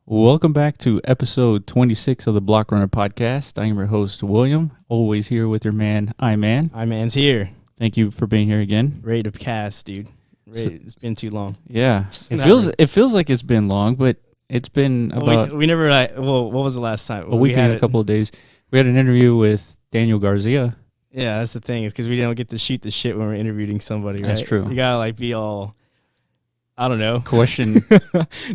Welcome back to episode 26 of the Block Runner podcast. I am your host, William, always here with your man, I-Man. I-Man's here. Thank you for being here again. Ready to cast, dude. It's been too long. Yeah. It feels like it's been long, but it's been about we never what was the last time? a week and a couple of days. We had an interview with Daniel Garcia. Yeah, that's the thing. It's because we don't get to shoot the shit when we're interviewing somebody, right? That's true. You gotta be all, I don't know. Question.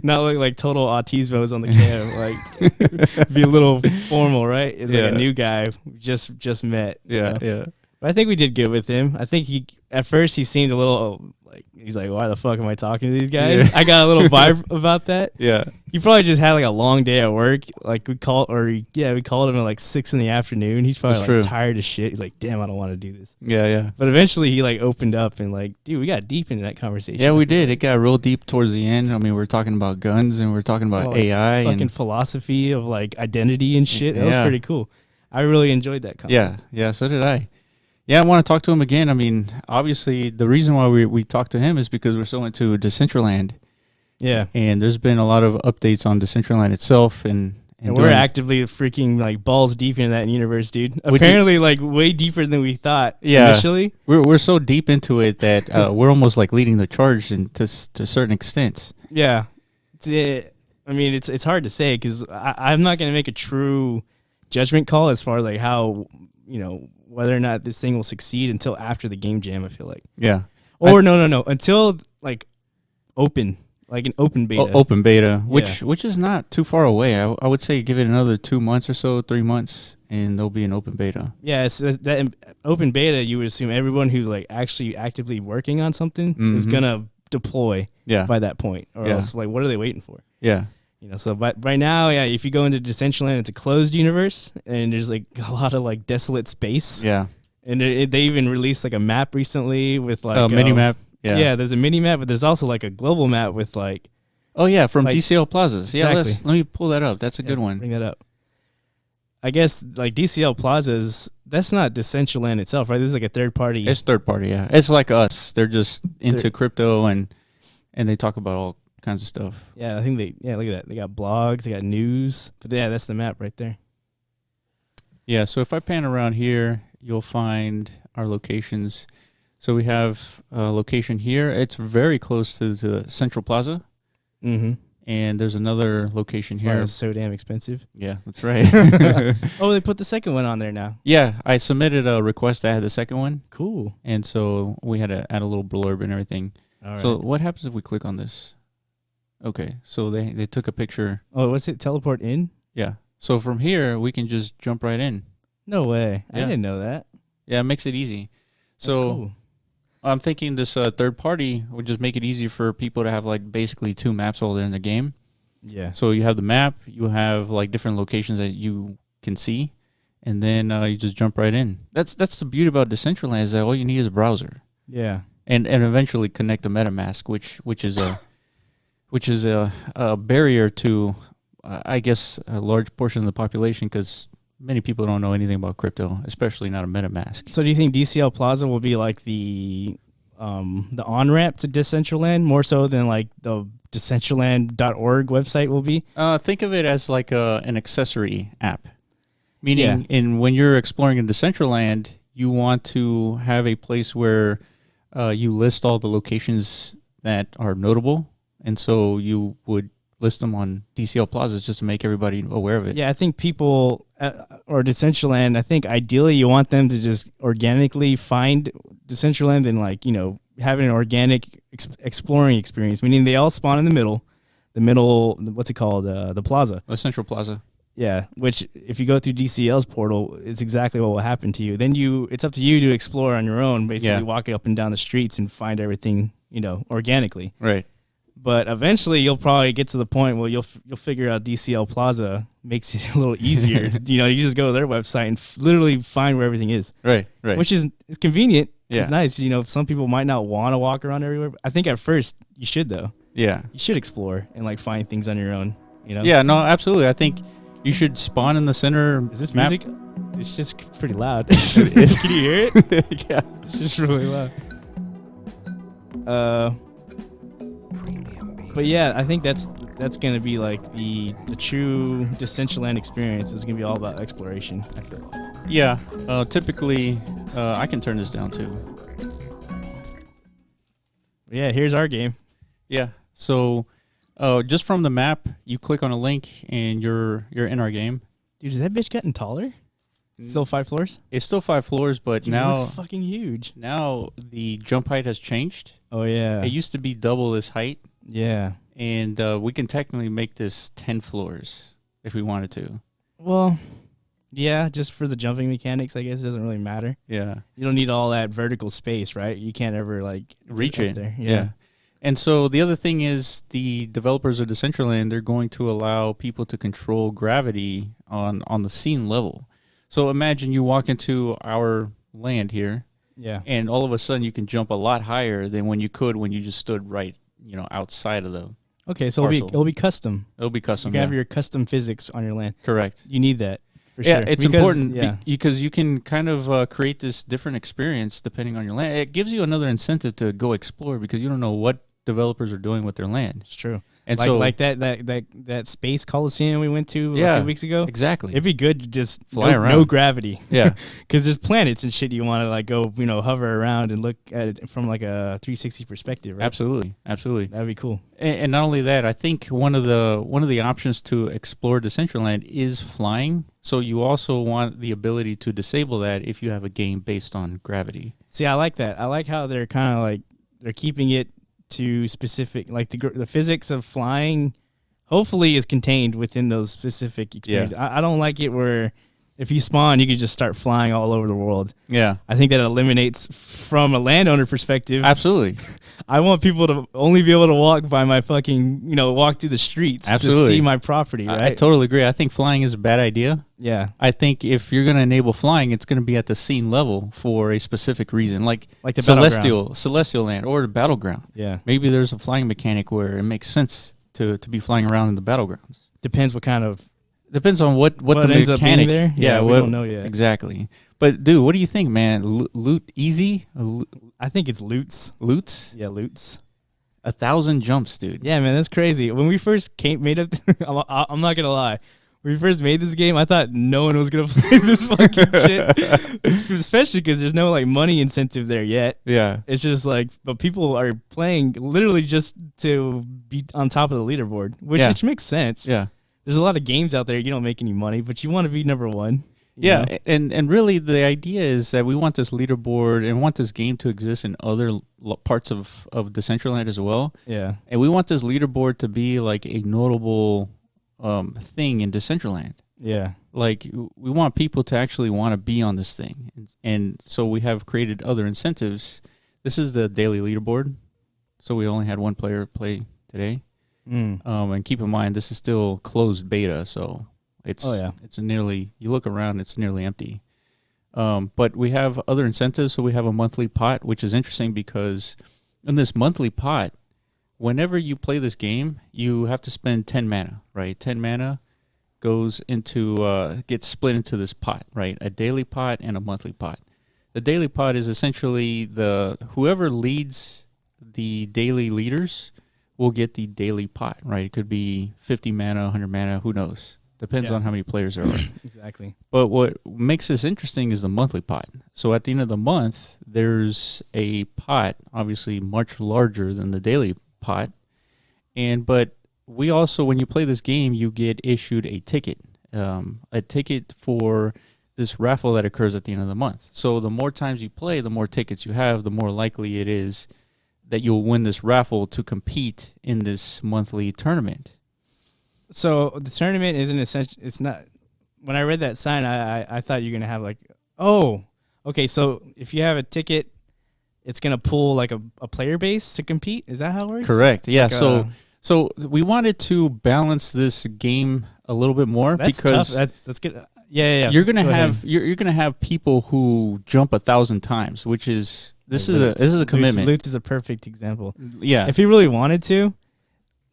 Not look like total autismos on the cam. Be a little formal, right? It's like a new guy we just met. Yeah. But I think we did good with him. I think at first he seemed a little he's like, why the fuck am I talking to these guys? Yeah. I got a little vibe about that. Yeah. He probably just had like a long day at work. Like we called him at like 6 PM. He's probably tired as shit. He's like, damn, I don't want to do this. Yeah. But eventually he opened up and dude, we got deep into that conversation. Yeah, we did. It got real deep towards the end. I mean, we're talking about guns and we're talking about AI fucking and philosophy of identity and shit. That was pretty cool. I really enjoyed that conversation. Yeah, so did I. Yeah, I want to talk to him again. I mean, obviously, the reason why we talked to him is because we're so into Decentraland. Yeah. And there's been a lot of updates on Decentraland itself. And we're actively freaking balls deep into that universe, dude. Apparently, way deeper than we thought initially. We're so deep into it that we're almost leading the charge to certain extents. Yeah. I mean, it's hard to say because I'm not going to make a true judgment call as far as how, whether or not this thing will succeed until after the game jam, I feel like. Yeah. Or no. Until open, an open beta. Open beta, which is not too far away. I would say give it another 2 months or so, 3 months, and there'll be an open beta. Yeah, so that open beta, you would assume everyone who's actually actively working on something is gonna deploy by that point. Or else what are they waiting for? Yeah. So but right now, if you go into Decentraland, it's a closed universe, and there's a lot of desolate space. Yeah. And they even released a map recently with a mini map. Yeah, there's a mini map, but there's also a global map with from DCL Plazas. Yeah, exactly. let me pull that up. That's a good one. Bring that up. I guess DCL Plazas, that's not Decentraland itself, right? This is a third party. It's third party, yeah. It's like us. They're just into crypto and they talk about all kinds of stuff. Yeah, I think look at that. They got blogs, they got news. But yeah, that's the map right there. Yeah, so if I pan around here, you'll find our locations. So we have a location here. It's very close to the Central Plaza. Mm-hmm. And there's another location here. It's so damn expensive. Yeah, that's right. Oh, they put the second one on there now. Yeah, I submitted a request to add the second one. Cool. And so we had to add a little blurb and everything. All right. So what happens if we click on this? Okay, so they took a picture. Oh, what's it? Teleport in? Yeah. So from here, we can just jump right in. No way. Yeah. I didn't know that. Yeah, it makes it easy. That's so cool. I'm thinking this third party would just make it easy for people to have basically two maps all there in the game. Yeah. So you have the map, you have different locations that you can see, and then you just jump right in. That's the beauty about Decentraland is that all you need is a browser. Yeah. And eventually connect a MetaMask, which is a barrier to, I guess, a large portion of the population because many people don't know anything about crypto, especially not a MetaMask. So do you think DCL Plaza will be the on-ramp to Decentraland more so than the Decentraland.org website will be? Think of it as an accessory app. Meaning, when you're exploring in Decentraland, you want to have a place where you list all the locations that are notable. And so you would list them on DCL Plazas just to make everybody aware of it. Yeah, I think people, or Decentraland, I think ideally you want them to just organically find Decentraland and having an organic exploring experience, meaning they all spawn in the middle, what's it called? The plaza. The Central Plaza. Yeah, which if you go through DCL's portal, it's exactly what will happen to you. Then it's up to you to explore on your own, basically walking up and down the streets and find everything, organically. Right. But eventually you'll probably get to the point where you'll figure out DCL Plaza makes it a little easier. You just go to their website and literally find where everything is. Right. Which is convenient. Yeah. It's nice. Some people might not want to walk around everywhere. I think at first you should though. Yeah. You should explore and find things on your own. Yeah. No. Absolutely. I think you should spawn in the center. Is this map. music? It's just pretty loud. Can you hear it? Yeah. It's just really loud. But yeah, I think that's that's gonna be like the true Decentraland experience. Is gonna be all about exploration. I feel like. Yeah. Typically, I can turn this down too. Yeah, here's our game. Yeah. So, just from the map, you click on a link and you're in our game. Dude, is that bitch getting taller? Still 5 floors? It's still 5 floors, but Dude, now it's fucking huge. Now the jump height has changed. Oh yeah. It used to be double this height. Yeah. And we can technically make this 10 floors if we wanted to. Well, yeah, just for the jumping mechanics, I guess it doesn't really matter. Yeah. You don't need all that vertical space, right? You can't ever like reach it. There. Yeah. And so the other thing is the developers of Decentraland, they're going to allow people to control gravity on the scene level. So imagine you walk into our land here. Yeah. And all of a sudden you can jump a lot higher than when you could when you just stood right, outside of the Okay, so it'll be custom. It'll be custom. You can have your custom physics on your land. Correct. You need that for sure. It's important because you can kind of create this different experience depending on your land. It gives you another incentive to go explore because you don't know what developers are doing with their land. It's true. And like that space coliseum we went to a few weeks ago. Exactly. It'd be good to just fly around. No gravity. Yeah. Because there's planets and shit you want to like go, hover around and look at it from like a 360 perspective, right? Absolutely. That'd be cool. And not only that, I think one of the options to explore Decentraland is flying. So you also want the ability to disable that if you have a game based on gravity. See, I like that. I like how they're kind of like they're keeping it to specific, like the physics of flying hopefully is contained within those specific experiences. Yeah. I don't like it where if you spawn you could just start flying all over the world. Yeah, I think that eliminates from a landowner perspective. Absolutely. I want people to only be able to walk by my fucking walk through the streets to see my property, right? I totally agree. I think flying is a bad idea. Yeah, I think if you're going to enable flying, it's going to be at the scene level for a specific reason, like the celestial land or the battleground. Yeah, maybe there's a flying mechanic where it makes sense to be flying around in the battlegrounds. Depends what kind of. Depends on what the ends mechanic. Up being there. Yeah, we don't know yet. Exactly. But dude, what do you think, man? Loot easy? I think it's loots. Loots? Yeah, loots. 1,000 jumps, dude. Yeah, man, that's crazy. When we first made it, I'm not gonna lie. When we first made this game, I thought no one was gonna play this fucking shit. Especially because there's no like money incentive there yet. Yeah, it's just like, but people are playing literally just to be on top of the leaderboard, which makes sense. Yeah, there's a lot of games out there you don't make any money, but you want to be number one. Yeah, and really the idea is that we want this leaderboard and want this game to exist in other parts of Decentraland as well. Yeah, and we want this leaderboard to be like a notable thing in Decentraland. Yeah, like we want people to actually want to be on this thing, and so we have created other incentives. This is the daily leaderboard, so we only had one player play today. And keep in mind this is still closed beta, so it's nearly, you look around, it's nearly empty. But we have other incentives, so we have a monthly pot, which is interesting because in this monthly pot, whenever you play this game, you have to spend 10 mana, right? 10 mana goes into, gets split into this pot, right? A daily pot and a monthly pot. The daily pot is essentially whoever leads the daily leaders will get the daily pot, right? It could be 50 mana, 100 mana, who knows? Depends on how many players there are. Exactly. But what makes this interesting is the monthly pot. So at the end of the month, there's a pot, obviously much larger than the daily pot. But we also, when you play this game, you get issued a ticket for this raffle that occurs at the end of the month. So the more times you play, the more tickets you have, the more likely it is that you'll win this raffle to compete in this monthly tournament. So the tournament isn't essential. It's not. When I read that sign, I thought you're gonna have like, okay. So if you have a ticket, it's gonna pull like a player base to compete. Is that how it works? Correct. Yeah. Like so we wanted to balance this game a little bit more because that's good. Yeah. You're gonna have people who jump 1,000 times, which is this is a commitment. Lutz is a perfect example. Yeah. If he really wanted to.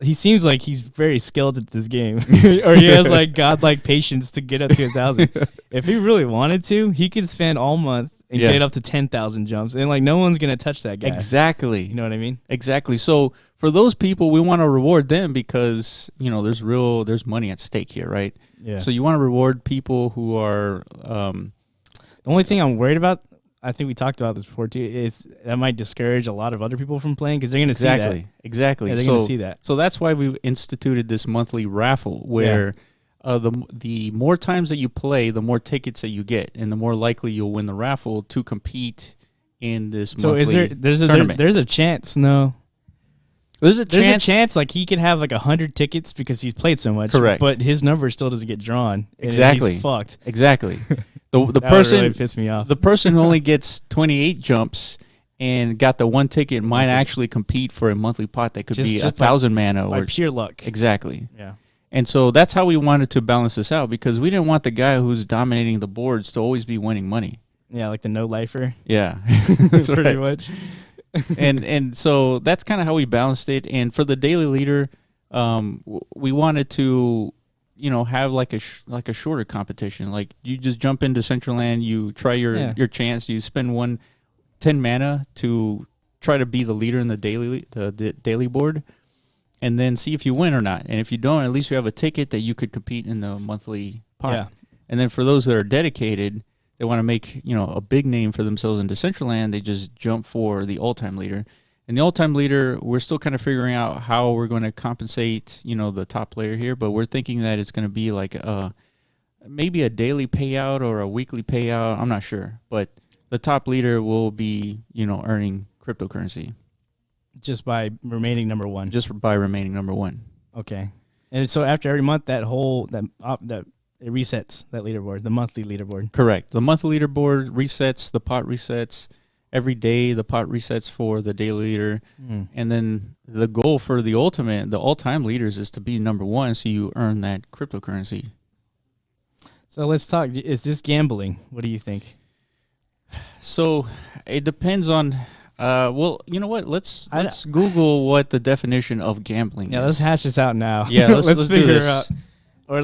He seems like he's very skilled at this game, or he has like godlike patience to get up to 1,000. If he really wanted to, he could spend all month and get up to 10,000 jumps, and like no one's gonna touch that guy. Exactly. You know what I mean? Exactly. So for those people, we want to reward them because there's money at stake here, right? Yeah. So you want to reward people who are. The only thing I'm worried about, I think we talked about this before too, is that might discourage a lot of other people from playing because they're gonna see that. Exactly. Yeah, they're gonna see that. So that's why we instituted this monthly raffle where. The more times that you play, the more tickets that you get, and the more likely you'll win the raffle to compete in this monthly tournament. There's a chance, no. There's a chance like he could have like 100 tickets because he's played so much. Correct. But his number still doesn't get drawn. Exactly. He's fucked. Exactly. The that person would really piss me off. The person who only gets 28 jumps and got the one ticket might actually compete for a monthly pot that could be 1,000 mana by pure luck. Exactly. Yeah. And so that's how we wanted to balance this out because we didn't want the guy who's dominating the boards to always be winning money. Yeah, like the no-lifer. Yeah. Pretty much. and so that's kind of how we balanced it. And for the daily leader, we wanted to, have like a shorter competition. Like you just jump into Decentraland, you try your chance, you spend 10 mana to try to be the leader in the daily board. And then see if you win or not. And if you don't, at least you have a ticket that you could compete in the monthly pot. Yeah. And then for those that are dedicated, they want to make, a big name for themselves in Decentraland, they just jump for the all-time leader. And the all-time leader, we're still kind of figuring out how we're going to compensate, the top player here. But we're thinking that it's going to be like maybe a daily payout or a weekly payout. I'm not sure. But the top leader will be, earning cryptocurrency. Just by remaining number one. Just by remaining number one. Okay. And so after every month, that it resets that leaderboard, the monthly leaderboard. Correct. The monthly leaderboard resets. The pot resets every day. The pot resets for the daily leader, and then the goal for the all-time leaders is to be number one, so you earn that cryptocurrency. So let's talk. Is this gambling? What do you think? So it depends on. Well, you know what? Let's Google what the definition of gambling is. Yeah, let's hash this out now. Yeah, let's figure do this. out. Or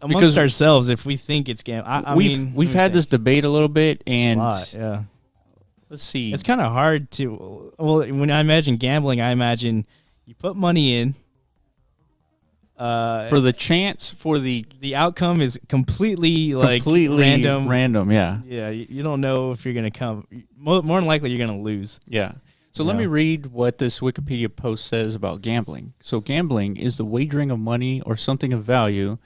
amongst ourselves, if we think it's gambling. We've had this debate a little bit, and yeah. Let's see. It's kind of hard to. Well, when I imagine gambling, I imagine you put money in. For the chance, for the outcome is completely random. Yeah. Yeah, you don't know if you're gonna come. More than likely, you're gonna lose. Yeah. So let me read what this Wikipedia post says about gambling. So gambling is the wagering of money or something of value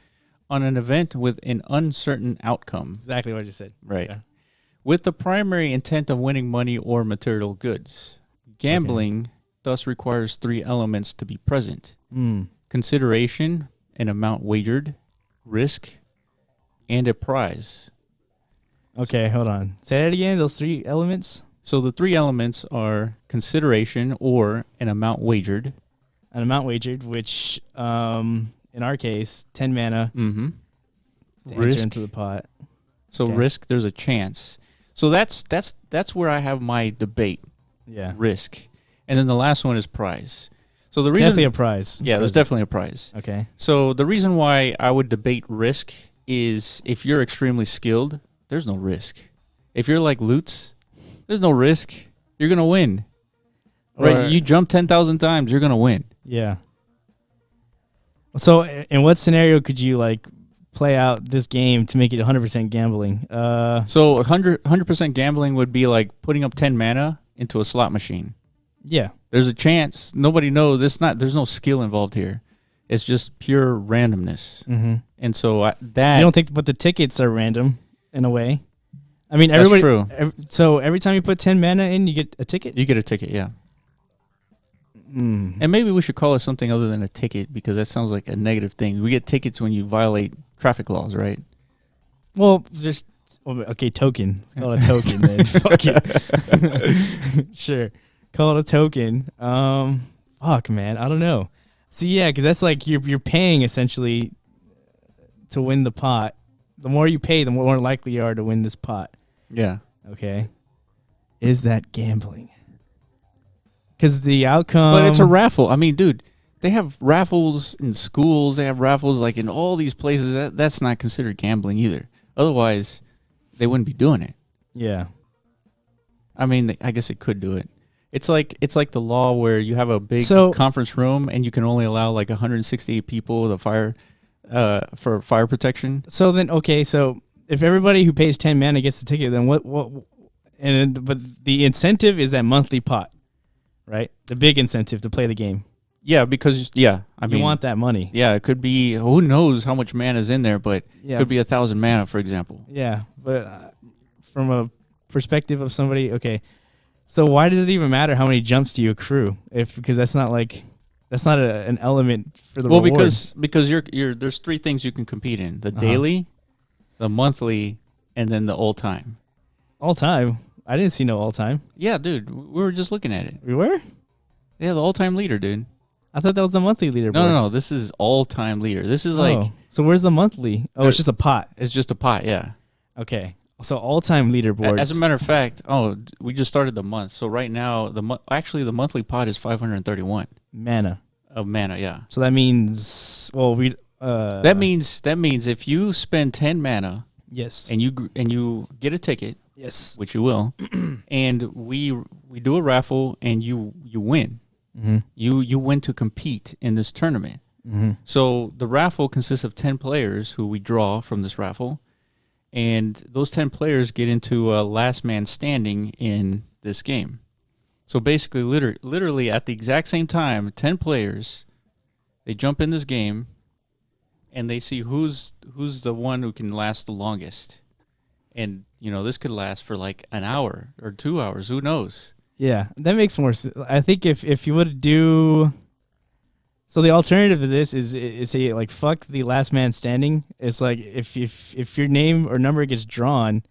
on an event with an uncertain outcome. Exactly what you said. Right. Yeah. With the primary intent of winning money or material goods. Gambling thus requires three elements to be present. Consideration, an amount wagered, risk, and a prize. Okay, hold on. Say that again, those three elements? So the three elements are consideration or an amount wagered. An amount wagered, which in our case, 10 mana to risk enter into the pot. So risk, there's a chance. So that's where I have my debate. Yeah. Risk. And then the last one is prize. So the reason definitely a prize. Yeah, there's definitely a prize. Okay. So the reason why I would debate risk is if you're extremely skilled, there's no risk. If you're like Lutz, there's no risk. You're going to win. Right? You jump 10,000 times, you're going to win. Yeah. So in what scenario could you like play out this game to make it 100% gambling? So 100% gambling would be like putting up 10 mana into a slot machine. Yeah. There's a chance. Nobody knows. There's no skill involved here. It's just pure randomness. Mm-hmm. And so you don't think, but the tickets are random in a way. I mean, everybody. That's true. So every time you put 10 mana in, you get a ticket? You get a ticket, yeah. And maybe we should call it something other than a ticket because that sounds like a negative thing. We get tickets when you violate traffic laws, right? Well, just token. It's called a token, then. Fuck it. Sure. Call it a token. Fuck, man. I don't know. So yeah, because that's like you're paying essentially to win the pot. The more you pay, the more likely you are to win this pot. Yeah. Okay. Is that gambling? Because the outcome. But it's a raffle. I mean, dude, they have raffles in schools. They have raffles like in all these places. That's not considered gambling either. Otherwise, they wouldn't be doing it. Yeah. I mean, I guess it could do it. It's like the law where you have a big conference room and you can only allow like 168 people to fire for fire protection. So then, okay, so if everybody who pays 10 mana gets the ticket, then what? But the incentive is that monthly pot, right? The big incentive to play the game. Yeah, because I mean, you want that money. Yeah, it could be, who knows how much mana is in there, but it could be 1,000 mana, for example. Yeah, but from a perspective of somebody, okay. So why does it even matter how many jumps do you accrue? Because that's not an element for the reward. Because you're there's three things you can compete in: the daily, the monthly, and then the all time. All time? I didn't see no all time. Yeah, dude, we were just looking at it. We were? Yeah, the all time leader, dude. I thought that was the monthly leaderboard. No. This is all time leader. This is like. So where's the monthly? Oh, it's just a pot. It's just a pot. Yeah. Okay. So all-time leaderboards. As a matter of fact, we just started the month. So right now, the monthly pot is 531 mana of mana. Yeah. So that means, that means if you spend 10 mana, yes, and you get a ticket, yes, which you will, and we do a raffle and you win, you win to compete in this tournament. So the raffle consists of 10 players who we draw from this raffle. And those 10 players get into a last man standing in this game. So basically, literally at the exact same time, 10 players, they jump in this game, and they see who's the one who can last the longest. And, this could last for like an hour or 2 hours. Who knows? Yeah, that makes more sense. I think if you would do... So the alternative to this is say like fuck the last man standing. It's like if your name or number gets drawn,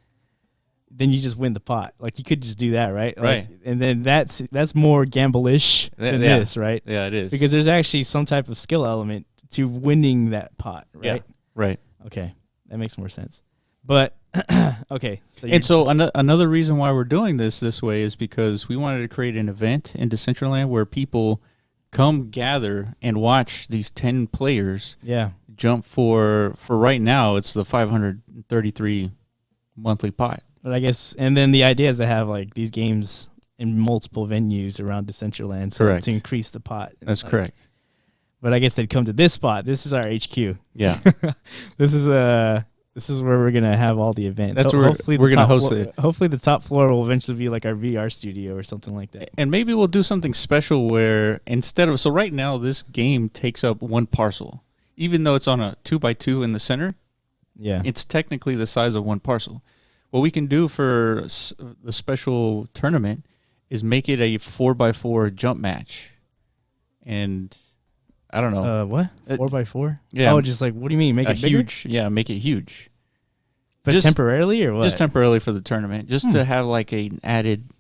then you just win the pot. Like you could just do that, right? Right. And then that's more gamble-ish than this, right? Yeah, it is. Because there's actually some type of skill element to winning that pot, right? Yeah, right. Okay, that makes more sense. But okay, so another reason why we're doing this way is because we wanted to create an event in Decentraland where people come gather and watch these 10 players jump for right now, it's the 533 monthly pot. But I guess, and then the idea is to have like these games in multiple venues around Decentraland to increase the pot. That's correct. But I guess they'd come to this spot. This is our HQ. Yeah. This is where we're going to have all the events. That's where we're going to host it. Hopefully the top floor will eventually be like our VR studio or something like that. And maybe we'll do something special where so right now this game takes up one parcel. Even though it's on a 2x2 in the center, it's technically the size of one parcel. What we can do for the special tournament is make it a 4x4 jump match. And I don't know. What? 4x4? Yeah. Oh, just like, what do you mean? Make it bigger? Huge. Yeah, make it huge. But just temporarily or what? Just temporarily for the tournament. Just to have like an added,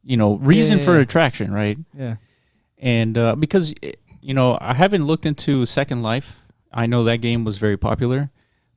reason for attraction, right? Yeah. And because, I haven't looked into Second Life. I know that game was very popular.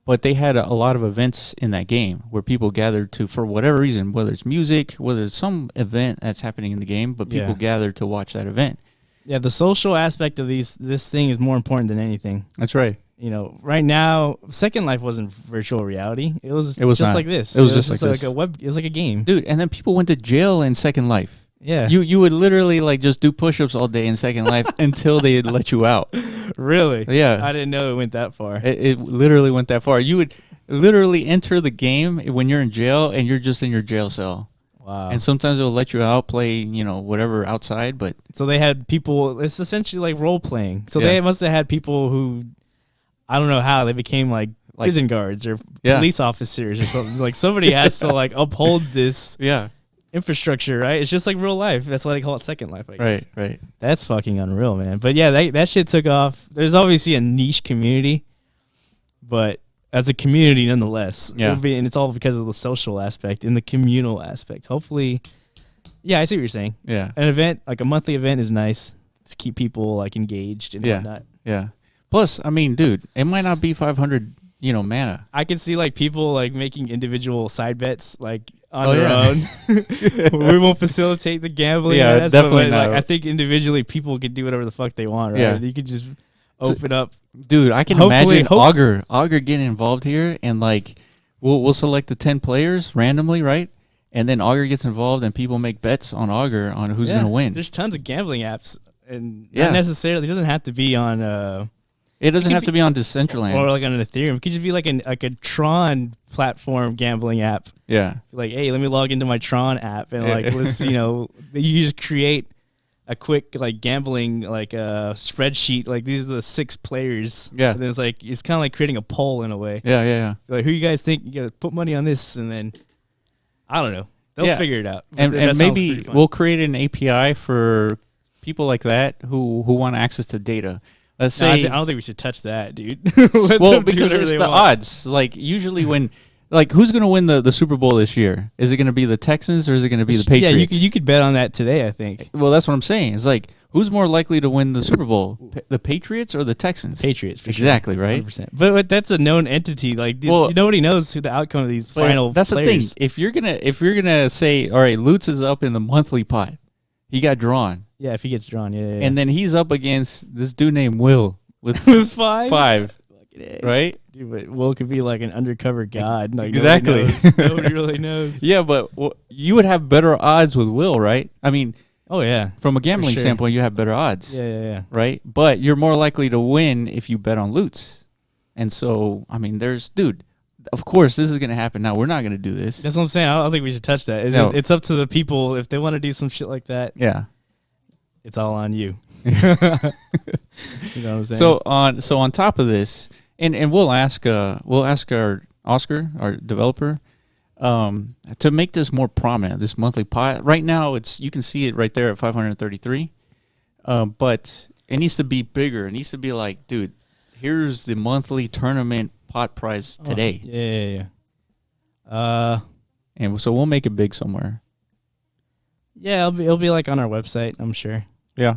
But they had a lot of events in that game where people gathered for whatever reason, whether it's music, whether it's some event that's happening in the game, but people gathered to watch that event. Yeah, the social aspect of this thing is more important than anything. That's right. Right now, Second Life wasn't virtual reality. It was just not. like this. It was just like a web. It was like a game, dude. And then people went to jail in Second Life. Yeah, you would literally like just do push-ups all day in Second Life until they let you out. Really? Yeah, I didn't know it went that far. It literally went that far. You would literally enter the game when you're in jail and you're just in your jail cell. Wow. And sometimes they'll let you out, play, whatever outside, but... So they had people... It's essentially like role-playing. So they must have had people who... I don't know how. They became like prison guards or police officers or something. Like somebody has to like uphold this infrastructure, right? It's just like real life. That's why they call it Second Life, I guess. Right. That's fucking unreal, man. But yeah, that shit took off. There's obviously a niche community, but... as a community, nonetheless. Yeah. And it's all because of the social aspect and the communal aspect. Hopefully, I see what you're saying. Yeah. An event, like a monthly event is nice to keep people like engaged and whatnot. Yeah. Plus, I mean, dude, it might not be 500, mana. I can see like people like making individual side bets like on their own. We won't facilitate the gambling. Yeah, definitely not. Like, I think individually people can do whatever the fuck they want, right? Yeah. You could just open up. Dude, I can imagine Augur getting involved here, and like we'll select the 10 players randomly, right? and then Augur gets involved, and people make bets on Augur on who's going to win. There's tons of gambling apps, and not necessarily. It doesn't have to be on. It doesn't have to be on Decentraland or like on an Ethereum. It could just be like a Tron platform gambling app. Yeah. Like, hey, let me log into my Tron app and like let's you just create a quick like gambling like spreadsheet. Like these are the 6 players. Yeah. And then it's kind of like creating a poll in a way. Yeah. Like, who you guys think? You gotta put money on this, and then I don't know. They'll figure it out. And maybe we'll create an API for people like that who want access to data. Let's say I don't think we should touch that, dude. Well, because it's the odds. Like usually when, like, who's going to win the Super Bowl this year? Is it going to be the Texans or is it going to be the Patriots? Yeah, you could bet on that today, I think. Well, that's what I'm saying. It's like, who's more likely to win the Super Bowl, the Patriots or the Texans? Patriots, for exactly, sure. right? 100%. But that's a known entity. Like, nobody knows who the outcome of these final. That's players. the thing. If you're gonna say, all right, Lutz is up in the monthly pot, he got drawn. Yeah, if he gets drawn, yeah. And then he's up against this dude named Will with 5. Right? Dude, but Will could be like an undercover god. Like, exactly. Nobody really knows. Yeah, but you would have better odds with Will, right? I mean, oh yeah. From a gambling standpoint, you have better odds. Yeah. Right? But you're more likely to win if you bet on Lutz. And so, I mean, of course, this is going to happen. Now, we're not going to do this. That's what I'm saying. I don't think we should touch that. It's up to the people. If they want to do some shit like that, it's all on you. You know what I'm saying? So on top of this, and we'll ask our Oscar, our developer, to make this more prominent, this monthly pot. Right now, you can see it right there at 533, but it needs to be bigger. It needs to be like, dude, here's the monthly tournament pot prize today. Yeah. And so we'll make it big somewhere. Yeah, it'll be like on our website, I'm sure. Yeah.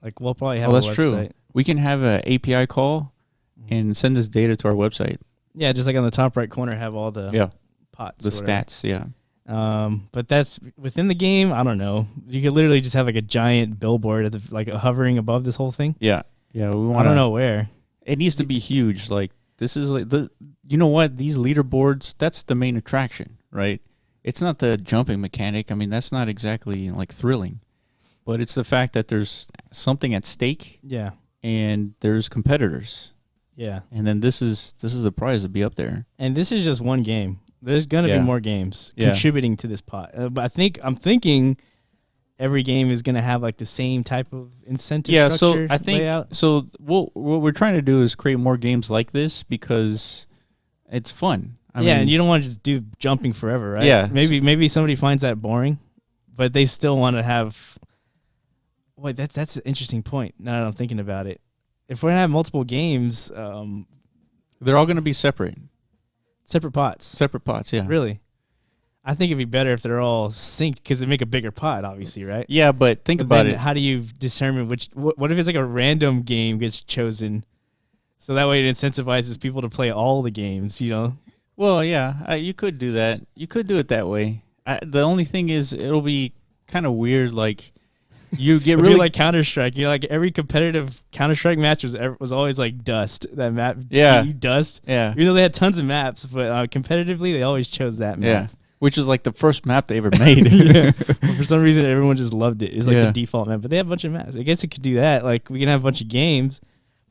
Like we'll probably have a that's website. True. We can have an API call and send this data to our website. Yeah, just like on the top right corner, have all the pots. The stats, yeah. But that's within the game. I don't know. You could literally just have like a giant billboard hovering above this whole thing. Yeah. We want. I don't know where. It needs to be huge. Like this is like you know what? These leaderboards, that's the main attraction, right? It's not the jumping mechanic. I mean, that's not exactly like thrilling, but it's the fact that there's something at stake. Yeah. And there's competitors. Yeah. And then this is the prize to be up there. And this is just one game. There's gonna be more games contributing to this pot. But I'm thinking every game is gonna have like the same type of incentive structure. So I think layout. So what we're trying to do is create more games like this because it's fun. I mean, and you don't want to just do jumping forever, right? Yeah. Maybe somebody finds that boring, but they still want to have. Wait, that's an interesting point. Now that I'm thinking about it, if we're gonna have multiple games, they're all gonna be separate pots. Separate pots, yeah. Really, I think it'd be better if they're all synced because they make a bigger pot, obviously, right? Yeah, but think about it. How do you determine which? What if it's like a random game gets chosen, so that way it incentivizes people to play all the games? You know. Well, yeah, you could do that. You could do it that way. The only thing is, it'll be kind of weird. Like, you get really like Counter-Strike. You know, like every competitive Counter-Strike match was always like Dust. That map, Dust. Yeah. Even though they had tons of maps, but competitively they always chose that map. Yeah. Which is like the first map they ever made. But for some reason, everyone just loved it. It's like the default map. But they have a bunch of maps. I guess it could do that. Like we can have a bunch of games.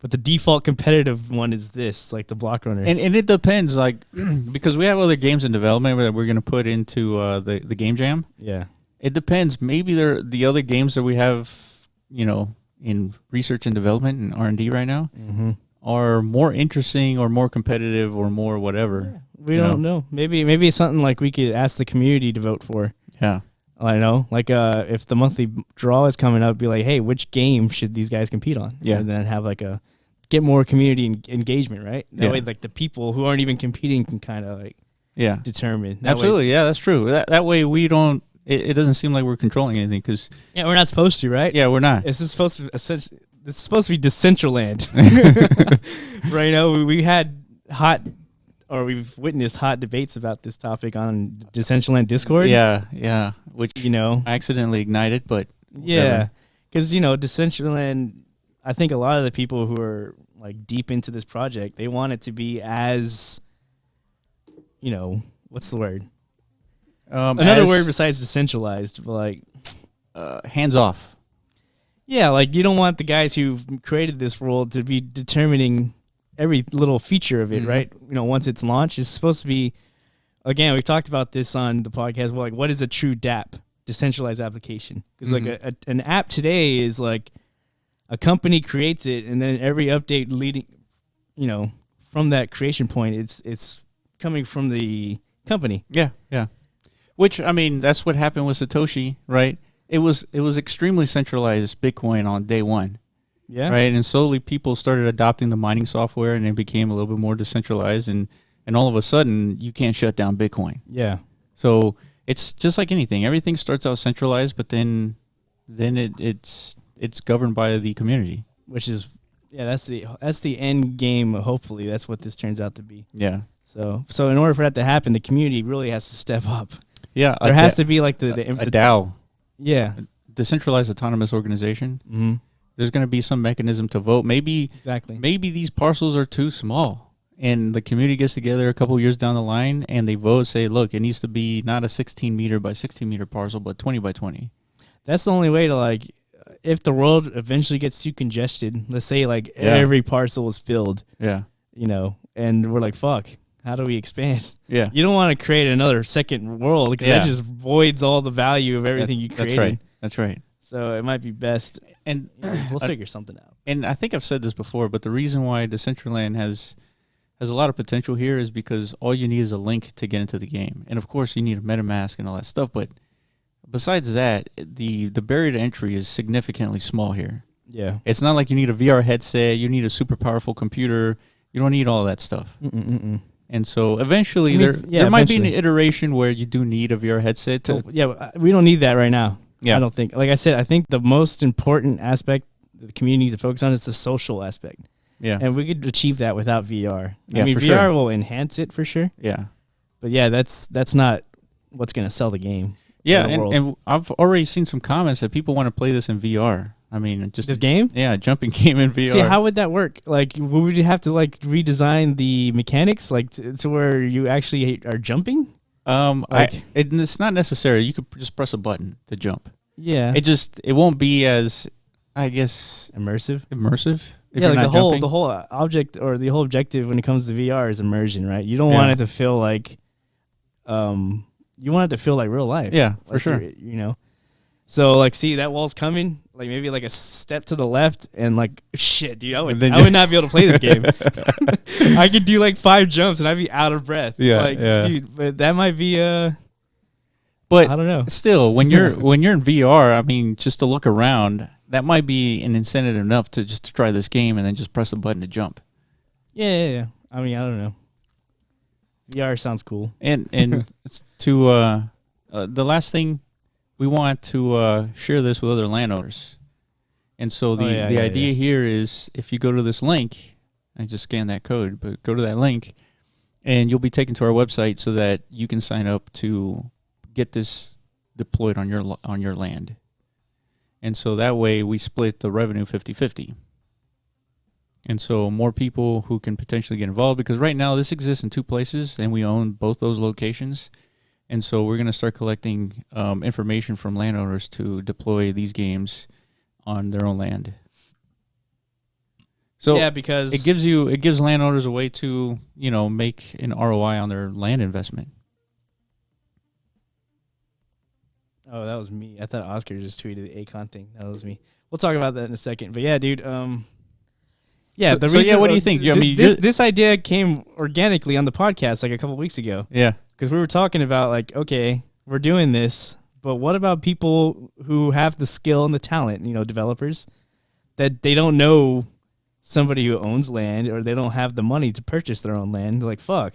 But the default competitive one is this, like the Block Runner. And it depends, like, because we have other games in development that we're going to put into the Game Jam. Yeah. It depends. Maybe the other games that we have, in research and development and R&D right now are more interesting or more competitive or more whatever. Yeah. We don't know. Maybe it's something like we could ask the community to vote for. Yeah. I know. Like if the monthly draw is coming up, be like, hey, which game should these guys compete on? Yeah. And then have get more community engagement, right? That way, like the people who aren't even competing can kind of like determine. Absolutely, that's true. That way we don't. It doesn't seem like we're controlling anything because we're not supposed to, right? Yeah, we're not. This is supposed to be Decentraland, right? We had we've witnessed hot debates about this topic on Decentraland Discord. Yeah, which I accidentally ignited, but yeah, because Decentraland. I think a lot of the people who are like deep into this project, they want it to be as, what's the word? Another word besides decentralized, but like hands off. Yeah, like you don't want the guys who created this world to be determining every little feature of it, right? You know, once it's launched, it's supposed to be. Again, we've talked about this on the podcast. Well, like, what is a true DApp, decentralized application? Because like an app today is like a company creates it, and then every update leading, you know, from that creation point, it's coming from the company. Yeah, yeah. Which, I mean, that's what happened with Satoshi, right? It was extremely centralized Bitcoin on day one. Yeah. Right. And slowly people started adopting the mining software, and it became a little bit more decentralized, and all of a sudden you can't shut down Bitcoin. Yeah. So it's just like anything. Everything starts out centralized, but then it's governed by the community. Which is that's the end game. Hopefully that's what this turns out to be. Yeah. So in order for that to happen, the community really has to step up. Yeah. There has to be like the DAO. Yeah. Decentralized autonomous organization. Mm-hmm. There's going to be some mechanism to vote. Maybe these parcels are too small, and the community gets together a couple years down the line and they vote, say, look, it needs to be not a 16 meter by 16 meter parcel, but 20 by 20. That's the only way to, like, if the world eventually gets too congested, let's say like every parcel is filled. Yeah. You know, and we're like, fuck, how do we expand? Yeah. You don't want to create another second world because that just voids all the value of everything you created. That's right. So it might be best, and we'll figure something out. And I think I've said this before, but the reason why Decentraland has a lot of potential here is because all you need is a link to get into the game. And of course you need a MetaMask and all that stuff, but besides that, the barrier to entry is significantly small here. Yeah. It's not like you need a VR headset, you need a super powerful computer. You don't need all that stuff. And so eventually there might be an iteration where you do need a VR headset to we don't need that right now. Yeah. I don't think. Like I said, I think the most important aspect the community needs to focus on is the social aspect. Yeah. And we could achieve that without VR. Yeah, I mean, for VR sure. will enhance it for sure. Yeah. But yeah, that's not what's going to sell the game. Yeah, and I've already seen some comments that people want to play this in VR. I mean, just this game? Yeah, a jumping game in VR. See, how would that work? Like, would you have to like redesign the mechanics, like to where you actually are jumping? It's not necessary. You could just press a button to jump. Yeah. It won't be as, I guess, immersive. Yeah, like the whole object or the whole objective when it comes to VR is immersion, right? You don't want it to feel like, you want it to feel like real life. Yeah, like for sure. You know. So like, see that wall's coming. Like maybe like a step to the left, and like shit, dude, I would not be able to play this game. I could do like 5 jumps and I'd be out of breath. Yeah, like, dude, but that might be But I don't know. Still, when you're in VR, I mean, just to look around, that might be an incentive enough to just to try this game and then just press the button to jump. Yeah. I mean, I don't know. VR sounds cool. And to the last thing, we want to share this with other landowners. And so the idea here is, if you go to this link, I just scan that code, but go to that link, and you'll be taken to our website so that you can sign up to get this deployed on your land. And so that way we split the revenue 50-50. And so more people who can potentially get involved, because right now this exists in 2 places and we own both those locations. And so we're going to start collecting information from landowners to deploy these games on their own land. So yeah, because it gives landowners a way to, make an ROI on their land investment. Oh, that was me. I thought Oscar just tweeted the Akon thing. That was me. We'll talk about that in a second. But yeah, dude. Yeah. So what do you think? I mean, this idea came organically on the podcast like a couple weeks ago. Yeah. Because we were talking about like, okay, we're doing this, but what about people who have the skill and the talent, developers, that they don't know somebody who owns land, or they don't have the money to purchase their own land? They're like, fuck,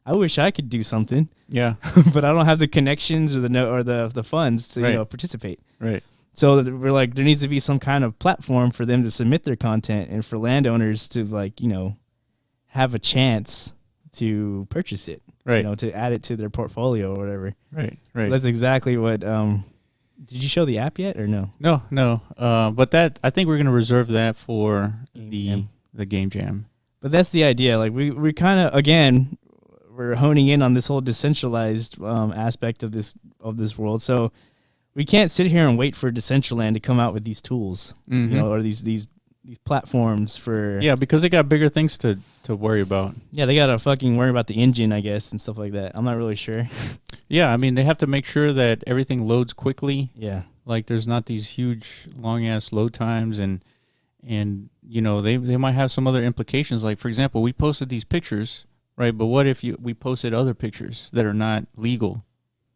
I wish I could do something. Yeah. But I don't have the connections or the funds to participate. Right. So we're like, there needs to be some kind of platform for them to submit their content and for landowners to have a chance to purchase it. Right. To add it to their portfolio or whatever. Right. So that's exactly what. Did you show the app yet or no? No. But that, I think we're going to reserve that for the game jam. But that's the idea. Like we kind of, again, we're honing in on this whole decentralized aspect of this world. So we can't sit here and wait for Decentraland to come out with these tools, or these platforms for because they got bigger things to worry about. Yeah, they gotta fucking worry about the engine, I guess, and stuff like that. I'm not really sure. Yeah, I mean they have to make sure that everything loads quickly. Yeah, like there's not these huge long ass load times, and they might have some other implications. Like for example, we posted these pictures, right? But what if we posted other pictures that are not legal,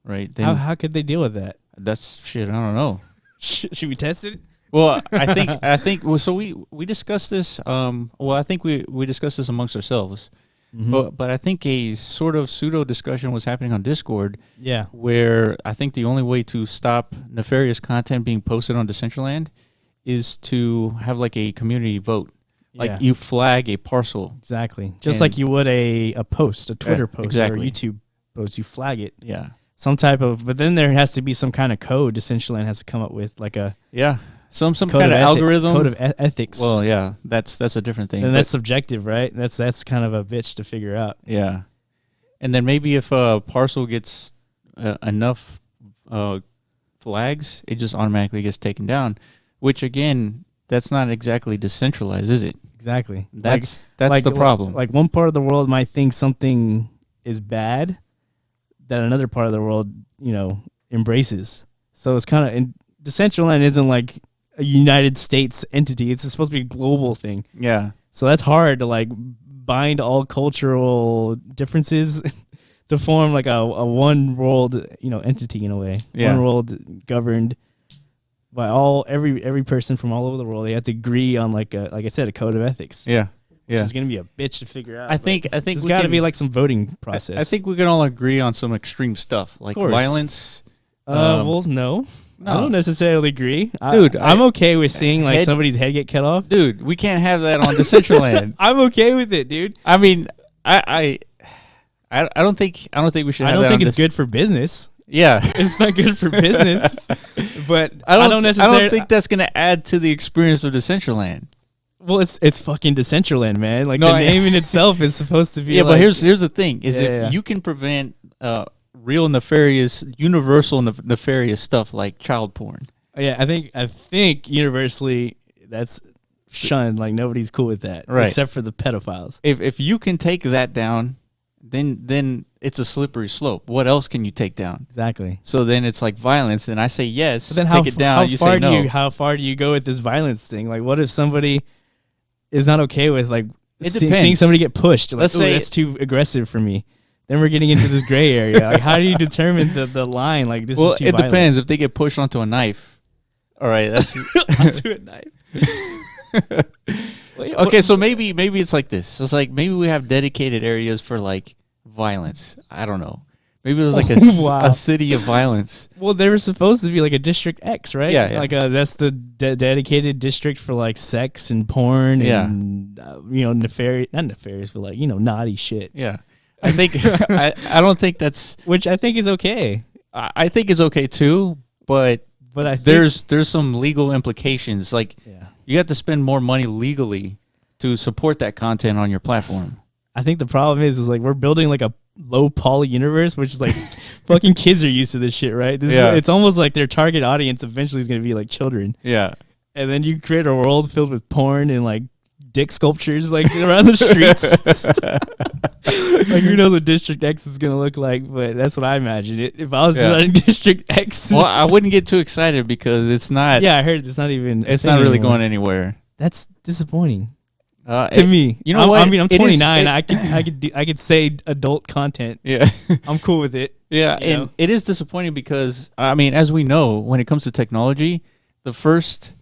right? Then how could they deal with that? That's shit. I don't know. Should we test it? Well, I think. Well, so we discussed this. I think we discussed this amongst ourselves. But I think a sort of pseudo discussion was happening on Discord. Yeah. Where I think the only way to stop nefarious content being posted on Decentraland is to have like a community vote. Like you flag a parcel. Exactly. Just like you would a post, a Twitter post or a YouTube post. You flag it. Yeah. Some type of, but then there has to be some kind of code Decentraland has to come up with, like a some kind of algorithm, code of ethics. Well, yeah, that's a different thing. And that's subjective, right? That's kind of a bitch to figure out. Yeah, and then maybe if a parcel gets enough flags, it just automatically gets taken down. Which again, that's not exactly decentralized, is it? Exactly. That's the problem. Like one part of the world might think something is bad that another part of the world, embraces. So it's kind of, and Decentraland isn't like a United States entity. It's supposed to be a global thing. Yeah. So that's hard to like bind all cultural differences to form like a one world, entity in a way. Yeah. One world governed by every person from all over the world. They have to agree on like I said, a code of ethics. Yeah. Yeah. It's gonna be a bitch to figure out. I think there's got to be like some voting process. I think we can all agree on some extreme stuff like violence. Well, no. I don't necessarily agree. Dude, I'm okay with seeing like somebody's head get cut off. Dude, we can't have that on Decentraland. I'm okay with it, dude. I mean, I don't think we should. I don't think it's good for business. Yeah, it's not good for business. But I don't think that's gonna add to the experience of Decentraland. Well, it's fucking Decentraland, man. Like the name in itself is supposed to be. Yeah, but here's the thing: is if you can prevent real nefarious, universal nefarious stuff like child porn. Yeah, I think universally that's shunned. Like nobody's cool with that, right? Except for the pedophiles. If you can take that down, then it's a slippery slope. What else can you take down? Exactly. So then it's like violence. Then I say yes. But then take it down. You say no. How far do you go with this violence thing? Like, what if somebody is not okay with like seeing somebody get pushed? Like, let's say that's too aggressive for me. Then we're getting into this gray area. Like, how do you determine the line? Like, this is too violent. Well, it depends. If they get pushed onto a knife, all right, that's onto a knife. Okay, so maybe it's like this. So it's like maybe we have dedicated areas for like violence. I don't know. Maybe there's like a city of violence. Well, they were supposed to be like a District X, right? Yeah. Like that's the dedicated district for like sex and porn and nefarious, not nefarious, but like naughty shit. Yeah. I think I don't think that's, which I think is okay. I think it's okay too, but I think there's some legal implications. Like you have to spend more money legally to support that content on your platform. I think the problem is like we're building like a low poly universe, which is like fucking kids are used to this shit, right? It's almost like their target audience eventually is going to be like children. Yeah. And then you create a world filled with porn and like dick sculptures like around the streets. Like who knows what District X is gonna look like, but that's what I imagine it. If I was designing District X, well, I wouldn't get too excited because it's not. Yeah, I heard it's not even. It's not really going anywhere. That's disappointing to me. You know what? I mean, I'm 29. I could say adult content. Yeah, I'm cool with it. Yeah, and it is disappointing because I mean, as we know, when it comes to technology, the first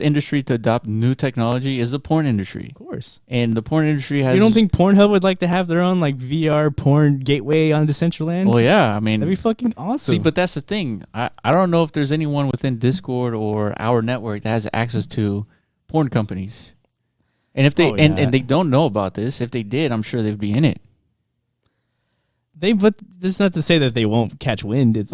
industry to adopt new technology is the porn industry. Of course. And the porn industry has... You don't think Pornhub would like to have their own like VR porn gateway on Decentraland? Well, yeah. I mean... That'd be fucking awesome. See, but that's the thing. I don't know if there's anyone within Discord or our network that has access to porn companies. And if they and they don't know about this, if they did, I'm sure they'd be in it. But that's not to say that they won't catch wind. That's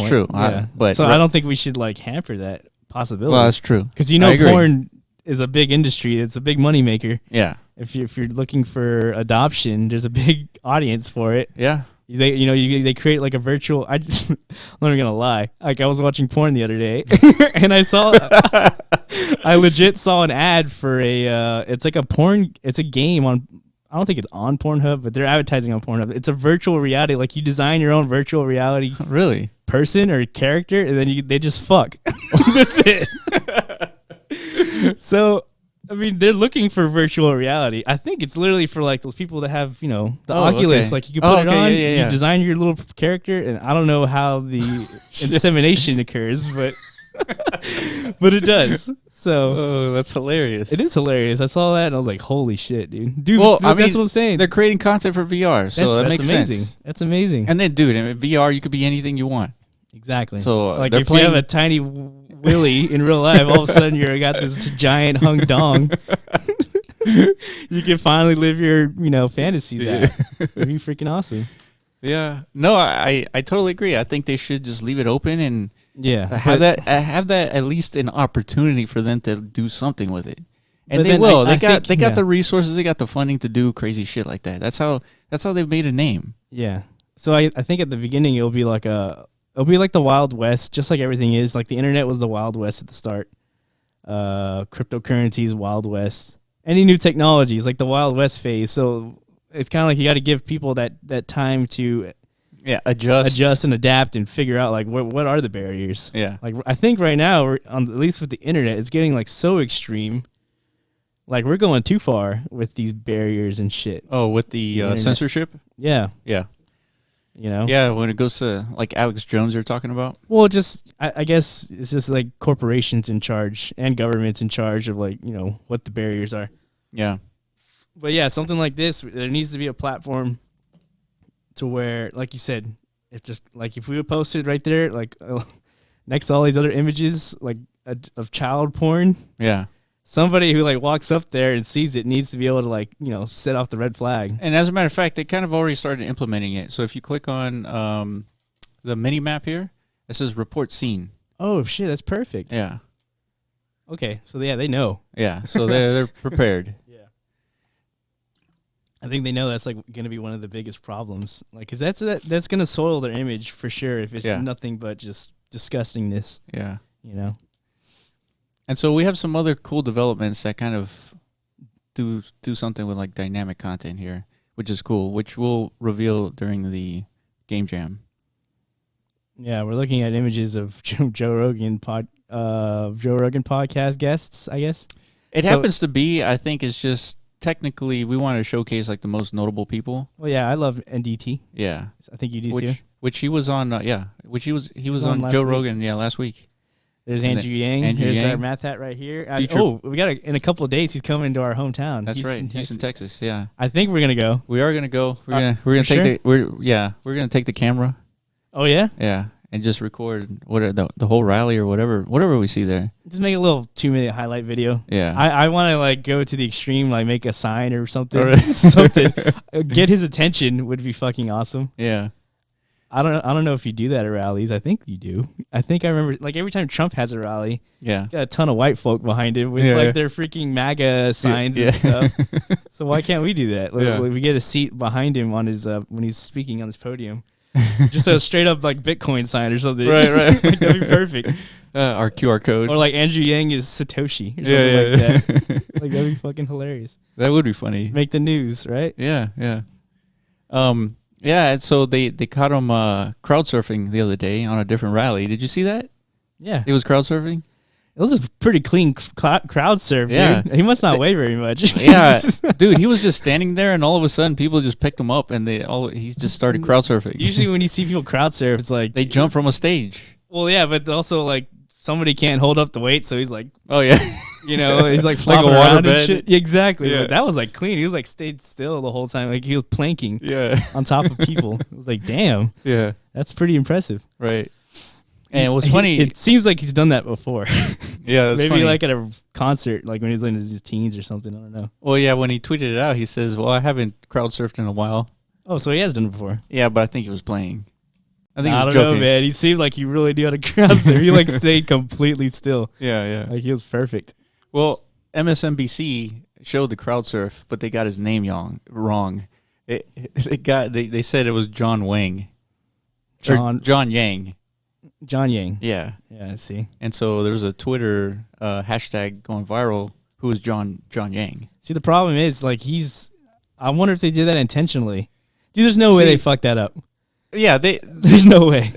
true. Yeah. I don't think we should like hamper that possibility. Well, that's true. Because porn is a big industry. It's a big moneymaker. Yeah. If you're looking for adoption, there's a big audience for it. Yeah. They create like a virtual. I'm not gonna lie. Like I was watching porn the other day, and I legit saw an ad for it's like a porn. It's a game on. I don't think it's on Pornhub, but they're advertising on Pornhub. It's a virtual reality. Like you design your own virtual reality. Really? Person or character, and then they just fuck. That's it. So. I mean, they're looking for virtual reality. I think it's literally for like those people that have, the Oculus. Okay. Like you can put it on, you design your little character, and I don't know how the insemination occurs, but it does. So that's hilarious. It is hilarious. I saw that and I was like, "Holy shit, dude!" That's what I'm saying. They're creating content for VR, so that makes amazing. Sense. That's amazing. And then, dude, in VR, you could be anything you want. Exactly. So like if you have a tiny Willy in real life, all of a sudden you got this giant hung dong. You can finally live your, fantasies out. It'd be freaking awesome. Yeah. No, I totally agree. I think they should just leave it open and have that at least an opportunity for them to do something with it. And they will. They got the resources, they got the funding to do crazy shit like that. That's how they've made a name. Yeah. So I think at the beginning it'll be like the Wild West, just like everything is. Like the internet was the Wild West at the start. Cryptocurrencies, Wild West. Any new technologies, like the Wild West phase. So it's kind of like you got to give people that time to adjust and adapt and figure out like what are the barriers. Yeah. Like I think right now, at least with the internet, it's getting like so extreme. Like we're going too far with these barriers and shit. Oh, with the censorship? Yeah. Yeah. Yeah, when it goes to like Alex Jones you're talking about. Well, just I guess it's just like corporations in charge and governments in charge of like what the barriers are. Yeah, but yeah, something like this, there needs to be a platform to where, like you said, if we would post it right there, like next to all these other images, like of child porn. Yeah. Somebody who like walks up there and sees it needs to be able to like set off the red flag. And as a matter of fact, they kind of already started implementing it. So if you click on the mini map here, it says report scene. Oh shit, that's perfect. Yeah. Okay, so they know. Yeah, so they're prepared. Yeah. I think they know that's like going to be one of the biggest problems, like because that's going to soil their image for sure if it's nothing but just disgustingness. Yeah. And so we have some other cool developments that kind of do something with like dynamic content here, which is cool, which we'll reveal during the game jam. Yeah, we're looking at images of Joe Rogan podcast guests, I guess. It happens to be, I think it's just technically we want to showcase like the most notable people. Well, yeah, I love NDT. Yeah. I think you do too. Which he was on, he was on Joe Rogan, last week. There's Andrew Yang. There's our math hat right here. We got in a couple of days. He's coming to our hometown. That's right, Houston, Texas. Yeah, I think we're gonna go. We are gonna go. We're gonna take gonna take the camera. Oh yeah. Yeah, and just record the whole rally or whatever we see there. Just make a little 2-minute highlight video. Yeah, I want to like go to the extreme, like make a sign or something. Something. Get his attention would be fucking awesome. Yeah. I don't know if you do that at rallies. I think you do. I think I remember like every time Trump has a rally, he's got a ton of white folk behind him with like their freaking MAGA signs and stuff. So why can't we do that? Like, we get a seat behind him on his when he's speaking on this podium. Just a straight up like Bitcoin sign or something. Right. Like, that'd be perfect. Our QR code. Or like Andrew Yang is Satoshi or something like that. Like that'd be fucking hilarious. That would be funny. Make the news, right? Yeah. Yeah, so they caught him crowd surfing the other day on a different rally. Did you see that? Yeah. He was crowd surfing? It was a pretty clean crowd surf, dude. He must not weigh very much. Yeah, dude, he was just standing there, and all of a sudden, people just picked him up, and he just started crowd surfing. Usually when you see people crowd surf, it's like... They jump from a stage. Well, yeah, but also, like, somebody can't hold up the weight, so he's like... Oh, yeah. He's like flopping around and shit. Exactly. Yeah. But that was like clean. He was like stayed still the whole time. Like he was planking on top of people. It was like, damn. Yeah. That's pretty impressive. Right. And it was funny. It seems like he's done that before. Yeah, that's maybe funny. Like at a concert, like when he was in his teens or something. I don't know. Well, yeah, when he tweeted it out, he says, well, I haven't crowd surfed in a while. Oh, so he has done it before. Yeah, but I think he was playing. I don't know, man. He seemed like he really knew how to crowd surf. He like stayed completely still. Yeah. Like he was perfect. Well, MSNBC showed the crowd surf, but they got his name wrong. They said it was John Wang. John Yang. John Yang. Yeah. Yeah, I see. And so there was a Twitter hashtag going viral. Who is John Yang? See, the problem is, like, I wonder if they did that intentionally. Dude, there's no way they fucked that up. Yeah, there's no way.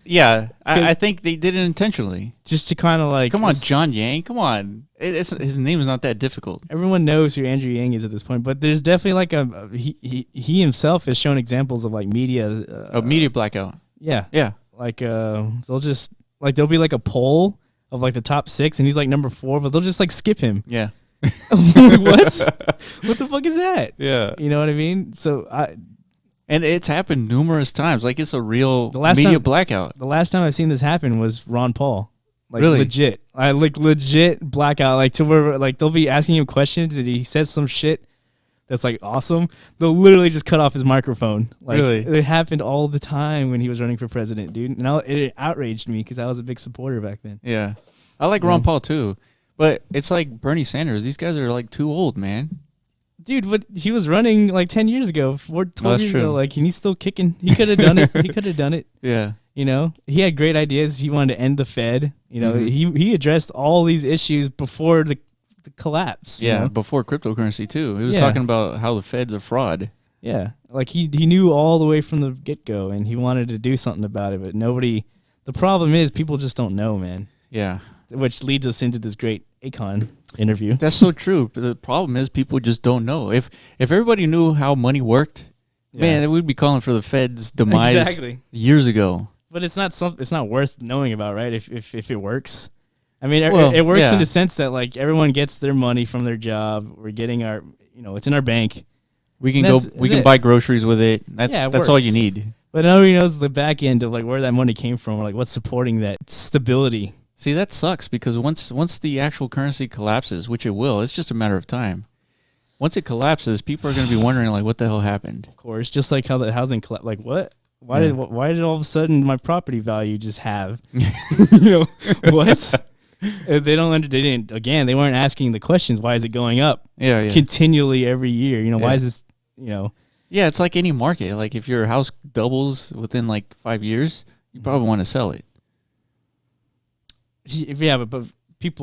Yeah, I think they did it intentionally. Just to kind of like... Come on, John Yang. Come on. His name is not that difficult. Everyone knows who Andrew Yang is at this point, but there's definitely like he himself has shown examples of like media... media blackout. Yeah. Yeah. Like, they'll just... Like, there'll be like a poll of like the top 6, and he's like number 4, but they'll just like skip him. Yeah. What the fuck is that? Yeah. You know what I mean? So and it's happened numerous times. Like, it's a real media blackout. The last time I've seen this happen was Ron Paul. Like, really? Legit. Legit blackout. Like, to where like they'll be asking him questions and he says some shit that's like awesome. They'll literally just cut off his microphone. Like, really? It happened all the time when he was running for president, dude. And it outraged me because I was a big supporter back then. Yeah. I like Ron Paul too. But it's like Bernie Sanders. These guys are like too old, man. Dude, but he was running like 10 years ago, 12 years ago. Like, and he's still kicking. He could have done it. He could have done it. Yeah. You know, he had great ideas. He wanted to end the Fed. You know, he addressed all these issues before the collapse. Yeah, you know? before cryptocurrency too. He was talking about how the Fed's a fraud. Yeah, like he knew all the way from the get-go, and he wanted to do something about it, but nobody... The problem is people just don't know, man. Yeah. Which leads us into this great Akon interview. That's so true. But the problem is people just don't know. If everybody knew how money worked, man, we'd be calling for the Fed's demise years ago. But it's not worth knowing about, right? If it works. I mean, it works in the sense that like everyone gets their money from their job. We're getting our, it's in our bank. We can buy groceries with it. That's all you need. But nobody knows the back end of like where that money came from, or like what's supporting that stability. See, that sucks because once the actual currency collapses, which it will, it's just a matter of time. Once it collapses, people are going to be wondering like, what the hell happened? Of course, just like how the housing like what? Why did all of a sudden my property value just have? What? They didn't. Again, they weren't asking the questions. Why is it going up? Yeah. Continually every year. Why is this? Yeah, it's like any market. Like if your house doubles within like 5 years, you probably want to sell it. Yeah, but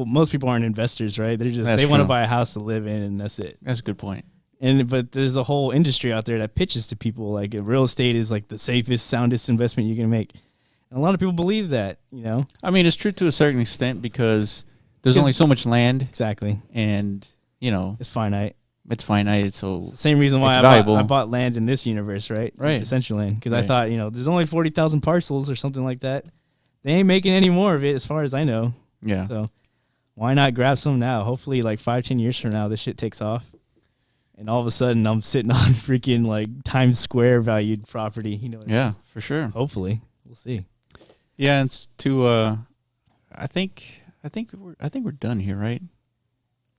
most people aren't investors, right? They want to buy a house to live in, and that's it. That's a good point. But there's a whole industry out there that pitches to people like real estate is like the safest, soundest investment you can make. And a lot of people believe that, I mean, it's true to a certain extent because there's only so much land. Exactly. And, it's finite. It's finite, so it's the same reason why I bought land in this universe, right? Right. Decentraland, because I thought, there's only 40,000 parcels or something like that. They ain't making any more of it as far as I know. Yeah. So why not grab some now? Hopefully like 5-10 years from now, this shit takes off. And all of a sudden I'm sitting on freaking like Times Square valued property. Yeah, for sure. Hopefully. We'll see. Yeah, and I think we're done here, right?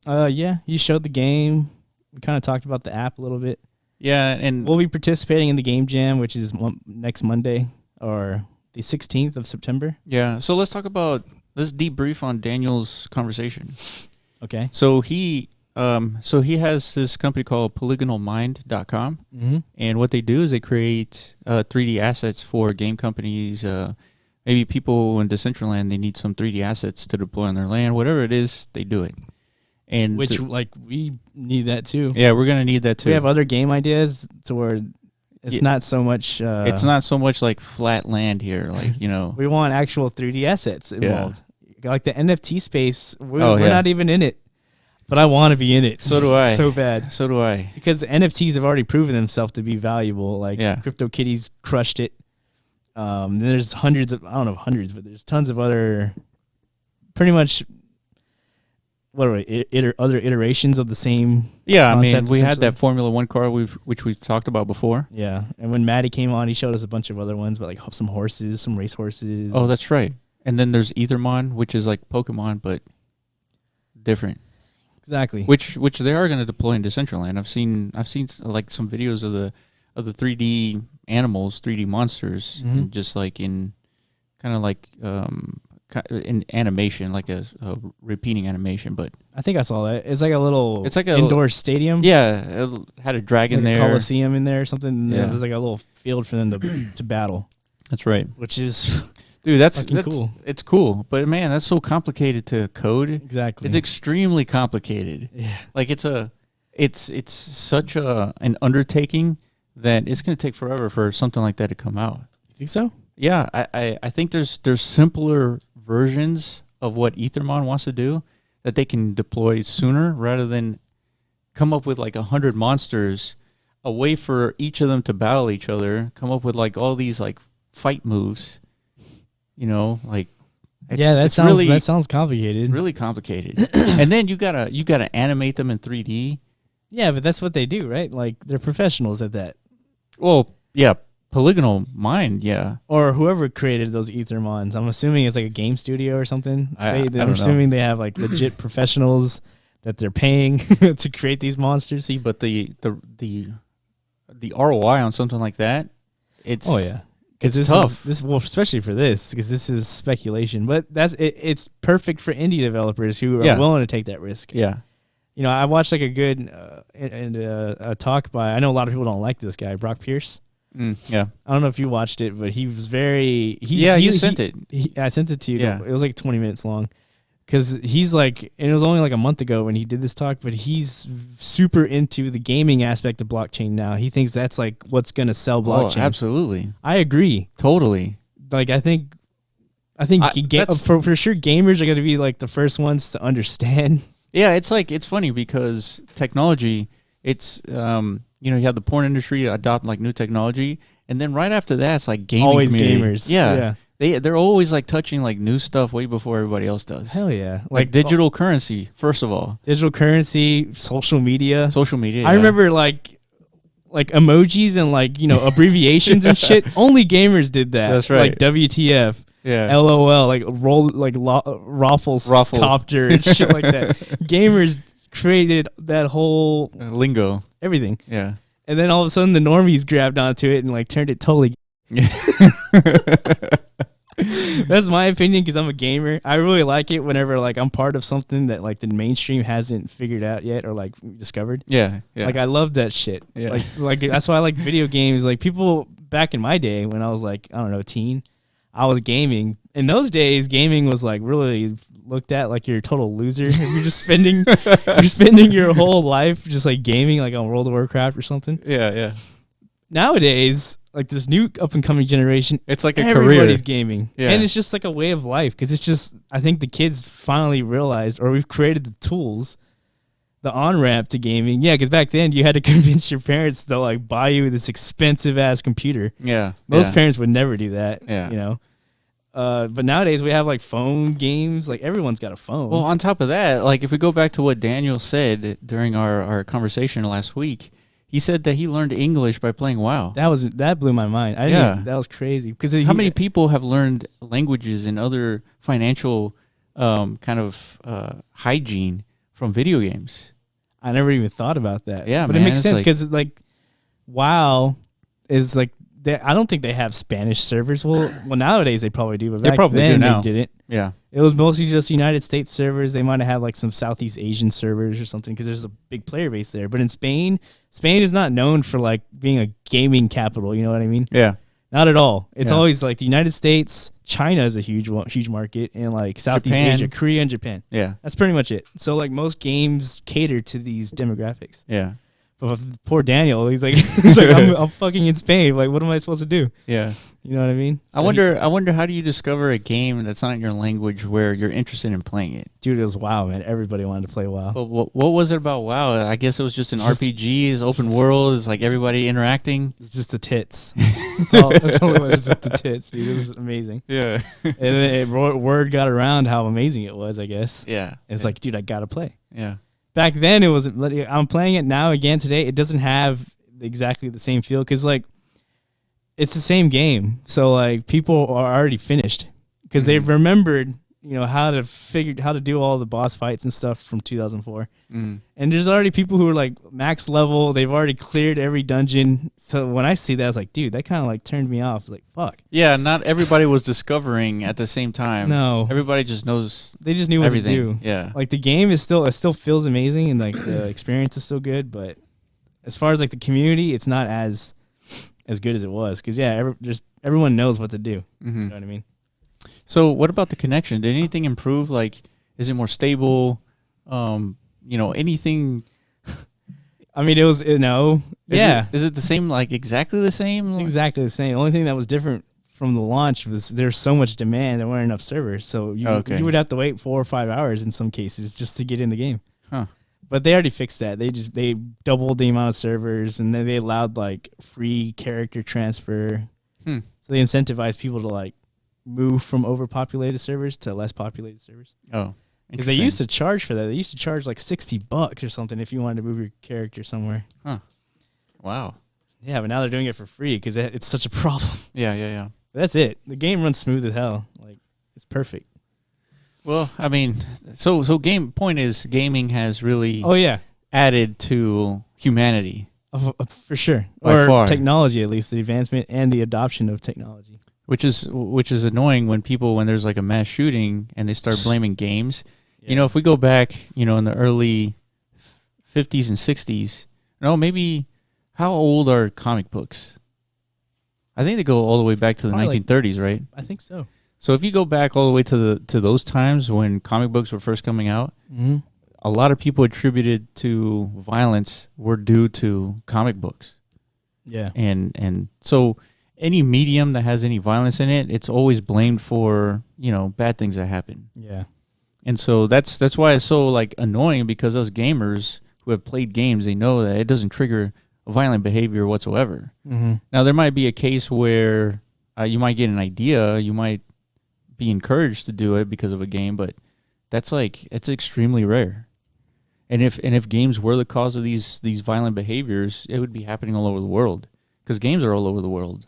Yeah, you showed the game. We kind of talked about the app a little bit. Yeah, and we'll be participating in the game jam, which is next Monday or the 16th of September. Yeah, so let's debrief on Daniel's conversation. Okay. So he has this company called PolygonalMind.com, and what they do is they create 3D assets for game companies. Maybe people in Decentraland, they need some 3D assets to deploy on their land. Whatever it is, they do it. And we need that too. Yeah, we're gonna need that too. We have other game ideas to where it's not so much. It's not so much like flat land here, like we want actual 3D assets involved. Yeah. Like the NFT space, we're not even in it, but I want to be in it. So do I. So bad. So do I. Because NFTs have already proven themselves to be valuable. Like CryptoKitties crushed it. Then there's hundreds, but there's tons of other, pretty much. What are other iterations of the same? Yeah, I mean, we had that Formula One car which we've talked about before. Yeah, and when Maddie came on, he showed us a bunch of other ones, but like some horses, some race horses. Oh, that's right. And then there's Ethermon, which is like Pokemon but different. Exactly. Which they are going to deploy in Decentraland. I've seen like some videos of the 3D animals, 3D monsters, and just like in kind of like an animation, like a repeating animation, but I think I saw that. It's like a little indoor stadium. Yeah, it had a dragon like there. A coliseum in there or something. And Yeah. there's like a little field for them to battle. That's right. Which is dude, that's cool. It's cool, but man, that's so complicated to code. Exactly. It's extremely complicated. Yeah. Like it's such an undertaking that it's going to take forever for something like that to come out. You think so? Yeah, I think there's simpler versions of what Ethermon wants to do that they can deploy sooner rather than come up with like 100 monsters, a way for each of them to battle each other, come up with like all these like fight moves, like that sounds complicated. It's really complicated. And then you gotta animate them in 3D. Yeah, but that's what they do, right? Like they're professionals at that. Well, yeah. Polygonal Mind, yeah. Or whoever created those Ethermons. I'm assuming it's like a game studio or something. I'm assuming they have like legit professionals that they're paying to create these monsters. See, but the ROI on something like that, it's because it's tough. Especially for this, because this is speculation. But it's perfect for indie developers who are willing to take that risk. Yeah. I watched like a good a talk by. I know a lot of people don't like this guy, Brock Pierce. Yeah, I don't know if you watched it, but he was very. You sent it. I sent it to you. Yeah. It was like 20 minutes long, because he's like, and it was only like a month ago when he did this talk, but he's super into the gaming aspect of blockchain now. He thinks that's like what's gonna sell blockchain. Oh, absolutely. I agree. Totally. Like I think for sure gamers are gonna be like the first ones to understand. Yeah, it's funny because technology. It's you have the porn industry adopt like new technology, and then right after that, it's like gaming. Always community. Gamers. Yeah. They're always like touching like new stuff way before everybody else does. Hell yeah! Like digital currency, first of all. Digital currency, social media. I remember like emojis and like abbreviations and shit. Only gamers did that. That's right. Like WTF. Yeah. LOL. Like Raffles copter and shit like that. Gamers created that whole lingo. Everything. Yeah. And then all of a sudden the normies grabbed onto it and like turned it totally. That's my opinion because I'm a gamer. I really like it whenever like I'm part of something that like the mainstream hasn't figured out yet or like discovered. Yeah. Like I love that shit. Yeah. Like that's why I like video games. Like people back in my day when I was like, I don't know, teen, I was gaming. In those days, gaming was like really looked at like you're a total loser. If you're just spending your whole life just like gaming like on World of Warcraft or something. Yeah. Nowadays, like this new up and coming generation, it's like everybody's gaming. Yeah. And it's just like a way of life because it's just I think the kids finally realized or we've created the tools, the on-ramp to gaming. Yeah, because back then you had to convince your parents to like buy you this expensive ass computer. Yeah. Most parents would never do that. Yeah. But nowadays we have like phone games. Like everyone's got a phone. Well, on top of that, like if we go back to what Daniel said during our conversation last week, he said that he learned English by playing WoW. That blew my mind. That was crazy. Because how many people have learned languages and other financial kind of hygiene from video games? I never even thought about that. Yeah, but man, it makes sense because like WoW is like. I don't think they have Spanish servers. Well, nowadays they probably do, but back then they didn't. Yeah. It was mostly just United States servers. They might have had like some Southeast Asian servers or something because there's a big player base there. But in Spain is not known for like being a gaming capital. You know what I mean? Yeah. Not at all. It's always like the United States, China is a huge market, and like Southeast Asia, Korea, and Japan. Yeah. That's pretty much it. So like most games cater to these demographics. Yeah. But poor Daniel, he's like I'm fucking in Spain. Like, what am I supposed to do? Yeah, you know what I mean. So I wonder how do you discover a game that's not in your language where you're interested in playing it? Dude, it was WoW, man. Everybody wanted to play WoW. But what was it about WoW? I guess it was just an RPG. It's open world. It's like everybody interacting. It's just the tits. That's all it was. Just the tits, dude. It was amazing. Yeah. And word got around how amazing it was. I guess. Yeah. It's like, dude, I gotta play. Yeah. Back then, it was. I'm playing it now again today. It doesn't have exactly the same feel because like it's the same game. So like people are already finished because they've remembered. how to do all the boss fights and stuff from 2004. Mm. And there's already people who are like max level. They've already cleared every dungeon. So when I see that, I was like, dude, that kind of like turned me off. I was like, fuck. Yeah, not everybody was discovering at the same time. No, everybody just knows. They just knew everything. What to do. Yeah, like the game it still feels amazing, and like the experience is still good. But as far as like the community, it's not as good as it was, because everyone knows what to do. Mm-hmm. You know what I mean? So what about the connection? Did anything improve? Like, is it more stable? Anything? I mean, is it the same? Like exactly the same? It's exactly the same. The only thing that was different from the launch was there's so much demand, there weren't enough servers, so you would have to wait 4 or 5 hours in some cases just to get in the game. Huh. But they already fixed that. They doubled the amount of servers, and then they allowed like free character transfer. So they incentivized people to like move from overpopulated servers to less populated servers. Oh, because they used to charge for that. They used to charge like $60 or something if you wanted to move your character somewhere. Huh. Wow. Yeah, but now they're doing it for free because it's such a problem. Yeah. But that's it. The game runs smooth as hell. Like, it's perfect. Well, I mean, so point is gaming has really added to humanity. For sure. By far. Technology, at least, the advancement and the adoption of technology. Which is annoying when there's like a mass shooting and they start blaming games. Yeah. If we go back, in the early 50s and 60s, maybe how old are comic books? I think they go all the way back to the 1930s, right? I think so. So if you go back all the way to those times when comic books were first coming out, a lot of people attributed to violence were due to comic books. Yeah. And so any medium that has any violence in it, it's always blamed for, bad things that happen. Yeah. And so that's why it's so like annoying, because us gamers who have played games, they know that it doesn't trigger violent behavior whatsoever. Mm-hmm. Now there might be a case where you might get an idea, you might be encouraged to do it because of a game, but it's extremely rare. And if games were the cause of these violent behaviors, it would be happening all over the world, because games are all over the world.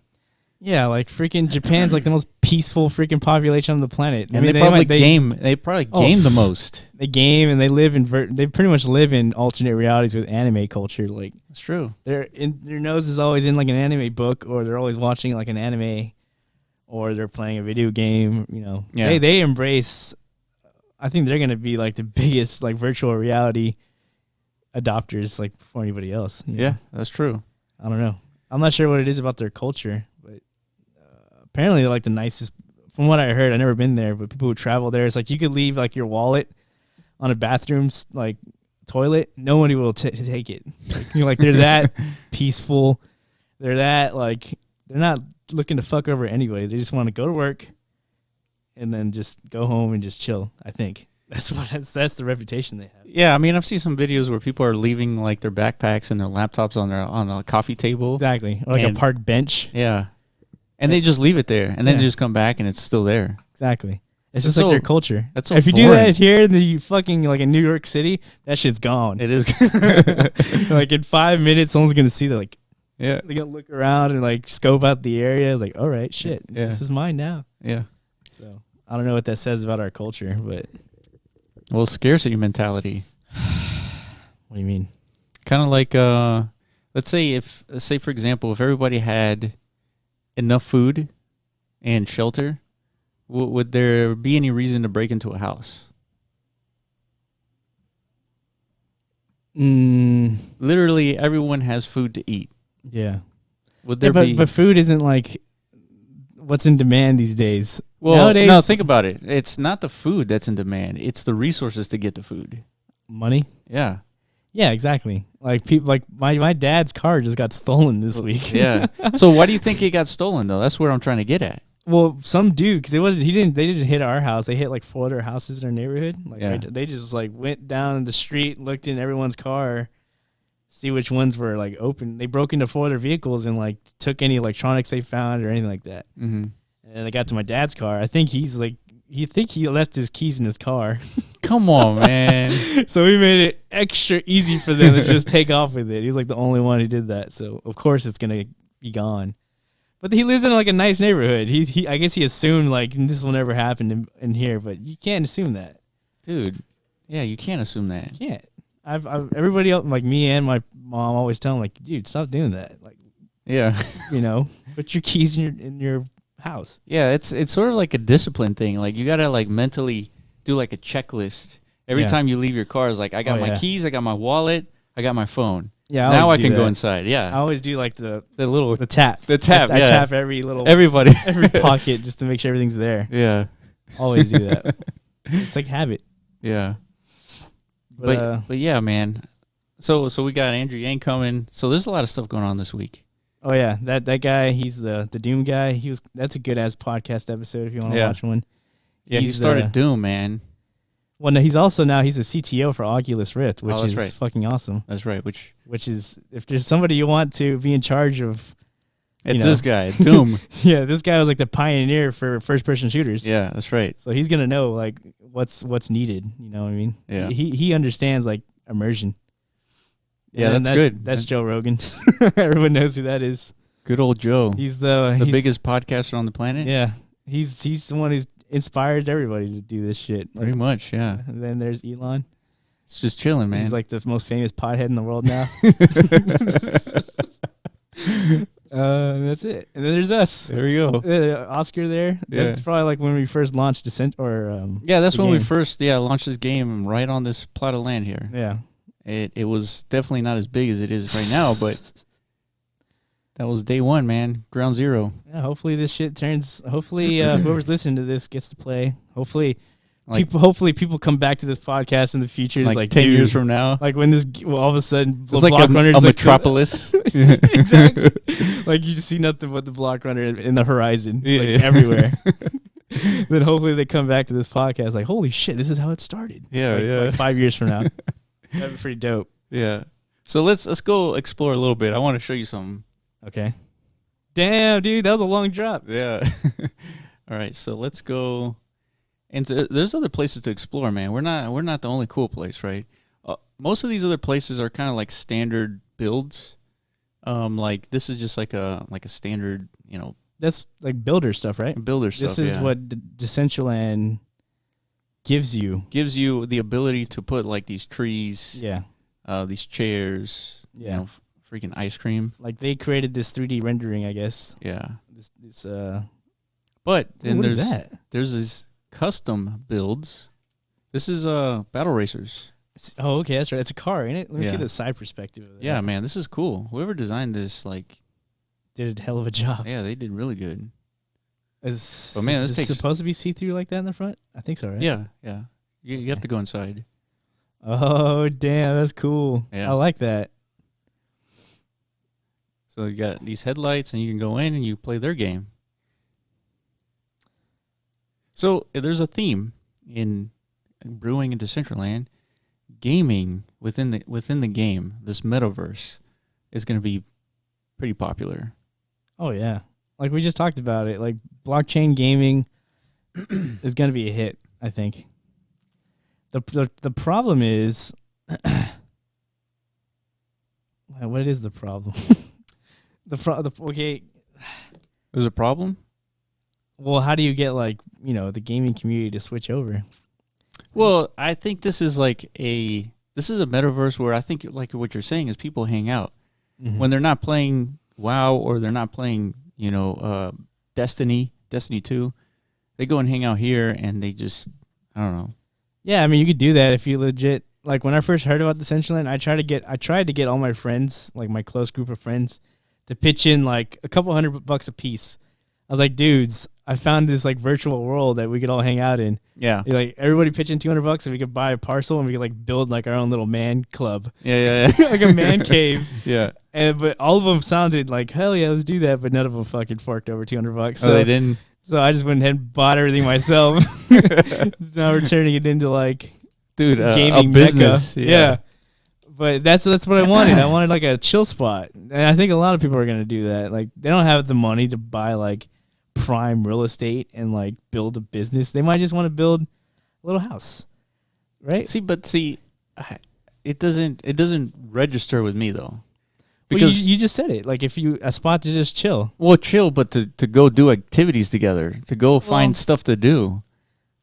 Yeah, like freaking Japan's like the most peaceful freaking population on the planet. And they probably game the most. They game and they live they pretty much live in alternate realities with anime culture. Like, it's true. Their nose is always in like an anime book, or they're always watching like an anime, or they're playing a video game. Yeah. They embrace. I think they're gonna be like the biggest like virtual reality adopters, like before anybody else. Yeah, that's true. I don't know. I'm not sure what it is about their culture, but apparently they're like the nicest. From what I heard, I've never been there, but people who travel there, it's like you could leave like your wallet on a bathroom's like toilet. No one will take it. Like they're that peaceful. They're that like they're not looking to fuck over anybody. They just want to go to work and then just go home and just chill. I think that's the reputation they have. Yeah, I mean, I've seen some videos where people are leaving like their backpacks and their laptops on a coffee table. Exactly, or like a park bench. Yeah, and they just leave it there, and then they just come back and it's still there. Exactly. It's just like their culture. That's so if you foreign. do that here in the fucking like in New York City, that shit's gone. It is. Like in 5 minutes, someone's gonna see that. Like, yeah, they're gonna look around and like scope out the area. It's like, all right, shit, this is mine now. Yeah. So I don't know what that says about our culture, but scarcity mentality. What do you mean? Kind of like let's say for example, if everybody had enough food and shelter, would there be any reason to break into a house? Literally everyone has food to eat. Yeah. Would there be? But food isn't like what's in demand these days. Well, nowadays, no, think about it. It's not the food that's in demand. It's the resources to get the food. Money? Yeah. Yeah, exactly. Like people, like my dad's car just got stolen this week. Yeah. So why do you think it got stolen though? That's where I'm trying to get at. Well, some dude, because they didn't hit our house. They hit like 4 other houses in our neighborhood. Like they just like went down the street, looked in everyone's car, see which ones were like open. They broke into 4 other vehicles and like took any electronics they found or anything like that. Mm-hmm. And they got to my dad's car. I think he left his keys in his car. Come on, man. So we made it extra easy for them to just take off with it. He was like the only one who did that. So of course it's gonna be gone. But he lives in like a nice neighborhood. He I guess he assumed like this will never happen in here, but you can't assume that, dude. Yeah, you can't assume that. You can't. I've everybody else, like me and my mom, always tell him like, dude, stop doing that. Like, yeah, put your keys in your house. Yeah, it's sort of like a discipline thing. Like you gotta like mentally do like a checklist every time you leave your car. It's like I got my keys, I got my wallet, I got my phone. Yeah, now I can go inside. Yeah, I always do like the tap. I tap every pocket just to make sure everything's there. Yeah, always do that. It's like habit. Yeah, but yeah, man. So we got Andrew Yang coming. So there's a lot of stuff going on this week. Oh yeah, that guy. He's the Doom guy. That's a good ass podcast episode if you want to watch one. Yeah, he started Doom, man. Well, no, he's the CTO for Oculus Rift, which is fucking awesome. That's right. Which is, if there's somebody you want to be in charge of, it's this guy, Doom. Yeah, this guy was like the pioneer for first-person shooters. Yeah, that's right. So he's gonna know like what's needed. You know what I mean? Yeah. He understands like immersion. Yeah, that's good. That's Joe Rogan. Everyone knows who that is. Good old Joe. He's the biggest podcaster on the planet. Yeah, he's the one who's inspired everybody to do this shit. Pretty much, yeah. And then there's Elon. It's just chilling, man. He's like the most famous pothead in the world now. That's it. And then there's us. There we go. Oscar there. Yeah. That's probably like when we first launched Descent that's when we first launched this game right on this plot of land here. Yeah. It was definitely not as big as it is right now, but that was day one, man. Ground zero. Yeah, hopefully this shit turns. Hopefully whoever's listening to this gets to play. Hopefully people come back to this podcast in the future. Like 10 years from now. Like when all of a sudden it's like a metropolis. Exactly. Like you just see nothing but the block runner in the horizon. Everywhere. Then hopefully they come back to this podcast like, holy shit, this is how it started. Yeah, Like 5 years from now. That'd be pretty dope. Yeah. So let's go explore a little bit. I want to show you something. Okay. Damn, dude, that was a long drop. Yeah. All right, so let's go. And there's other places to explore, man. We're not the only cool place, right? Most of these other places are kind of like standard builds. Like this is just like a standard, That's like builder stuff, right? Builder stuff. This is what Decentraland gives you. Gives you the ability to put like these trees. Yeah. These chairs. Yeah. Freaking ice cream. Like they created this 3D rendering, I guess. Yeah. This But then what is that? There's these custom builds. This is Battle Racers. Oh, okay, that's right. It's a car, ain't it? Let me see the side perspective of that. Yeah, man, this is cool. Whoever designed this, did a hell of a job. Yeah, they did really good. Is this supposed to be see-through like that in the front? I think so, right? Yeah. You have to go inside. Oh, damn, that's cool. Yeah. I like that. So you got these headlights, and you can go in and you play their game. So there's a theme in brewing in Decentraland. Gaming within the game, this metaverse, is going to be pretty popular. Oh yeah, like we just talked about it. Like blockchain gaming is going to be a hit. I think. The problem is, what is the problem? Okay. There's a problem? Well, how do you get the gaming community to switch over? Well, I think this is a metaverse where I think like what you're saying is people hang out when they're not playing WoW or they're not playing, Destiny 2. They go and hang out here and they just, I don't know. Yeah, I mean, you could do that if you legit, like when I first heard about Decentraland, I tried to get all my friends, like my close group of friends, to pitch in like a couple $100 a piece. I was like, dudes, I found this like virtual world that we could all hang out in. Yeah. Like everybody pitch in $200 and we could buy a parcel and we could like build like our own little man club. Yeah. Like a man cave. Yeah. But all of them sounded like, hell yeah, let's do that. But none of them fucking forked over $200. So they didn't. So I just went ahead and bought everything myself. Now we're turning it into like, dude, gaming a business. Yeah. But that's what I wanted. I wanted like a chill spot. And I think a lot of people are going to do that. Like they don't have the money to buy like prime real estate and like build a business. They might just want to build a little house. Right? See, it doesn't register with me though. Because you just said it. Like if a spot to just chill. Well, chill, but to go do activities together, to go find stuff to do.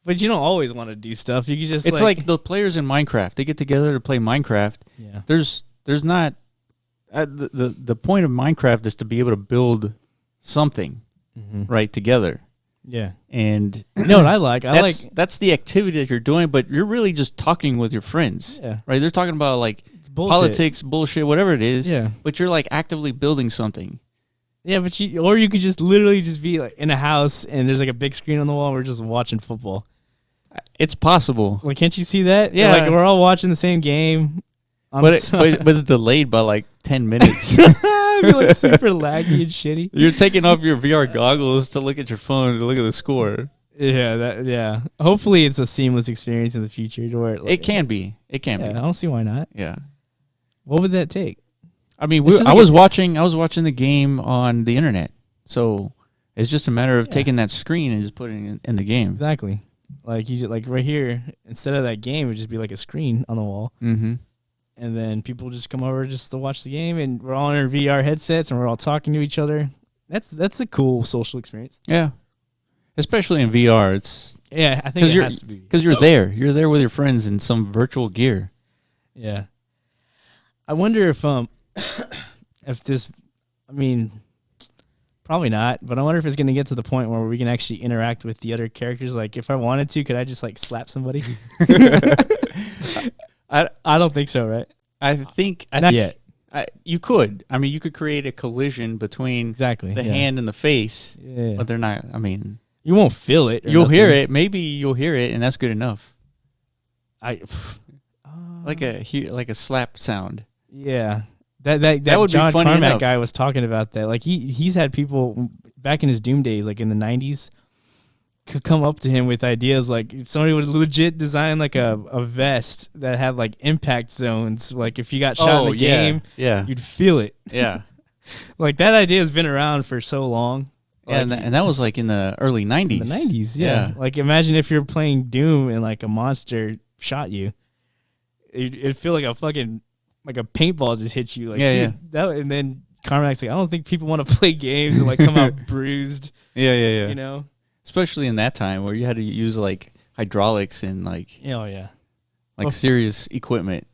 But you don't always want to do stuff. You can just. It's like the players in Minecraft. They get together to play Minecraft. Yeah. There's not the point of Minecraft is to be able to build something right together. Yeah. And you know what I like? That's the activity that you're doing, but you're really just talking with your friends. Yeah. Right? They're talking about like politics, bullshit, whatever it is. Yeah. But you're like actively building something. Yeah, but you could just literally just be like in a house and there's like a big screen on the wall and we're just watching football. It's possible. Like, can't you see that? Yeah. Like we're all watching the same game. But it's delayed by like 10 minutes. It'd be like super laggy and shitty. You're taking off your VR goggles to look at your phone to look at the score. Yeah. Hopefully, it's a seamless experience in the future. To where it can be. It can be. I don't see why not. Yeah. What would that take? I mean, I was watching the game on the internet, so it's just a matter of taking that screen and just putting it in the game. Exactly. Like you just, like right here, instead of that game, it would just be like a screen on the wall. Mm-hmm. And then people just come over just to watch the game, and we're all in our VR headsets, and we're all talking to each other. That's a cool social experience. Yeah, especially in VR. I think it has to be because you're there. You're there with your friends in some virtual gear. Yeah, I wonder if if this, I mean, probably not, but I wonder if it's going to get to the point where we can actually interact with the other characters. Like, if I wanted to, could I just like slap somebody? I don't think so, right? I think not yet. You could. I mean, you could create a collision between the hand and the face, yeah. But they're not. I mean, you won't feel it. You'll hear it. Maybe you'll hear it, and that's good enough. Like a slap sound. Yeah, that would John be funny Carmack enough. guy was talking about that. Like he's had people back in his Doom days, like in the 90s, could come up to him with ideas like if somebody would legit design like a vest that had like impact zones. Like if you got shot in the game, you'd feel it. Yeah, like that idea has been around for so long. Yeah, like, and that was like in the early 90s. In the 90s, yeah. Like imagine if you're playing Doom and like a monster shot you. It'd feel like a fucking like a paintball just hit you. Like and then Carmack's like, I don't think people want to play games and like come out bruised. Yeah. You know? Especially in that time where you had to use like hydraulics and like serious equipment.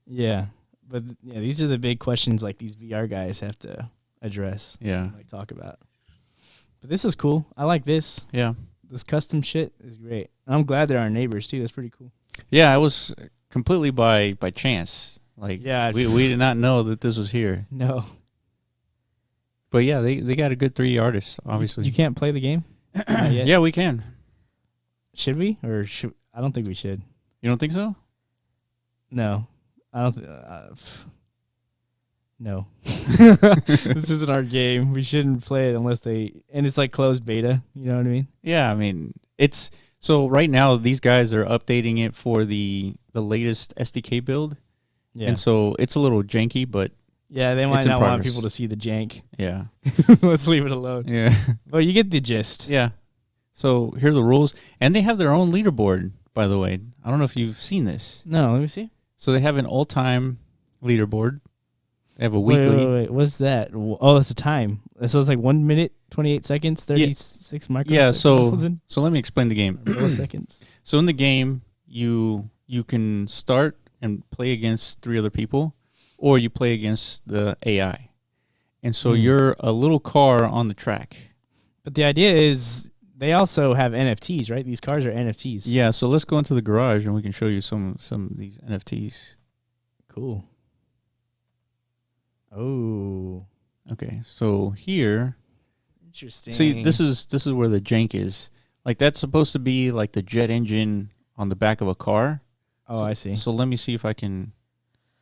Yeah. But these are the big questions like these VR guys have to address. Yeah. Like talk about. But this is cool. I like this. Yeah. This custom shit is great. And I'm glad they're our neighbors too. That's pretty cool. Yeah, I was completely by chance. Like we did not know that this was here. No. But yeah, they got a good 3D artist, obviously. You can't play the game? Not yet. Yeah, we can. Should we? Or I don't think we should. You don't think so? No. I don't no. This isn't our game. We shouldn't play it unless and it's like closed beta, you know what I mean? Yeah, I mean, it's so right now these guys are updating it for the latest SDK build. Yeah. And so it's a little janky, but yeah, they might not want people to see the jank. Yeah. Let's leave it alone. Yeah. Well, you get the gist. Yeah. So here are the rules. And they have their own leaderboard, by the way. I don't know if you've seen this. No, let me see. So they have an all-time leaderboard. They have a weekly. Wait. What's that? Oh, that's the time. So it's like 1 minute, 28 seconds, 36 microseconds. Yeah, so let me explain the game. Milliseconds. So in the game, you can start and play against 3 other people, or you play against the AI. And so you're a little car on the track. But the idea is they also have NFTs, right? These cars are NFTs. Yeah, so let's go into the garage and we can show you some of these NFTs. Cool. Oh. Okay, so here. Interesting. See, this is where the jank is. Like that's supposed to be like the jet engine on the back of a car. Oh, I see. So let me see if I can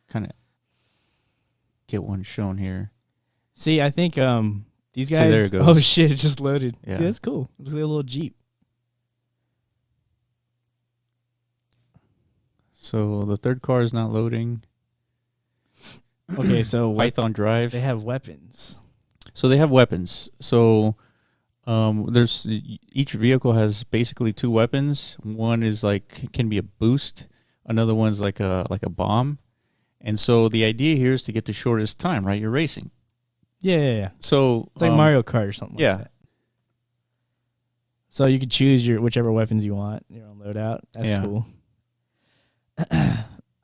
kind of get one shown here. See, I think these guys. See, there it goes. Oh shit! It just loaded. Yeah, that's cool. Looks like a little Jeep. So the third car is not loading. Okay, so Python Drive. They have weapons. So they have weapons. So there's each vehicle has basically 2 weapons. One is like can be a boost. Another one's like a bomb. And so the idea here is to get the shortest time, right? You're racing. Yeah. So it's like Mario Kart or something yeah. like that. So you can choose whichever weapons you want, your own loadout. That's cool.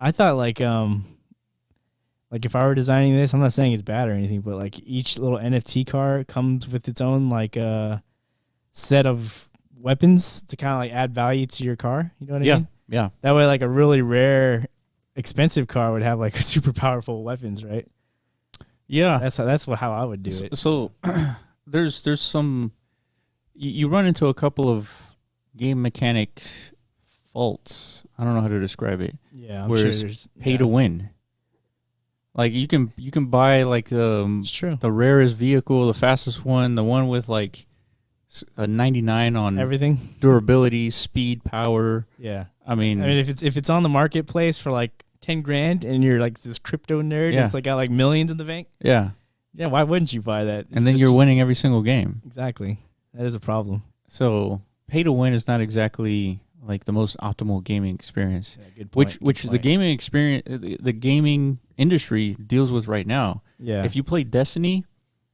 I thought like if I were designing this, I'm not saying it's bad or anything, but like each little NFT car comes with its own like set of weapons to kind of like add value to your car. You know what I mean? Yeah. That way, like a really rare, expensive car would have like super powerful weapons, right? Yeah. That's how I would do it. So there's some you run into a couple of game mechanic faults. I don't know how to describe it. Yeah, I'm where sure it's there's pay to win. Like you can buy like the rarest vehicle, the fastest one, the one with like a 99 on everything, durability, speed, power. Yeah, I mean if it's on the marketplace for like 10 grand and you're like this crypto nerd, it's like got like millions in the bank. Yeah. Why wouldn't you buy that? And then you're winning every single game. Exactly, that is a problem. So pay to win is not exactly like the most optimal gaming experience, good point, which the gaming experience, the gaming industry deals with right now. Yeah. If you play Destiny,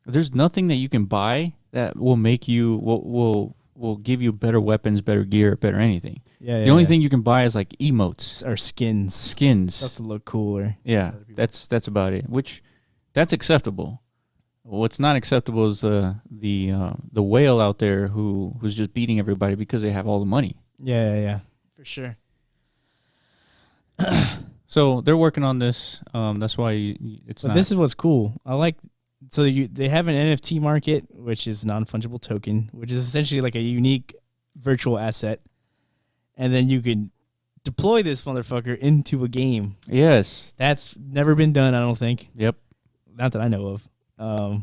there's nothing that you can buy that will make you will give you better weapons, better gear, better anything. The only thing you can buy is like emotes or skins. Stuff to look cooler. Yeah, that's about it. Which that's acceptable. What's not acceptable is the whale out there who's just beating everybody because they have all the money. Yeah, for sure. So they're working on this. That's why it's. But this is what's cool. I like. So they have an NFT market, which is non-fungible token, which is essentially like a unique virtual asset, and then you can deploy this motherfucker into a game. Yes, that's never been done. I don't think. Yep. Not that I know of.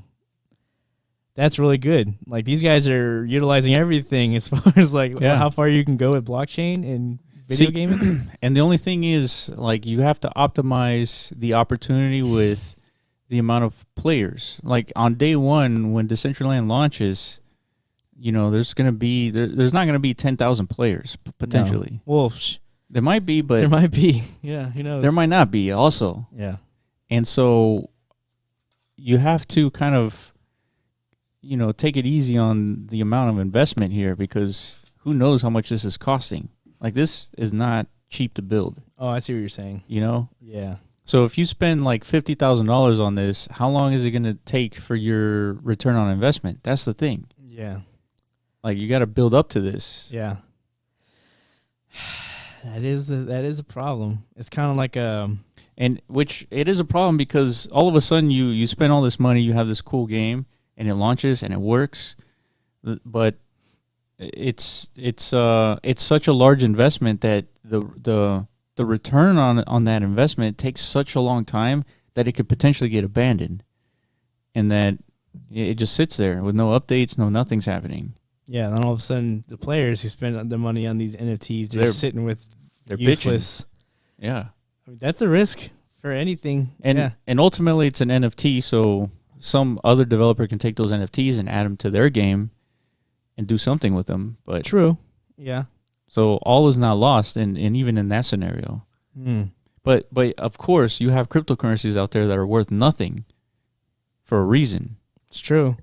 That's really good. Like these guys are utilizing everything as far as like how far you can go with blockchain and video gaming. And the only thing is like you have to optimize the opportunity with the amount of players. Like on day one when Decentraland launches, there's not going to be 10,000 players potentially. No. Well, there might be, but there might be. Yeah, who knows? There might not be also. Yeah. And so you have to kind of take it easy on the amount of investment here because who knows how much this is costing. Like this is not cheap to build. Oh, I see what you're saying. Yeah. So if you spend like $50,000 on this, how long is it going to take for your return on investment? That's the thing. Yeah. Like you got to build up to this. Yeah. That is a problem. It's kind of like and which it is a problem because all of a sudden you spend all this money, you have this cool game and it launches and it works, but it's such a large investment that the return on that investment takes such a long time that it could potentially get abandoned, and that it just sits there with no updates, nothing's happening. Yeah, and then all of a sudden the players who spend their money on these NFTs, they're sitting with useless. Bitching. Yeah, I mean, that's a risk for anything. And ultimately it's an NFT, so some other developer can take those NFTs and add them to their game and do something with them. But true. Yeah. So all is not lost, and even in that scenario. But of course, you have cryptocurrencies out there that are worth nothing for a reason. It's true.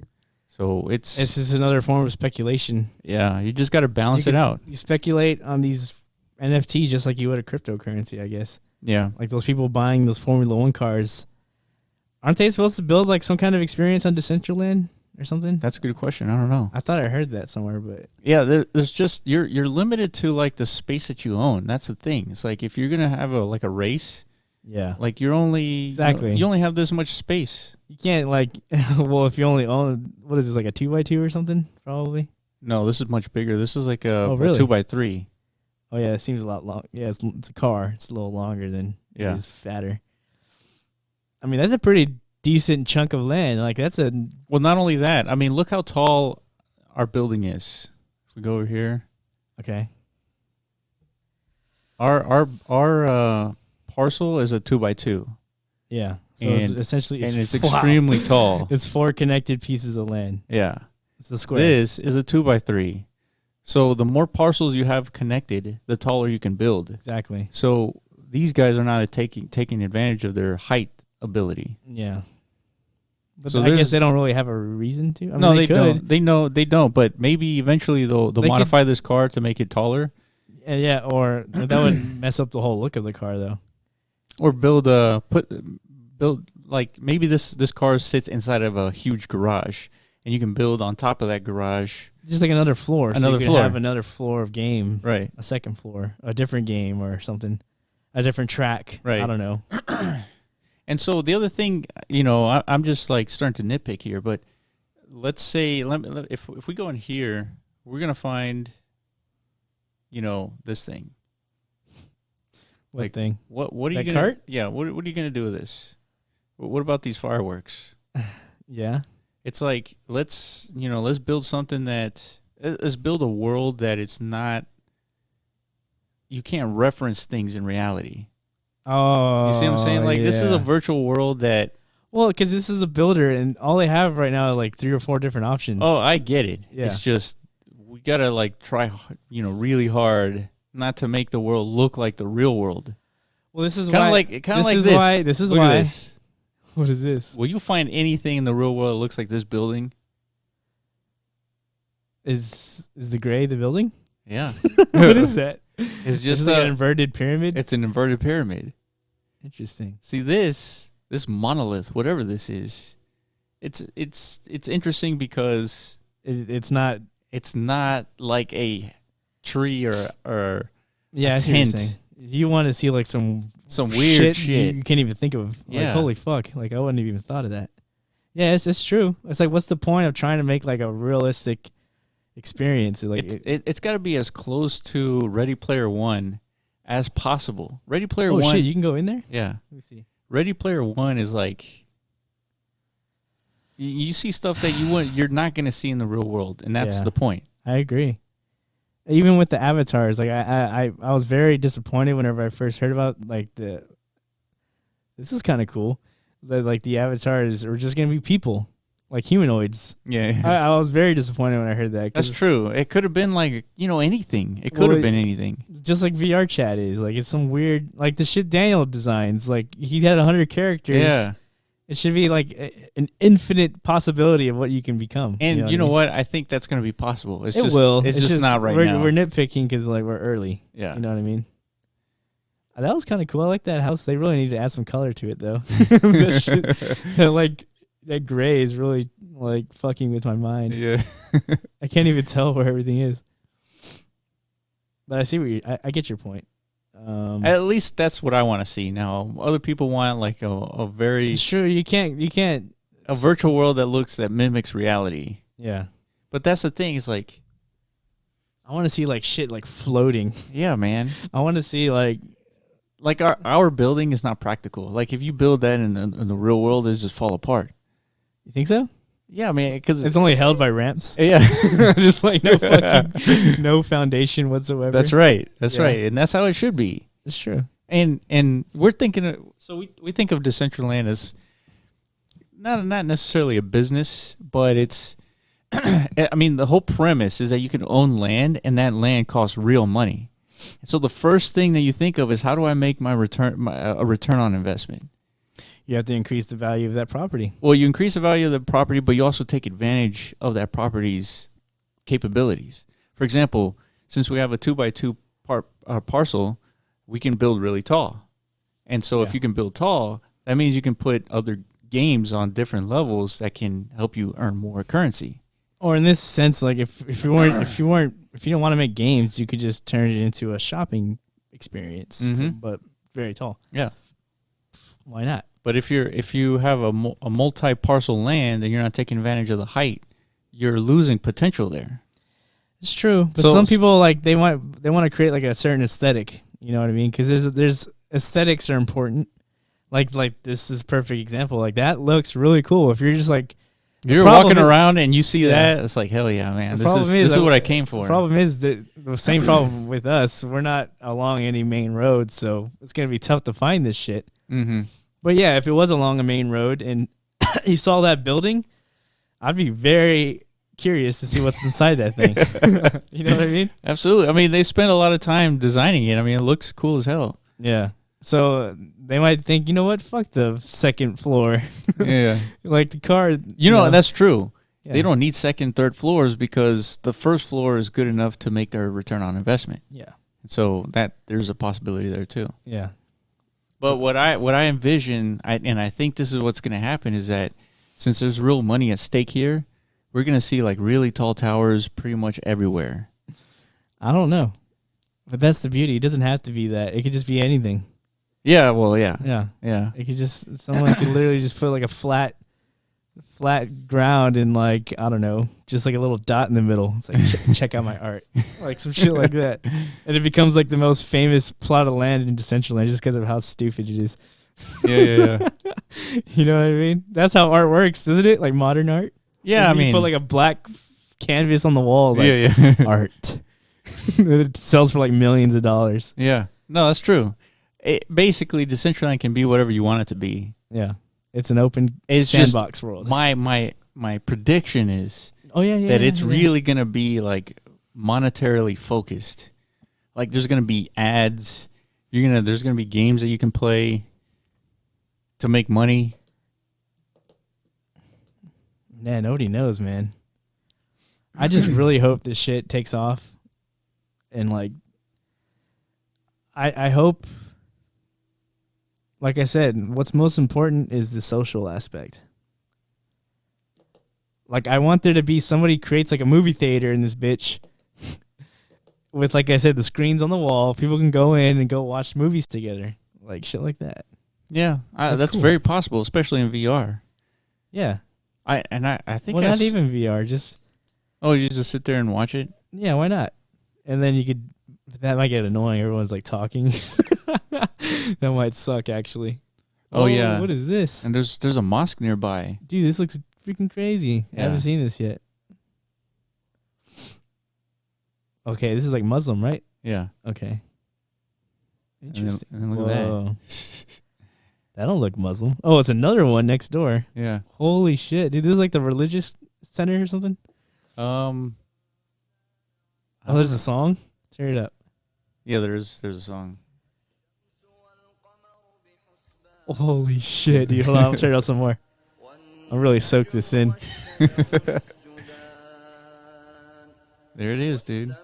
So it's just another form of speculation. Yeah, you just got to balance it out. You speculate on these NFTs just like you would a cryptocurrency, I guess. Yeah. Like those people buying those Formula 1 cars. Aren't they supposed to build like some kind of experience on Decentraland or something? That's a good question. I don't know. I thought I heard that somewhere, but yeah, there's just you're limited to like the space that you own. That's the thing. It's like if you're gonna have a race, like you're only you only have this much space. You can't like well if you only own what is this like a 2x2 or something probably. No, this is much bigger. This is like a 2x3. Oh yeah, it seems a lot long. Yeah, it's a car. It's a little longer than it is fatter. I mean, that's a pretty decent chunk of land. Like that's a well. Not only that. I mean, look how tall our building is. If we go over here, okay. Our parcel is a 2x2. Yeah. So it's essentially, it's extremely tall. It's 4 connected pieces of land. Yeah. It's the square. This is a 2x3. So the more parcels you have connected, the taller you can build. Exactly. So these guys are not taking advantage of their height ability. Yeah. But So I guess they don't really have a reason to. I mean, no, they don't. They don't. But maybe eventually they'll modify this car to make it taller. Yeah, or that would mess up the whole look of the car, though. Or build like maybe this car sits inside of a huge garage, and you can build on top of that garage. Just like another floor. Another so you floor. Could have another floor of game. Right. A second floor, a different game or something, a different track. Right. I don't know. And so the other thing, you know, I'm just like starting to nitpick here, but let's say if we go in here, we're gonna find, you know, this thing. What like, thing? What are you that gonna? Cart? Yeah. What are you gonna do with this? What about these fireworks? Yeah. It's like let's build something let's build a world that it's not. You can't reference things in reality. Oh, You see what I'm saying? Like this is yeah. a virtual world that. Well, because this is a builder, and all they have right now are like 3 or 4 different options. Oh, I get it. Yeah. It's just we gotta like try, really hard not to make the world look like the real world. Well, this is Kind why. of like this. This is Look at why. this. What is this? Will you find anything in the real world that looks like this building? Is the gray the building? Yeah. What is that? It's just like an inverted pyramid. It's an inverted pyramid. Interesting. See this monolith, whatever this is, it's interesting because It's not. it's not like a tree or Yeah, a I see what you're tent. saying. You want to see like some weird shit. you can't even think of. Like, Yeah. holy fuck! Like I wouldn't have even thought of that. Yeah, it's true. It's like, what's the point of trying to make like a realistic experience? Like It's got to be as close to Ready Player One as possible. Ready Player oh One. shit, you can go in there. Yeah. Let me see. Ready Player One is like you see stuff that you're not going to see in the real world, and that's Yeah. the point. I agree. Even with the avatars, like I was very disappointed whenever I first heard about like this is kind of cool that like the avatars are just gonna be people, like humanoids. Yeah. I was very disappointed when I heard that. That's true. It could have been like, anything. It could have been anything. Just like VR chat is, like it's some weird, like the shit Daniel designs. Like he had 100 characters. Yeah. It should be like an infinite possibility of what you can become. And you know what? I think that's going to be possible. It's it just, will. It's just not right now. We're nitpicking because like we're early. Yeah. You know what I mean? That was kind of cool. I like that house. They really need to add some color to it though. Like that gray is really like fucking with my mind. Yeah. I can't even tell where everything is. But I see what I get your point. At least that's what I want to see. Now, other people want like a very sure you can't a virtual world that mimics reality. Yeah. But that's the thing. It's like I want to see like shit like floating. Yeah, man. I want to see like our building is not practical. Like if you build that in the real world, it just fall apart. You think so? Yeah, I mean, because it's only held by ramps. Yeah, just like no foundation whatsoever. That's right. That's right, and that's how it should be. It's true. And we're thinking. So we think of Decentraland as not necessarily a business, but it's. I mean, the whole premise is that you can own land, and that land costs real money. And so the first thing that you think of is how do I make a return on investment? You have to increase the value of that property. Well, you increase the value of the property, but you also take advantage of that property's capabilities. For example, since we have a 2x2 parcel, we can build really tall. And so if you can build tall, that means you can put other games on different levels that can help you earn more currency. Or in this sense, like if you don't want to make games, you could just turn it into a shopping experience, but very tall. Yeah. Why not? But if you have a multi-parcel land and you're not taking advantage of the height, you're losing potential there. It's true, but some people like they want to create like a certain aesthetic. You know what I mean? Because there's aesthetics are important. Like this is a perfect example. Like that looks really cool. If you're just like you're walking around and you see that, it's like hell yeah, man. This is what I came for. The problem is the same problem with us. We're not along any main road, so it's gonna be tough to find this shit. Mm-hmm. But yeah, if it was along a main road and you saw that building, I'd be very curious to see what's inside that thing. You know what I mean? Absolutely. I mean, they spent a lot of time designing it. I mean, it looks cool as hell. Yeah. So they might think, you know what? Fuck the second floor. Yeah. Like the car. You know, that's true. Yeah. They don't need second, third floors because the first floor is good enough to make their return on investment. Yeah. So that there's a possibility there too. Yeah. But what I envision, and I think this is what's going to happen, is that since there's real money at stake here, we're going to see like really tall towers pretty much everywhere. I don't know. But that's the beauty. It doesn't have to be that. It could just be anything. Yeah, well, yeah. Yeah. It could just, someone could literally just put like a flat ground and like, I don't know, just like a little dot in the middle. It's like, check out my art. Like some shit like that. And it becomes like the most famous plot of land in Decentraland just because of how stupid it is. Yeah. You know what I mean? That's how art works, doesn't it? Like modern art? Yeah, I mean. You put like a black canvas on the wall. Like, yeah. art. It sells for like millions of dollars. Yeah. No, that's true. Basically, Decentraland can be whatever you want it to be. Yeah. It's an open sandbox world. My prediction is that it's really going to be like monetarily focused. Like there's going to be ads. There's going to be games that you can play to make money. Nah, nobody knows, man. I just really hope this shit takes off. And like I hope, like I said, what's most important is the social aspect. Like, I want there to be somebody creates like a movie theater in this bitch with, like I said, the screens on the wall. People can go in and go watch movies together, like shit like that. Yeah, that's cool. very possible, especially in VR. Yeah, I think not even VR. Just you just sit there and watch it. Yeah, why not? And then you could. That might get annoying. Everyone's like talking. That might suck, actually. Oh yeah. What is this? And there's a mosque nearby. Dude, this looks freaking crazy. Yeah. I haven't seen this yet. Okay, this is like Muslim, right? Yeah. Okay. Interesting. And then look at that. That don't look Muslim. Oh, it's another one next door. Yeah. Holy shit, dude! This is like the religious center or something. Oh, there's a song. Tear it up. Yeah, there's a song. Holy shit, dude! Hold on, I'll turn it up some more. I'll really soak this in. There it is, dude.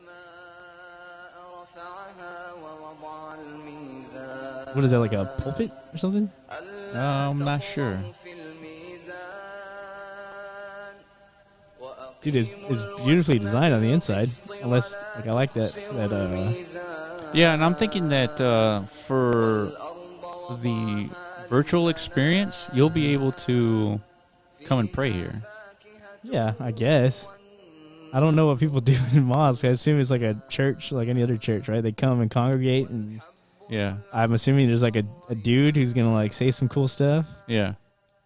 What is that, like a pulpit or something? I'm not sure. Dude, it's beautifully designed on the inside. Unless, like, I like that. Yeah, and I'm thinking that for the virtual experience, you'll be able to come and pray here. Yeah, I guess. I don't know what people do in mosques. I assume it's like a church, like any other church, right? They come and congregate, and yeah, I'm assuming there's like a dude who's gonna like say some cool stuff. Yeah,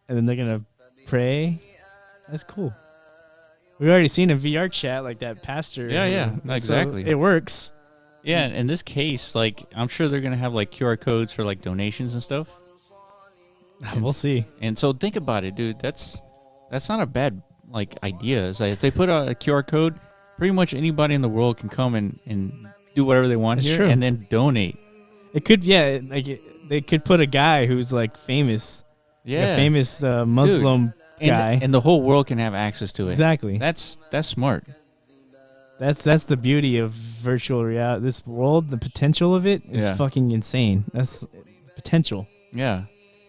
and then they're gonna pray. That's cool. We've already seen a VR chat like that pastor. Yeah, exactly. So it works. Yeah, in this case, like I'm sure they're gonna have like QR codes for like donations and stuff. We'll see. And so think about it, dude. That's not a bad like idea. It's like if they put a QR code, pretty much anybody in the world can come and do whatever they want here, and then donate. It could, they could put a guy who's like famous, like a famous Muslim guy, and the whole world can have access to it. Exactly. That's smart. That's the beauty of virtual reality. This world, the potential of it is fucking insane. That's potential. Yeah,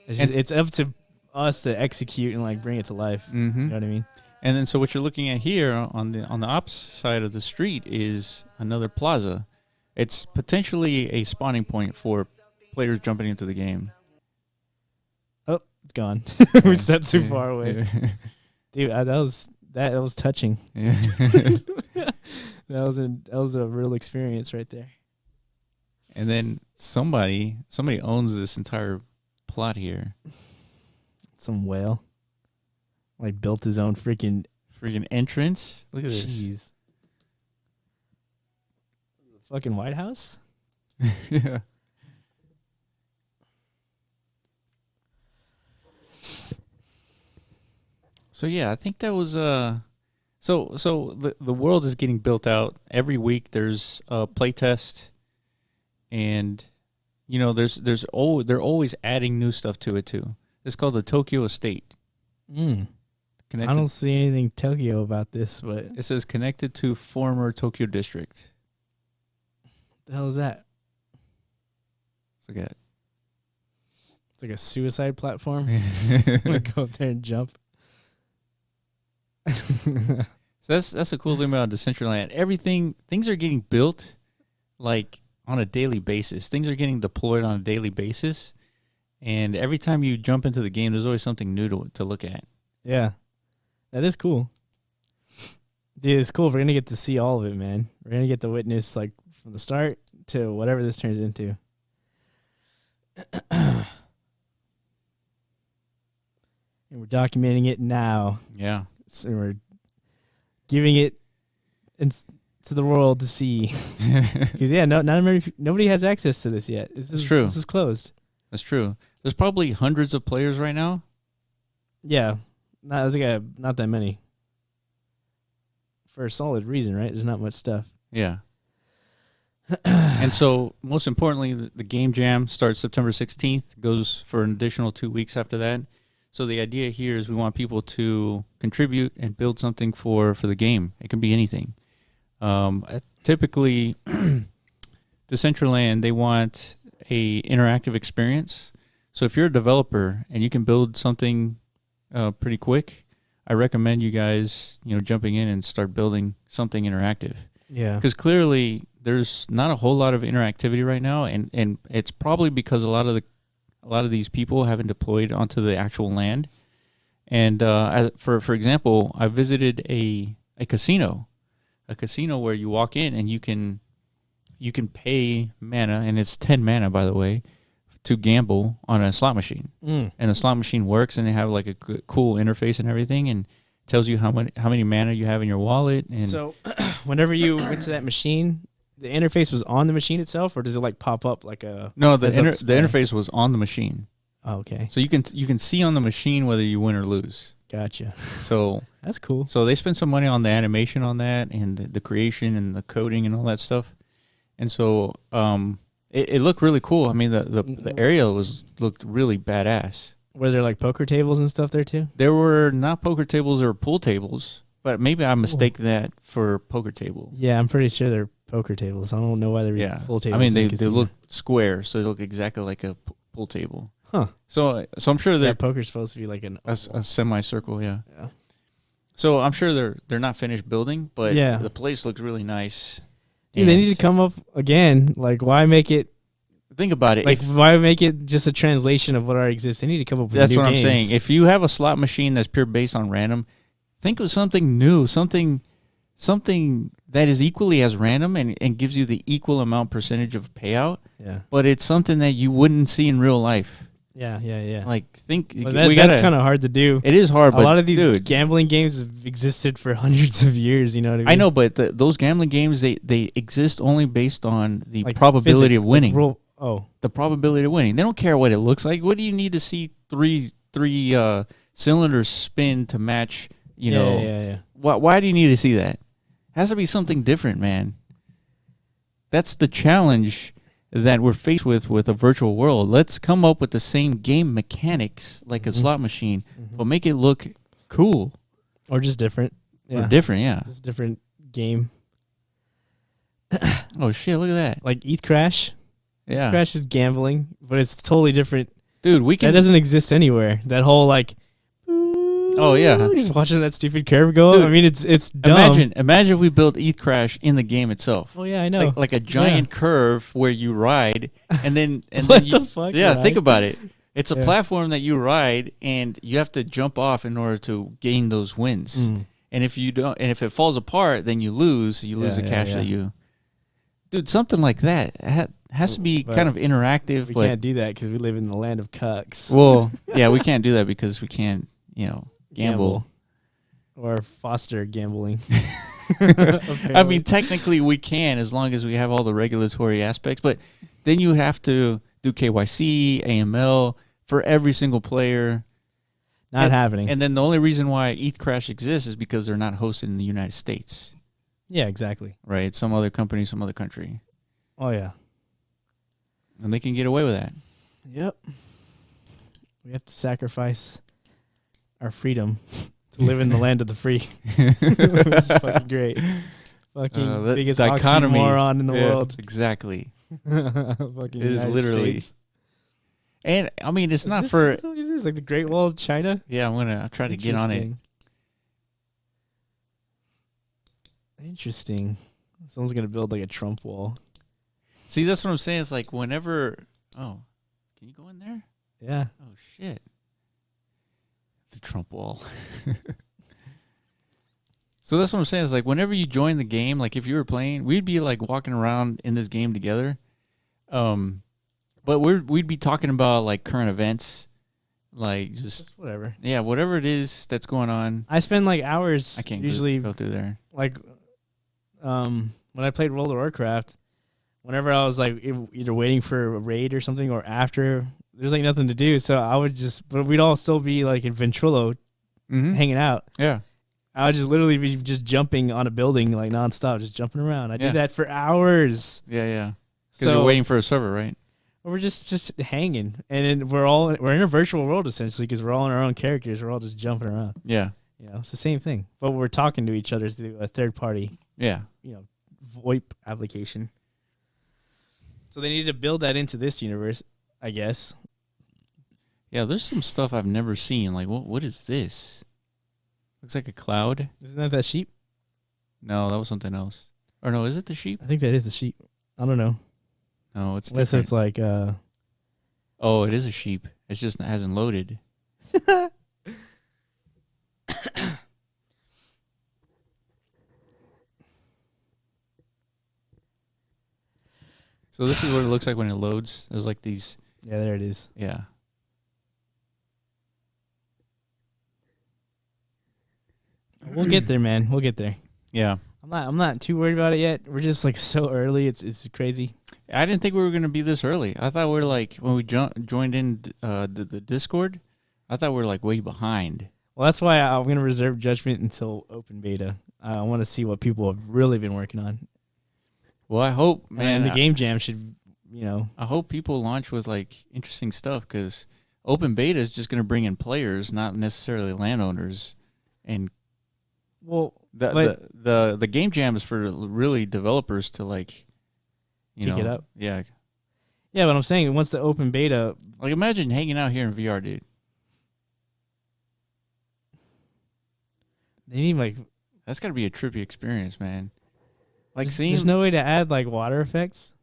it's up to us to execute and like bring it to life. Mm-hmm. You know what I mean? And then so what you're looking at here on the opposite side of the street is another plaza. It's potentially a spawning point for players jumping into the game. Oh, it's gone. We stepped too far away. Yeah. Dude, that was touching. Yeah. that was a real experience right there. And then somebody owns this entire plot here. Some whale. Like built his own freaking entrance. Look at this. Jeez. The fucking White House? Yeah. So yeah, I think that was so the world is getting built out. Every week there's a play test, and You know, they're always adding new stuff to it too. It's called the Tokyo Estate. I don't see anything Tokyo about this, but it says connected to former Tokyo district. What the hell is that? Look at it. It's like a suicide platform. I'm gonna go up there and jump. So that's the cool thing about Decentraland. Things are getting built like on a daily basis. Things are getting deployed on a daily basis, and every time you jump into the game, there's always something new to look at. Yeah, that is cool. Dude, it's cool. We're gonna get to see all of it, man. We're gonna get to witness like from the start to whatever this turns into. And we're documenting it now. Yeah. So we're giving it to the world to see. Because nobody has access to this yet. This is true. This is closed. That's true. There's probably hundreds of players right now. Yeah, not that many. For a solid reason, right? There's not much stuff. Yeah. And so, most importantly, the game jam starts September 16th, goes for an additional 2 weeks after that. So the idea here is we want people to contribute and build something for the game. It can be anything. Typically, Decentraland, they want a interactive experience. So if you're a developer and you can build something pretty quick, I recommend you guys, jumping in and start building something interactive. Yeah. Because clearly there's not a whole lot of interactivity right now, and it's probably because a lot of these people haven't deployed onto the actual land. And for example, I visited a casino where you walk in and you can pay mana, and it's 10 mana, by the way, to gamble on a slot machine. And the slot machine works, and they have like a cool interface and everything, and tells you how many mana you have in your wallet. And so whenever you went to that machine, the interface was on the machine itself, or does it like pop up like a? No, the interface was on the machine. Oh, okay. So you can see on the machine whether you win or lose. Gotcha. So that's cool. So they spent some money on the animation on that, and the creation and the coding and all that stuff. And so it looked really cool. I mean, the area looked really badass. Were there like poker tables and stuff there too? There were not poker tables or pool tables, but maybe I mistake that for poker table. Yeah, I'm pretty sure they're poker tables. I don't know why they're pool tables. I mean, they look square, so they look exactly like a pool table. Huh. So I'm sure that poker's supposed to be like a semicircle, yeah. So I'm sure they're not finished building, but the place looks really nice. Dude, they need to come up again. Like, why make it? Think about it. Like, why make it just a translation of what already exists? They need to come up with new games. That's what I'm saying. If you have a slot machine that's pure based on random, think of something new, something that is equally as random and gives you the equal amount percentage of payout. Yeah. But it's something that you wouldn't see in real life. Yeah. Like, that's kind of hard to do. It is hard, but a lot of these gambling games have existed for hundreds of years, you know what I mean? I know, but those gambling games, they exist only based on the probability of winning. The probability of winning. They don't care what it looks like. What do you need to see three cylinders spin to match, Yeah. Why do you need to see that? It has to be something different, man. That's the challenge that we're faced with a virtual world. Let's come up with the same game mechanics like a slot machine, but make it look cool. Or just different. Or different, yeah. Just different game. Oh, shit, look at that. Like ETH Crash. Yeah. Crash is gambling, but it's totally different. Dude, that doesn't exist anywhere. That whole like... Oh, yeah. Just watching that stupid curve go up. I mean, it's dumb. Imagine if we built ETH Crash in the game itself. Oh, yeah, I know. Like a giant curve where you ride, and then... What the fuck? Yeah, think about it. It's a platform that you ride, and you have to jump off in order to gain those wins. And if you don't, and if it falls apart, then you lose. You lose the cash that you... Dude, something like that has to be kind of interactive. We can't do that because we live in the land of cucks. Well, yeah, we can't do that because we can't, gamble. Or foster gambling. I mean, technically we can as long as we have all the regulatory aspects, but then you have to do KYC, AML for every single player. Not happening. And then the only reason why ETH Crash exists is because they're not hosted in the United States. Yeah, exactly. Right. Some other company, some other country. Oh, yeah. And they can get away with that. Yep. We have to sacrifice our freedom to live in the land of the free. Which is fucking great. Fucking biggest oxymoron in the world. Exactly. Fucking it is United literally. States. And I mean, it's not for. What is this? Like the Great Wall of China? Yeah, I'll try to get on it. Interesting. Someone's gonna build like a Trump wall. See, that's what I'm saying. It's like whenever. Oh, can you go in there? Yeah. Oh shit. The Trump wall. So that's what I'm saying. Is like whenever you join the game, like if you were playing, we'd be like walking around in this game together. But we'd be talking about like current events, like just whatever. Yeah, whatever it is that's going on. I spend like hours. I can't usually go through there. Like, when I played World of Warcraft, whenever I was like either waiting for a raid or something, or after, there's like nothing to do. So I would but we'd all still be like in Ventrilo, hanging out. Yeah. I would just literally be just jumping on a building like nonstop, just jumping around. I did that for hours. Yeah. Because you're waiting for a server, right? We're just hanging, and then we're in a virtual world essentially because we're all in our own characters. We're all just jumping around. Yeah, it's the same thing, but we're talking to each other through a third party. Yeah, VoIP application. So they need to build that into this universe, I guess. Yeah, there's some stuff I've never seen. Like, what is this? Looks like a cloud. Isn't that sheep? No, that was something else. Or no, is it the sheep? I think that is the sheep. I don't know. No, it's unless different. It's like Oh, it is a sheep. It just hasn't loaded. So this is what it looks like when it loads. There's like these. Yeah, there it is. Yeah. We'll get there, man. We'll get there. Yeah. I'm not too worried about it yet. We're just like so early. It's crazy. I didn't think we were gonna be this early. I thought we were like when we joined in the Discord. I thought we were like way behind. Well, that's why I'm gonna reserve judgment until open beta. I want to see what people have really been working on. Well, I hope, man. And the game jam should, I hope people launch with like interesting stuff because open beta is just gonna bring in players, not necessarily landowners, and the game jam is for really developers to like. Kick it up. Yeah. Yeah, but I'm saying once the open beta... Like, imagine hanging out here in VR, dude. They need, like... That's got to be a trippy experience, man. Like, there's no way to add, like, water effects?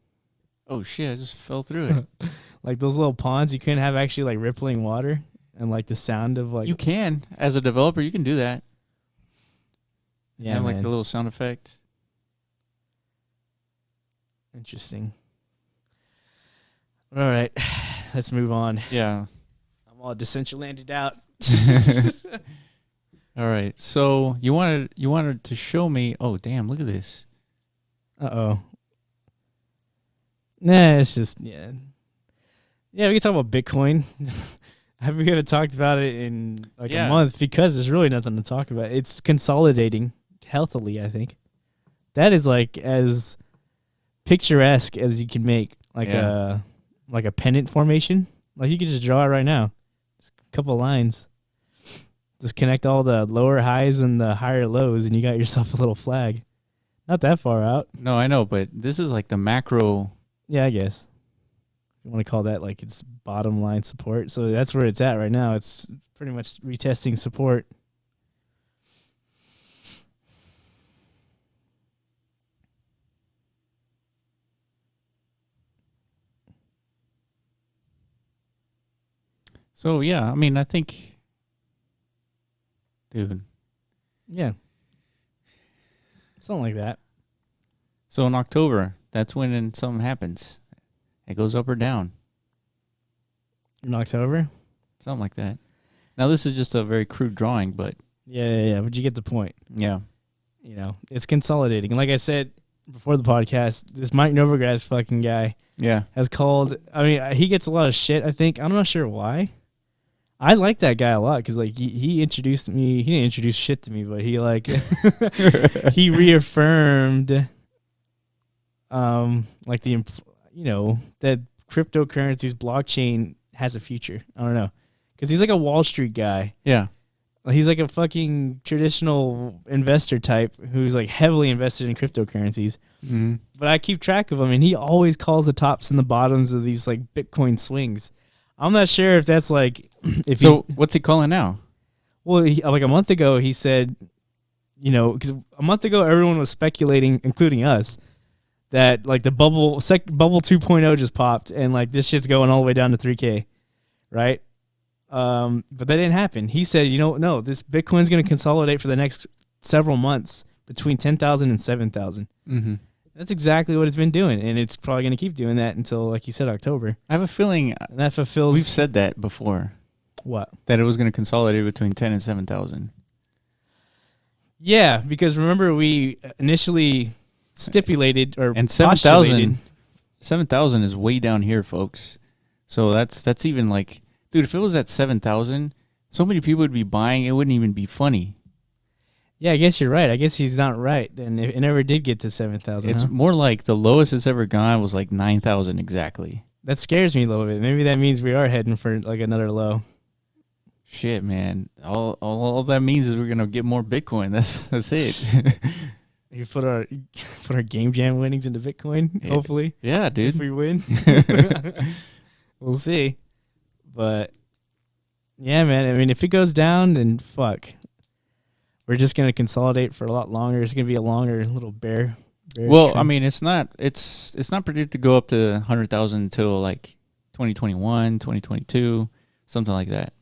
Oh, shit, I just fell through it. Like, those little ponds, you couldn't have actually, like, rippling water? And, like, the sound of, like... You can. As a developer, you can do that. Yeah, have, man. like, the little sound effect. Interesting. All right, let's move on. Yeah. I'm all Decentralanded out. All right. So you wanted to show me. Oh, damn! Look at this. Uh-oh. Nah, it's just yeah. We can talk about Bitcoin. We haven't talked about it in like a month because there's really nothing to talk about. It's consolidating healthily, I think. That is like as picturesque as you can make, like a pennant formation. Like you could just draw it right now. Just a couple of lines. Just connect all the lower highs and the higher lows, and you got yourself a little flag. Not that far out. No, I know, but this is like the macro. Yeah, I guess. You want to call that like its bottom line support. So that's where it's at right now. It's pretty much retesting support. So, yeah, I mean, I think, dude. Yeah. Something like that. So in October, that's when something happens. It goes up or down. In October? Something like that. Now, this is just a very crude drawing, but... Yeah, but you get the point. Yeah. You know, it's consolidating. And like I said before the podcast, this Mike Novogratz fucking guy has called... I mean, he gets a lot of shit, I think. I'm not sure why. I like that guy a lot because, like, he introduced me... He didn't introduce shit to me, but he, like... he reaffirmed... like, the... You know, that cryptocurrencies, blockchain has a future. I don't know, because he's like a Wall Street guy. Yeah. He's like a fucking traditional investor type who's like heavily invested in cryptocurrencies. Mm-hmm. But I keep track of him, and he always calls the tops and the bottoms of these like Bitcoin swings. I'm not sure if that's like if So what's he calling now? well, like a month ago he said, you know, because a month ago everyone was speculating, including us, that like the bubble 2.0 just popped and like this shit's going all the way down to 3K, right? But that didn't happen. He said, you know, no, this Bitcoin's going to consolidate for the next several months between 10,000 and 7,000. Mm-hmm. That's exactly what it's been doing, and it's probably going to keep doing that until, like you said, October. I have a feeling And that fulfills we've said that before, what? that it was going to consolidate between 10 and 7,000. Yeah, because remember we initially stipulated or And postulated- 7,000 is way down here, folks. So that's even like, dude, if it was at 7,000, so many people would be buying, it wouldn't even be funny. Yeah, I guess you're right. I guess he's not right. Then it never did get to 7,000. It's more like the lowest it's ever gone was like 9,000 exactly. That scares me a little bit. Maybe that means we are heading for like another low. Shit, man. All that means is we're going to get more Bitcoin. That's it. You put our game jam winnings into Bitcoin, Yeah. hopefully. Yeah, dude. If we win. We'll see. But yeah, man. I mean, if it goes down, then fuck. We're just gonna consolidate for a lot longer. It's gonna be a longer little bear. Well, trend. I mean, it's not predicted to go up to 100,000 until like 2021, 2022, something like that.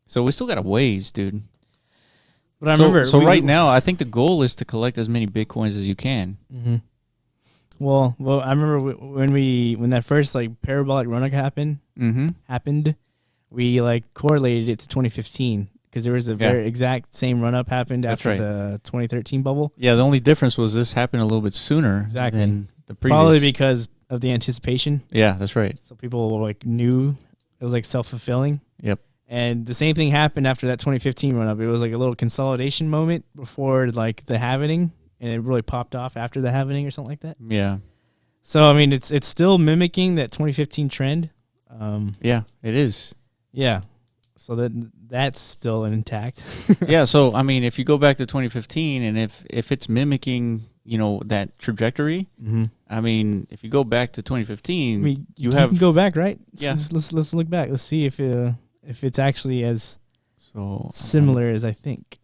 So we still got a ways, dude. But I remember. Right now, I think the goal is to collect as many Bitcoins as you can. Mm-hmm. Well, I remember when that first like parabolic run-up happened, we like correlated it to 2015 because there was a very exact same run-up happened after the 2013 bubble. Yeah, the only difference was this happened a little bit sooner than the previous. Probably because of the anticipation. Yeah, that's right. So people like knew it was like self-fulfilling. Yep. And the same thing happened after that 2015 run-up. It was like a little consolidation moment before like the halvening, and it really popped off after the halvening or something like that. Yeah. So I mean, it's still mimicking that 2015 trend. Yeah, it is. Yeah. So that's still intact. Yeah. So I mean, if you go back to 2015, and if it's mimicking, you know, that trajectory, I mean, if you go back to 2015, I mean, you can go back, right? Yeah. So let's look back. Let's see if it's actually as similar as I think.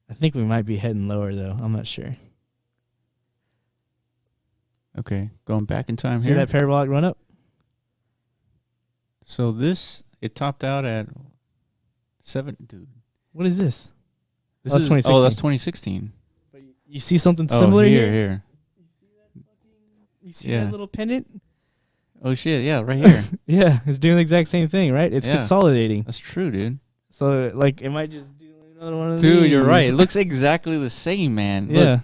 I think we might be heading lower though. I'm not sure. Okay, going back in time See here. that parabolic run up? So it topped out at 7, dude. What is this? This that's is 2016. that's 2016. You see something similar here? You see that little pennant? Oh shit! Yeah, right here. Yeah, it's doing the exact same thing, right? It's consolidating. That's true, dude. So like, it might just do another one of these. Dude, you're right. It looks exactly the same, man. Yeah.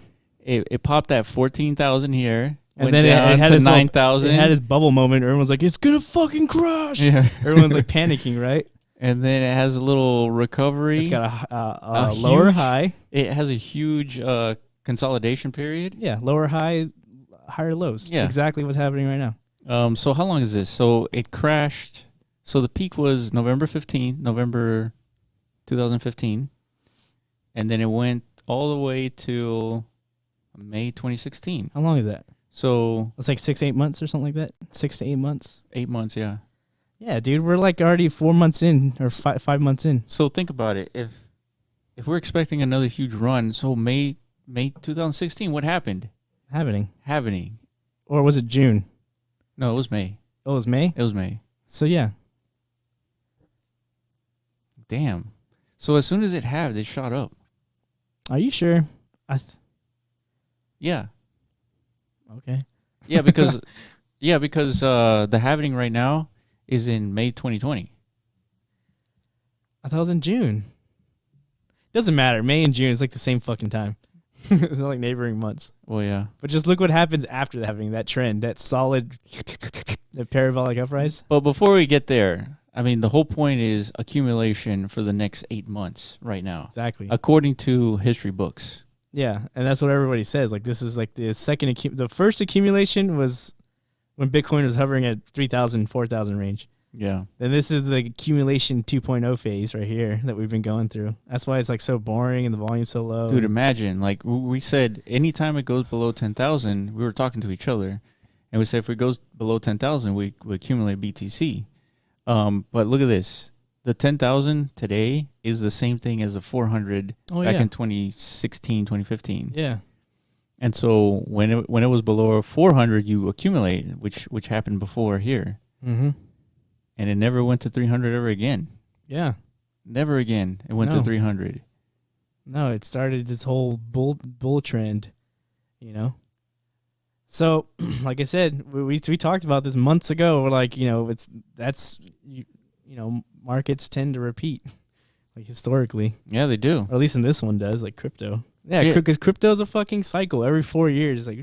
Look, it popped at 14,000 here. And then it had to this 9,000. It had his bubble moment. Everyone's like, "It's gonna fucking crash!" Yeah. Everyone's like panicking, right? And then it has a little recovery. It's got a lower high. It has a huge consolidation period. Yeah, lower high, higher lows. Yeah, exactly what's happening right now. So how long is this? So it crashed. So the peak was November 2015, and then it went all the way to May 2016. How long is that? So it's like 6-8 months or something like that. 6 to 8 months. 8 months, yeah. Yeah, dude, we're like already 4 months in or 5 months in. So think about it. If we're expecting another huge run, so May 2016, what happened? Happening. Or was it June? No, it was May. Oh, it was May? It was May. So yeah. Damn. So as soon as it halved, it shot up. Are you sure? Yeah. Okay. Yeah, because the halving right now is in May 2020. I thought it was in June. Doesn't matter. May and June is like the same fucking time. They're like neighboring months. Well, yeah. But just look what happens after the halving. That trend, that solid, the parabolic uprise. But before we get there, I mean, the whole point is accumulation for the next 8 months right now. Exactly. According to history books. Yeah, and that's what everybody says. Like, this is like the first accumulation was when Bitcoin was hovering at 3,000, 4,000 range. Yeah. Then this is the accumulation 2.0 phase right here that we've been going through. That's why it's like so boring and the volume's so low. Dude, imagine, like we said, anytime it goes below 10,000, we were talking to each other, and we said if it goes below 10,000, we accumulate BTC. But look at this. The 10,000 today is the same thing as the 400 back in 2016, 2015. Yeah. And so when it was below 400, you accumulate, which happened before here. Mm-hmm. And it never went to 300 ever again. Yeah. Never again. It went to 300. No, it started this whole bull trend, you know? So, like I said, we talked about this months ago. We're like, you know, markets tend to repeat, like historically. Yeah, they do. Or at least in this one does, like crypto. Yeah, because crypto's a fucking cycle. Every 4 years, it's like,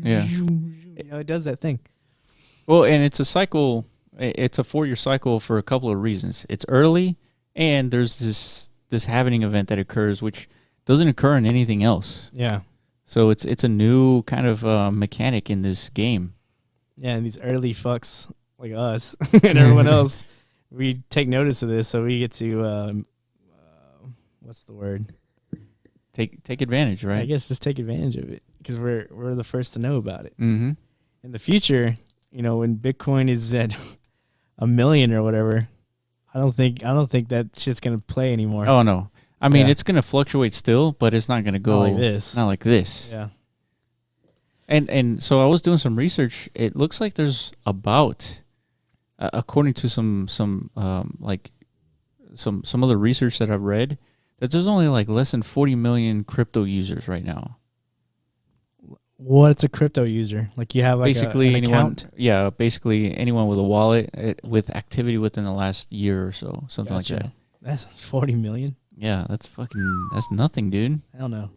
it does that thing. Well, and it's a cycle. It's a 4-year cycle for a couple of reasons. It's early, and there's this halvening event that occurs, which doesn't occur in anything else. Yeah. So it's a new kind of mechanic in this game. Yeah, and these early fucks like us and everyone else, we take notice of this, so we get to what's the word? Take advantage, right? I guess just take advantage of it because we're the first to know about it. Mm-hmm. In the future, you know, when Bitcoin is at 1 million or whatever, I don't think that shit's gonna play anymore. Oh no. I mean, it's going to fluctuate still, but it's not going to go not like this. Not like this. Yeah. And so I was doing some research. It looks like there's about, according to some other research that I've read, that there's only like less than 40 million crypto users right now. What's a crypto user? Like you have like basically an anyone, account? Yeah, basically anyone with a wallet with activity within the last year or so, something like that. That's 40 million. Yeah, that's nothing, dude. I don't know.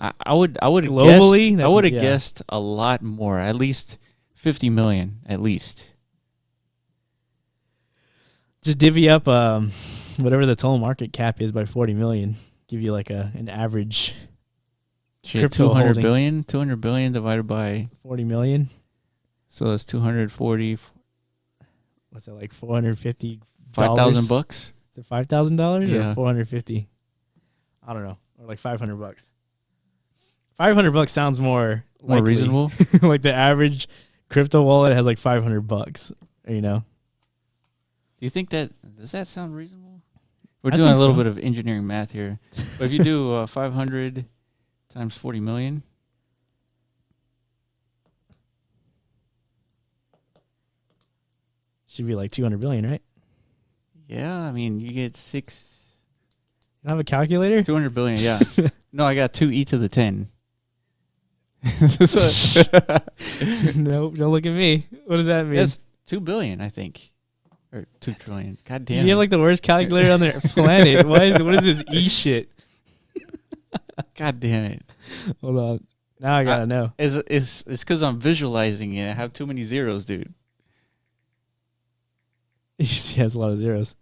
I would globally, I would have guessed a lot more, at least 50 million, at least. Just divvy up whatever the total market cap is by 40 million. Give you like an average. Shit, 200 billion divided by 40 million. So that's 240. What's that, like 450? $5,000? Is it $5,000 Yeah. or 450? I don't know. Or like $500. $500 sounds more reasonable. Like the average crypto wallet has like $500. You know. Do you think does that sound reasonable? We're doing a little bit of engineering math here, but if you do 500 times 40 million. Should be like 200 billion, right? Yeah, I mean, you get 6. You don't have a calculator? 200 billion, yeah. No, I got 2e to the 10. Nope, don't look at me. What does that mean? That's 2 billion, I think. Or 2 trillion. God damn it. You have like the worst calculator on the planet. What is this E shit? God damn it. Hold on. Now I gotta know. It's because I'm visualizing it. I have too many zeros, dude. He has a lot of zeros.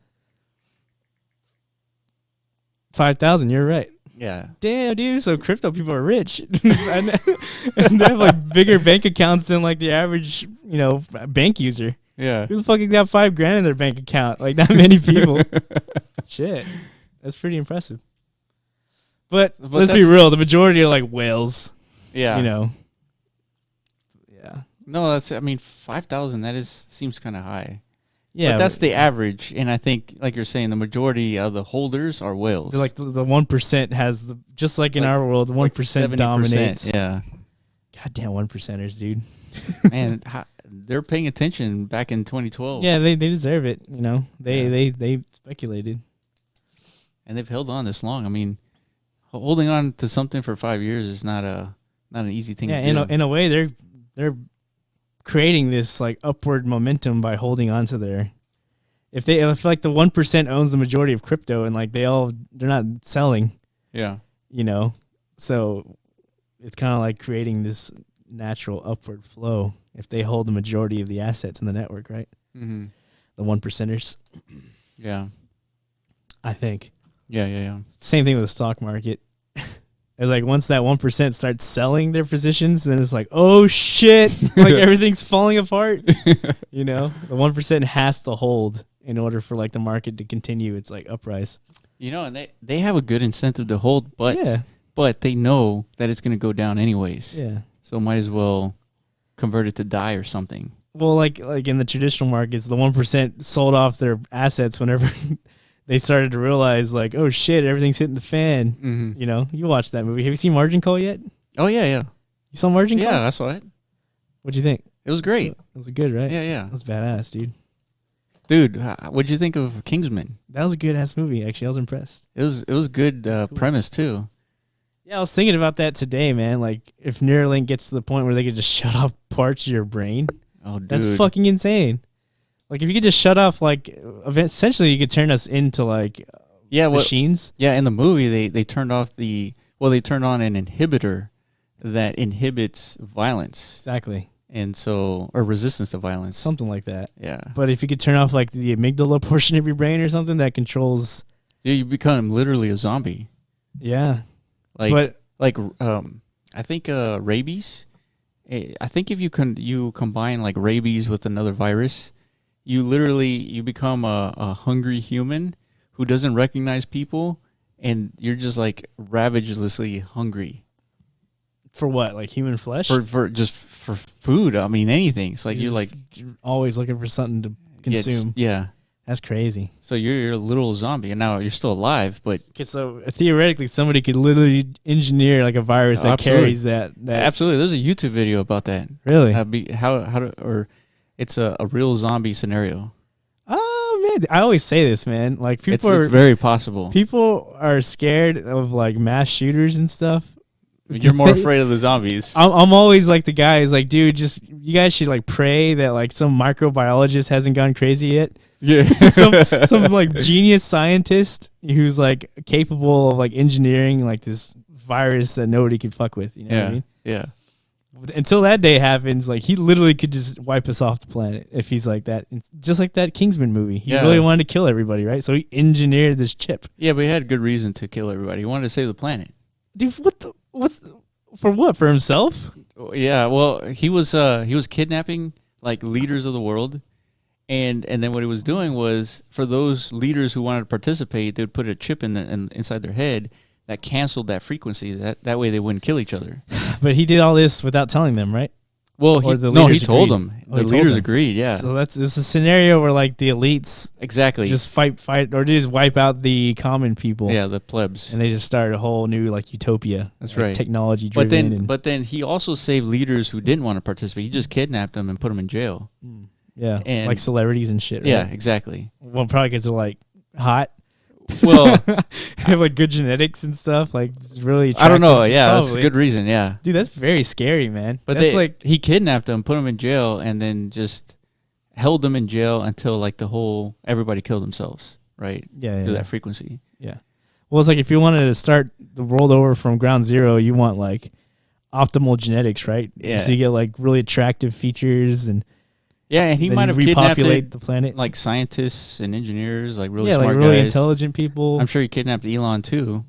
5,000, you're right. Yeah. Damn, dude. So crypto people are rich. And they have like bigger bank accounts than like the average, bank user. Yeah. Who the fuck got $5,000 in their bank account? Like not many people. Shit. That's pretty impressive. But let's be real. The majority are like whales. Yeah. Yeah. No, 5,000, seems kind of high. Yeah. But that's the average. And I think, like you're saying, the majority of the holders are whales. Like the 1% has just like in our world, 1% dominates. Yeah. Goddamn 1%ers, dude. Man, they're paying attention back in 2012. Yeah, they deserve it. They speculated. And they've held on this long. I mean, holding on to something for 5 years is not an easy thing to do. Yeah, in a way, they're creating this like upward momentum by holding on to their. If like the 1% owns the majority of crypto and like they're not selling. Yeah. So it's kind of like creating this natural upward flow if they hold the majority of the assets in the network, right? Mm-hmm. The 1%ers. Yeah. I think. Yeah. Same thing with the stock market. And like once that 1% starts selling their positions, then it's like, oh shit, like everything's falling apart. You know, the 1% has to hold in order for like the market to continue its like uprise. You know, and they have a good incentive to hold, but they know that it's going to go down anyways. Yeah. So might as well convert it to DAI or something. Well, like in the traditional markets, the 1% sold off their assets whenever they started to realize, like, oh shit, everything's hitting the fan. Mm-hmm. You know, you watched that movie. Have you seen Margin Call yet? Oh yeah, yeah. You saw Margin Call? Yeah, I saw it. What'd you think? It was great. It was good, right? Yeah, yeah. It was badass, dude. Dude, what'd you think of Kingsman? That was a good ass movie. Actually, I was impressed. It was good cool. Premise too. Yeah, I was thinking about that today, man. Like, if Neuralink gets to the point where they could just shut off parts of your brain, oh, dude, that's fucking insane. Like, if you could just shut off, like, essentially, you could turn us into like machines. Yeah, in the movie, they turned off they turned on an inhibitor that inhibits violence. Exactly. And so, or resistance to violence. Something like that. Yeah. But if you could turn off like the amygdala portion of your brain or something that controls. Yeah, you become literally a zombie. Yeah. I think rabies. I think if you combine like rabies with another virus, you become a hungry human who doesn't recognize people, and you're just like ravenously hungry. For what? Like human flesh? For food. I mean, anything. It's like you're like always looking for something to consume. Yeah. That's crazy. So you're a literal zombie, and now you're still alive, but okay, so theoretically, somebody could literally engineer like a virus that carries that. Absolutely, there's a YouTube video about that. Really? It's a real zombie scenario. Oh man, I always say this, man. Like it's very possible. People are scared of like mass shooters and stuff. You're more afraid of the zombies. I'm always like the guy who's like, dude, you guys should like pray that like some microbiologist hasn't gone crazy yet. Yeah. some like genius scientist who's like capable of like engineering like this virus that nobody could fuck with. You know what I mean? Yeah. Until that day happens, like he literally could just wipe us off the planet if he's like that. Just like that Kingsman movie. He really wanted to kill everybody, right? So he engineered this chip. Yeah, but he had good reason to kill everybody. He wanted to save the planet. Dude, for what? For himself? Yeah, well, he was kidnapping like leaders of the world, and then what he was doing was for those leaders who wanted to participate, they would put a chip inside their head that canceled that frequency. That way they wouldn't kill each other. But he did all this without telling them, right? Well, he told them. The leaders agreed, yeah. So it's a scenario where like the elites just fight or just wipe out the common people. Yeah, the plebs. And they just start a whole new like utopia. That's like, right. Technology driven. But then he also saved leaders who didn't want to participate. He just kidnapped them and put them in jail. Yeah, and like celebrities and shit. Right? Yeah, exactly. Well, probably because they're like hot. Well, have like good genetics and stuff. Like really attractive. I don't know. Yeah, probably. That's a good reason. Yeah, dude, that's very scary, man. But that's he kidnapped them, put them in jail, and then just held them in jail until like everybody killed themselves. Right. Yeah. Through that frequency. Yeah. Well, it's like if you wanted to start the world over from ground zero, you want like optimal genetics, right? Yeah. So you get like really attractive features and. Yeah, and he might have kidnapped the planet, like scientists and engineers, like really smart like really guys. Intelligent people. I'm sure he kidnapped Elon too.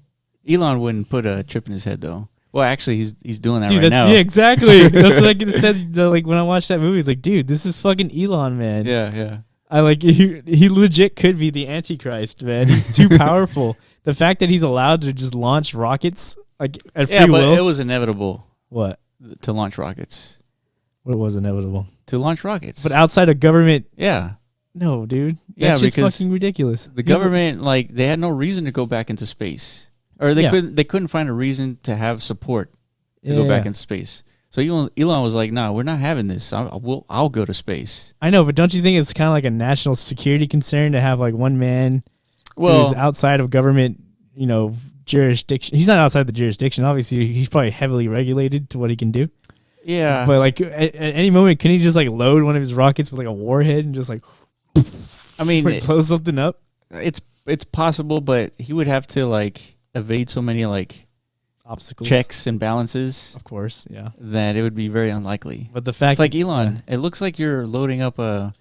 Elon wouldn't put a chip in his head though. Well, actually, he's doing that right now. Yeah, exactly. That's what I said. Like when I watched that movie, it's like, dude, this is fucking Elon, man. Yeah, yeah. I like he legit could be the Antichrist, man. He's too powerful. The fact that he's allowed to just launch rockets like at free will. But it was inevitable. What? To launch rockets. What was inevitable? To launch rockets. But outside of government. Yeah. No, dude. That's just fucking ridiculous. The government, they had no reason to go back into space. Or they couldn't find a reason to have support to go back into space. So Elon was like, "No, we're not having this. I'll go to space." I know, but don't you think it's kind of like a national security concern to have like one man who's outside of government, jurisdiction? He's not outside the jurisdiction. Obviously, he's probably heavily regulated to what he can do. Yeah. But like at any moment, can he just like load one of his rockets with like a warhead and just like, I mean, blow something up? It's possible, but he would have to like evade so many like obstacles, checks and balances. Of course, yeah. That it would be very unlikely. But the fact it's like Elon, it looks like you're loading up a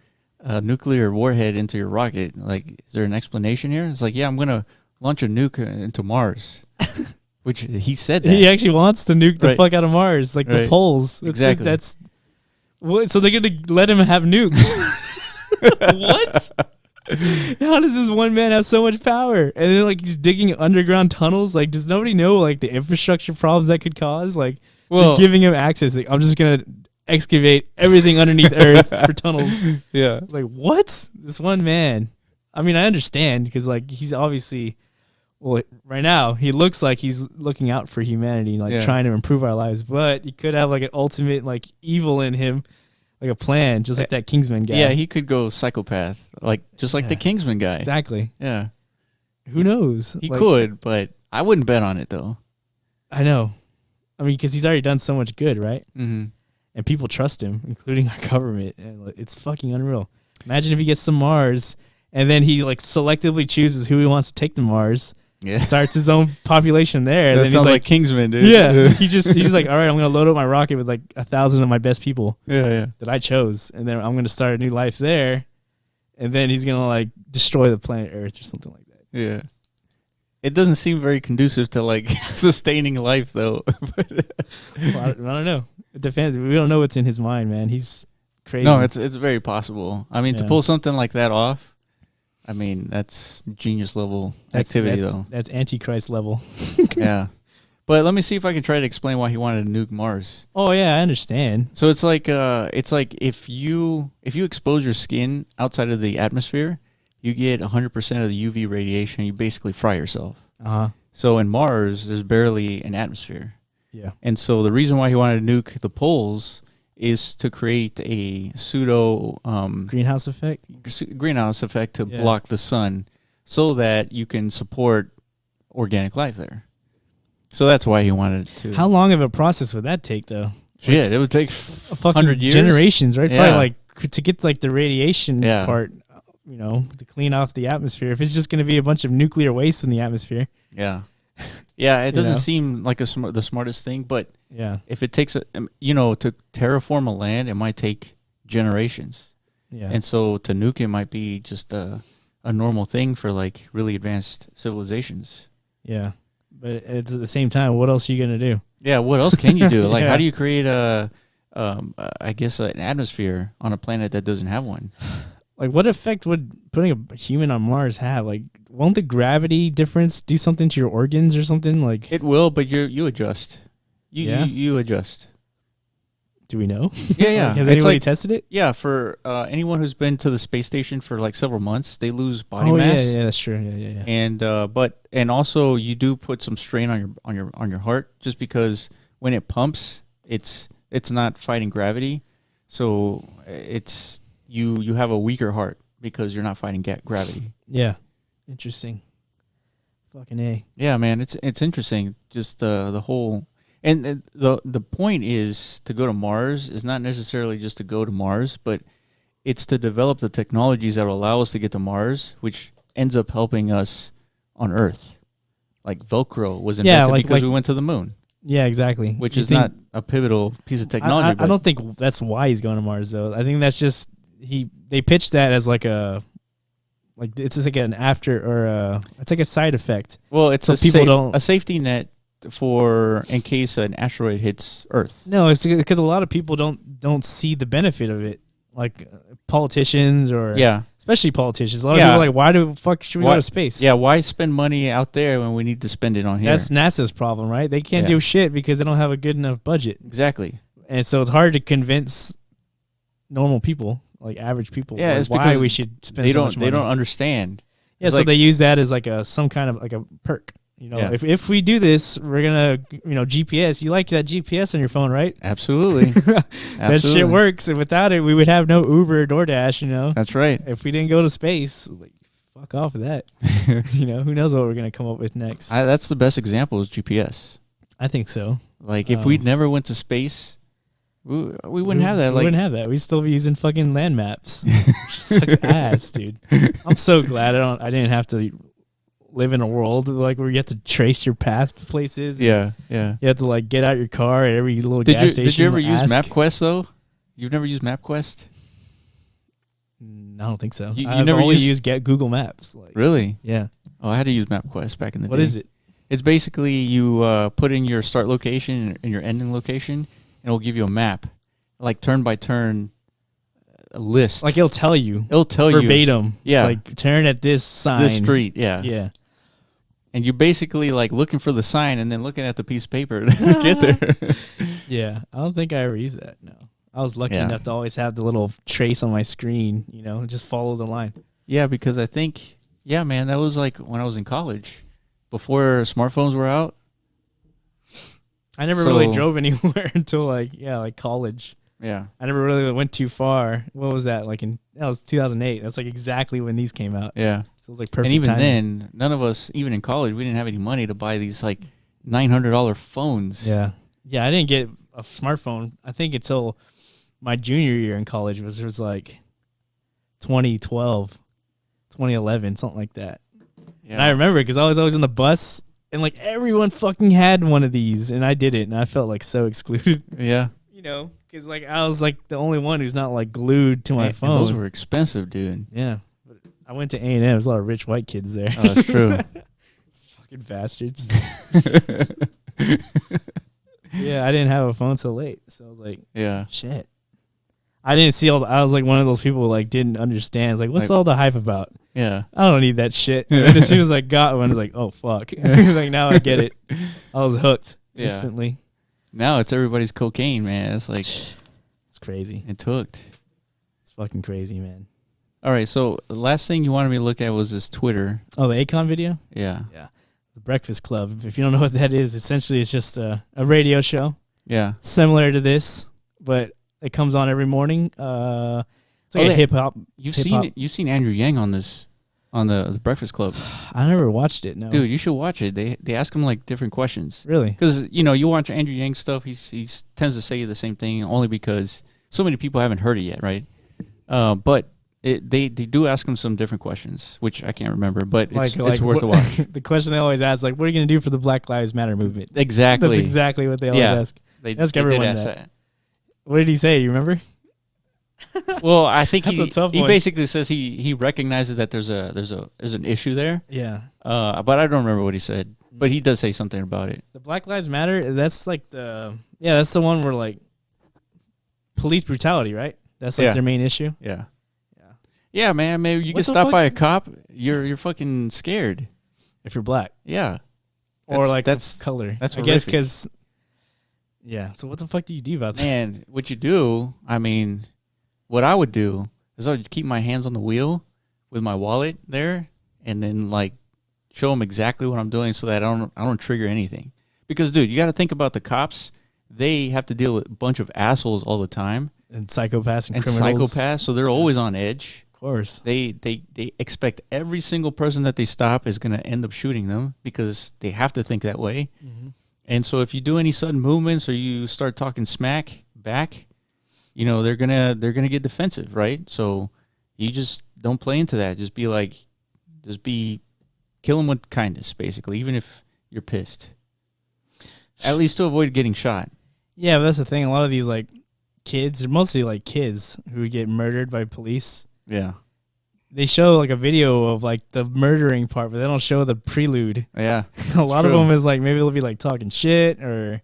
nuclear warhead into your rocket. Like, is there an explanation here? It's like, yeah, I'm gonna launch a nuke into Mars. Which he said that. He actually wants to nuke the Right. fuck out of Mars, like the Right. poles. It's Exactly. Like, that's what. So they're gonna let him have nukes. What? How does this one man have so much power? And then like he's digging underground tunnels. Like, does nobody know like the infrastructure problems that could cause? Like, Well, they're giving him access. Like, I'm just gonna excavate everything underneath Earth for tunnels. yeah. Like, what? This one man. I mean, I understand because like he's obviously, well, right now he looks like he's looking out for humanity, like Yeah. trying to improve our lives. But he could have like an ultimate like evil in him, like a plan, just like that Kingsman guy. Yeah, he could go psychopath, like just like the Yeah. Kingsman guy. Exactly. Yeah, Who knows? he Like, could, but I wouldn't bet on it though. I know. I mean, because he's already done so much good, right? Mm-hmm. And people trust him, including our government. And like, it's fucking unreal. Imagine if he gets to Mars and then he like selectively chooses who he wants to take to Mars, Yeah, starts his own population there, and that then sounds he's like Kingsman, dude. yeah, he's like, all right, I'm gonna load up my rocket with like 1,000 of my best people yeah. that I chose, and then I'm gonna start a new life there, and then he's gonna like destroy the planet Earth or something like that. Yeah. It doesn't seem very conducive to like sustaining life though. Well, I don't know. It depends. We don't know what's in his mind, man. He's crazy. No, it's very possible. I mean, to Yeah. pull something like that off, I mean, that's genius level activity though. That's Antichrist level. Yeah. But let me see if I can try to explain why he wanted to nuke Mars. Oh yeah, I understand. So it's like if you expose your skin outside of the atmosphere, you get 100% of the UV radiation. You basically fry yourself. So in Mars, there's barely an atmosphere. Yeah. And so the reason why he wanted to nuke the poles is to create a pseudo Greenhouse effect. greenhouse effect to Yeah. block the sun so that you can support organic life there. So that's why he wanted to. How long of a process would that take, though? Shit, it would take A fucking 100 years. generations, right? Yeah. Probably like to get like the radiation Yeah. part, you know, to clean off the atmosphere. If it's just going to be a bunch of nuclear waste in the atmosphere. Yeah. Yeah, it You doesn't know? seem like the smartest thing, but Yeah. if it takes, to terraform a land, it might take generations. Yeah. And so to nuke it might be just a normal thing for like really advanced civilizations. Yeah. But it's at the same time, what else are you going to do? Yeah, what else can you do? Like, Yeah. how do you create an atmosphere on a planet that doesn't have one? Like, what effect would putting a human on Mars have? Like, won't the gravity difference do something to your organs or something? Like, It will, but you adjust. Yeah? You adjust. do we know? Yeah, yeah. Like, has It's anybody like- tested it? Yeah, for anyone who's been to the space station for like several months, they lose body Oh, mass. yeah, that's true. Yeah. And also you do put some strain on your heart just because when it pumps, it's not fighting gravity, so it's you have a weaker heart because you're not fighting gravity. Yeah. Interesting. Fucking A. Yeah, man, it's interesting. Just the whole and the point is to go to Mars is not necessarily just to go to Mars, but it's to develop the technologies that will allow us to get to Mars, which ends up helping us on Earth. Like Velcro was invented like- because we went to the moon, Yeah, exactly. which You is think- not a pivotal piece of technology. I but don't think that's why he's going to Mars, though. I think that's just they pitched that as like it's just like an after or it's like a side effect. well, it's so people don't- a safety net for in case an asteroid hits Earth. No, it's because a lot of people don't see the benefit of it, like politicians or Yeah, especially politicians. A lot of Yeah. people are like, why the fuck should we Why- go to space? yeah. Why spend money out there when we need to spend it on here? That's NASA's problem, right? They can't Yeah. do shit because they don't have a good enough budget, exactly. and so it's hard to convince normal people, like average people, Yeah, like, it's why because we should spend They so don't much money. they don't understand. Yeah, It's so like- they use that as like some kind of like a perk. You know, Yeah. if we do this, we're gonna GPS. You like that GPS on your phone, right? Absolutely. That Absolutely. shit works. And without it, we would have no Uber or DoorDash. You know, That's right. if we didn't go to space, like fuck off of that. Who knows what we're gonna come up with next? That's the best example is GPS. I think so. Like if we never went to space, we wouldn't have that. We Like wouldn't have that. We'd still be using fucking land maps. Which sucks ass, dude. I'm so glad I didn't have to live in a world like where you have to trace your path to places. yeah. You have to like get out your car at every little gas station. Did you ever and use ask. MapQuest though? You've never used MapQuest? I don't think so. You I've never only used- used Google Maps. Like, Really? yeah. Oh, I had to use MapQuest back in the day. What is it? It's basically you put in your start location and your ending location, and it'll give you a map, like turn by turn, a list. Like it'll tell you. It'll tell you verbatim. Yeah. It's like turn at this sign. This street. Yeah. Yeah. And you're basically like looking for the sign and then looking at the piece of paper to get there. Yeah. I don't think I ever used that. No. I was lucky enough to always have the little trace on my screen, you know, just follow the line. Yeah, because I think, yeah, man, that was like when I was in college, before smartphones were out. I never really drove anywhere until like college. Yeah. I never really went too far. What was that? That was 2008. That's like exactly when these came out. Yeah. So it was like perfect. And even timing. then, none of us, even in college, we didn't have any money to buy these like $900 phones. Yeah. Yeah, I didn't get a smartphone, I think, until my junior year in college, which was like 2012, 2011, something like that. Yeah. And I remember because I was always on the bus and like everyone fucking had one of these and I didn't. And I felt like so excluded. Yeah. You know, because like I was like the only one who's not like glued to my phone. And those were expensive, dude. Yeah. But I went to A&M. There's a lot of rich white kids there. Oh, that's true. Fucking bastards. Yeah, I didn't have a phone till late. So I was like, yeah, shit. I didn't see I was like one of those people who like didn't understand. I was like, what's all the hype about? Yeah. I don't need that shit. And then as soon as I got one, I was like, oh, fuck. Like, now I get it. I was hooked instantly. Now it's everybody's cocaine, man. It's like... It's crazy. It's hooked. It's fucking crazy, man. All right, so the last thing you wanted me to look at was this Twitter. Oh, the Akon video? Yeah. Yeah. The Breakfast Club. If you don't know what that is, essentially it's just a radio show. Yeah. Similar to this, but... It comes on every morning. It's like a hip hop. You've seen Andrew Yang on this, on the Breakfast Club. I never watched it. No, dude, you should watch it. They ask him like different questions. Really? Because you watch Andrew Yang stuff. He tends to say the same thing only because so many people haven't heard it yet, right? But they do ask him some different questions, which I can't remember, but it's worth a watch. The question they always ask, like, what are you going to do for the Black Lives Matter movement? Exactly. That's exactly what they always ask. They ask everyone ask that. What did he say? You remember? Well, I think he one. basically says he recognizes that there's an issue there. Yeah. But I don't remember what he said. But he does say something about it. The Black Lives Matter, that's like that's the one where like police brutality, right? That's like their main issue. Yeah. Yeah. Yeah, man. Maybe you get stopped by a cop, you're fucking scared. If you're black. Yeah. Or like that's color. That's I guess because yeah. So what the fuck do you do about that? And what you do, I mean, what I would do is I would keep my hands on the wheel with my wallet there, and then like show them exactly what I'm doing so that I don't trigger anything. Because dude, you got to think about the cops. They have to deal with a bunch of assholes all the time, and psychopaths and criminals. Psychopaths. So they're always on edge. Of course. They expect every single person that they stop is going to end up shooting them because they have to think that way. Mm-hmm. And so if you do any sudden movements or you start talking smack back, they're gonna get defensive, right? So you just don't play into that. Just kill them with kindness, basically, even if you're pissed. At least to avoid getting shot. Yeah, but that's the thing. A lot of these like kids, they're mostly like kids who get murdered by police. Yeah. They show like a video of like the murdering part, but they don't show the prelude. Yeah. A lot of them is like maybe they'll be like talking shit or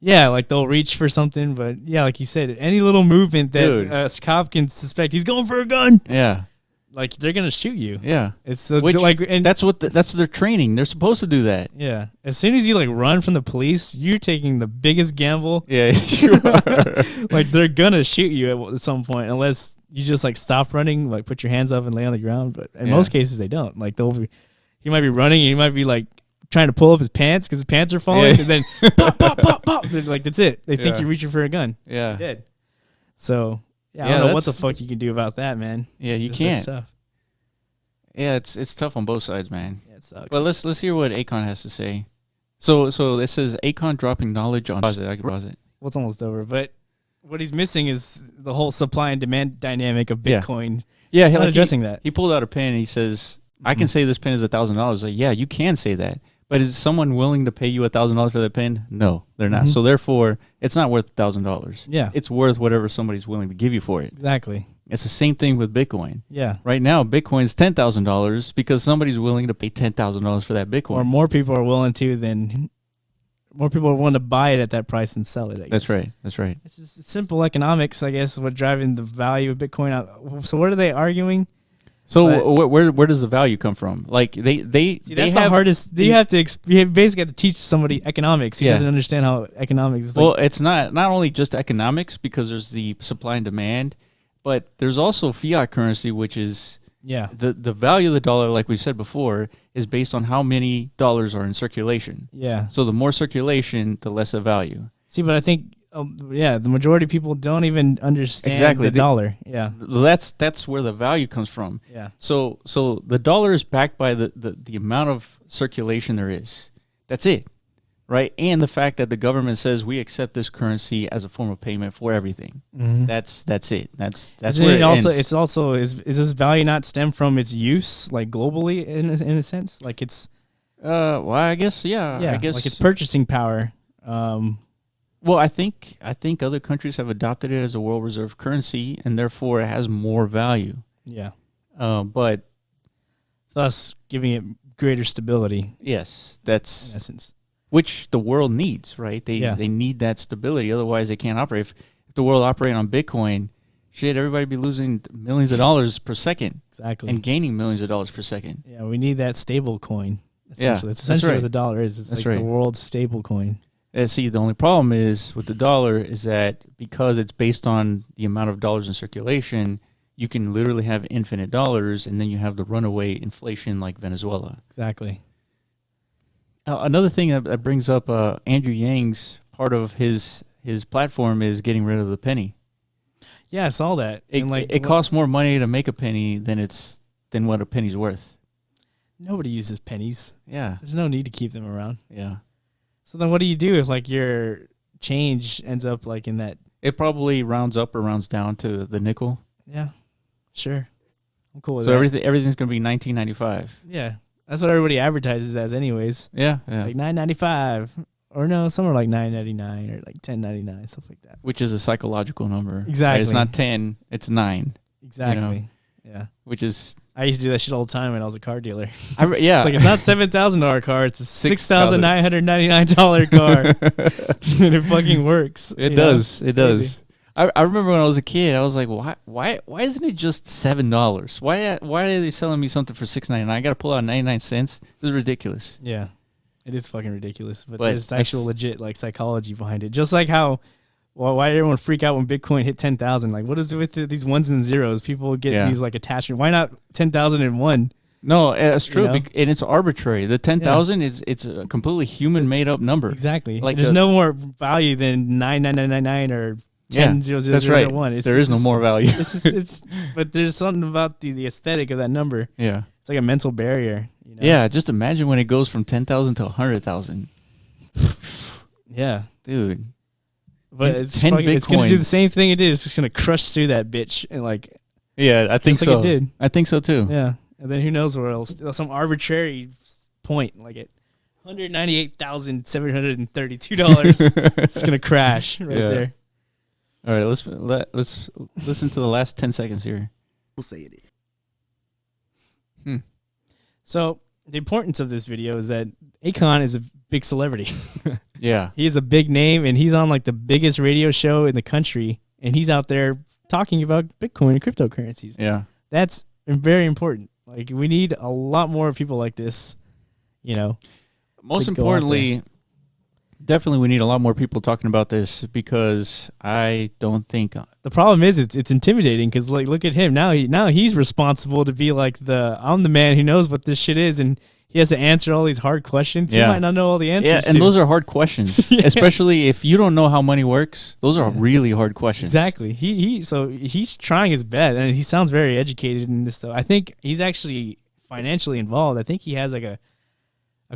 like they'll reach for something, but yeah, like you said, any little movement that a cop can suspect he's going for a gun. Yeah. Like they're gonna shoot you. Yeah. It's so and that's their training. They're supposed to do that. Yeah. As soon as you like run from the police, you're taking the biggest gamble. Yeah, you are. Like they're gonna shoot you at some point unless you just like stop running, like put your hands up and lay on the ground. But in most cases they don't. Like he might be running and he might be like trying to pull up his pants because his pants are falling, and then pop, pop, pop, pop. Like that's it. They think you're reaching for a gun. Yeah. You're dead. So I don't know what the fuck you can do about that, man. Yeah, you can't. It's tough. Yeah, it's tough on both sides, man. Yeah, it sucks. But let's hear what Akon has to say. So it says Akon dropping knowledge on pause it. I can pause it. Well, it's almost over, but what he's missing is the whole supply and demand dynamic of Bitcoin. Yeah, not addressing that. He pulled out a pen and he says, "I can say this pen is $1,000." Like, yeah, you can say that, But is someone willing to pay you $1,000 for that pen? No, they're not. So therefore, it's not worth $1,000. Yeah. It's worth whatever somebody's willing to give you for it. Exactly. It's the same thing with Bitcoin. Yeah. Right now, Bitcoin's $10,000 because somebody's willing to pay $10,000 for that Bitcoin. Or more people are willing to buy it at that price than sell it. I guess. That's right. That's right. It's just simple economics, I guess, what driving the value of Bitcoin out. So what are they arguing? So where does the value come from? Like they see, that's the hardest. You basically have to teach somebody economics who doesn't understand how economics is. Well, it's not only just economics because there's the supply and demand, but there's also fiat currency, which is the value of the dollar, like we said before, is based on how many dollars are in circulation. Yeah. So the more circulation, the less the value. See, but I think the majority of people don't even understand the dollar. Yeah. That's where the value comes from. Yeah. So the dollar is backed by the amount of circulation there is. That's it. Right? And the fact that the government says we accept this currency as a form of payment for everything. Mm-hmm. That's it. That's where it ends. Is this value not stem from its use, like globally in a sense? Like it's well, I guess I guess like it's purchasing power. Well, I think other countries have adopted it as a world reserve currency, and therefore it has more value. Yeah. But thus giving it greater stability. Yes, that's in essence. Which the world needs, right? They need that stability, otherwise they can't operate. If the world operated on Bitcoin, shit, everybody'd be losing millions of dollars per second. Exactly. And gaining millions of dollars per second. Yeah, we need that stable coin. Yeah, that's essentially what the dollar is. It's that's like the world's stable coin. See, the only problem is with the dollar is that because it's based on the amount of dollars in circulation, you can literally have infinite dollars, and then you have the runaway inflation like Venezuela. Exactly. Another thing that brings up Andrew Yang's part of his platform is getting rid of the penny. Yeah, I saw that. It costs more money to make a penny than what a penny's worth. Nobody uses pennies. Yeah. There's no need to keep them around. Yeah. So then what do you do if like your change ends up like in that? It probably rounds up or rounds down to the nickel. Yeah. Sure. I'm cool with that. So everything's going to be $19.95. Yeah. That's what everybody advertises as anyways. Yeah, yeah. Like $9.95 or no, somewhere like $9.99 or like $10.99, stuff like that. Which is a psychological number. Exactly. Right? It's not 10, it's 9. Exactly. You know? Yeah. Which is I used to do that shit all the time when I was a car dealer. Yeah. It's like it's not $7,000 car, it's a $6,999 car. And it fucking works. It does. It does. I remember when I was a kid, I was like, why isn't it just $7? Why are they selling me something for $6.99? I got to pull out 99 cents. This is ridiculous. Yeah, it is fucking ridiculous. But there's actual legit like psychology behind it. Just like how, why did everyone freak out when Bitcoin hit 10,000? Like, what is it with these ones and zeros? People get these like attachment. Why not 10,001? No, it's true, and it's arbitrary. The 10,000 it's a completely human made up number. Exactly. Like there's no more value than 99999 or 10,00001. That's right. There is no more value. But there's something about the aesthetic of that number. Yeah, it's like a mental barrier. You know? Yeah, just imagine when it goes from 10,000 to 100,000. Yeah, dude. But it's gonna do the same thing it did. It's just gonna crush through that bitch and like. Yeah, I think so. Like it did. I think so too. Yeah, and then who knows where else? Some arbitrary point like it. $198,732. It's gonna crash right there. All right, let's listen to the last 10 seconds here. We'll say it. So the importance of this video is that Akon is a big celebrity. Yeah, he's a big name, and he's on like the biggest radio show in the country, and he's out there talking about Bitcoin and cryptocurrencies. Yeah, that's very important. Like we need a lot more people like this. You know, most importantly. Definitely, we need a lot more people talking about this because I don't think the problem is it's intimidating because like look at him now he's responsible to be like I'm the man who knows what this shit is and he has to answer all these hard questions. Yeah. He might not know all the answers. Yeah, and those are hard questions, especially if you don't know how money works. Those are really hard questions. Exactly. So he's trying his best and he sounds very educated in this stuff. I think he's actually financially involved. I think he has like a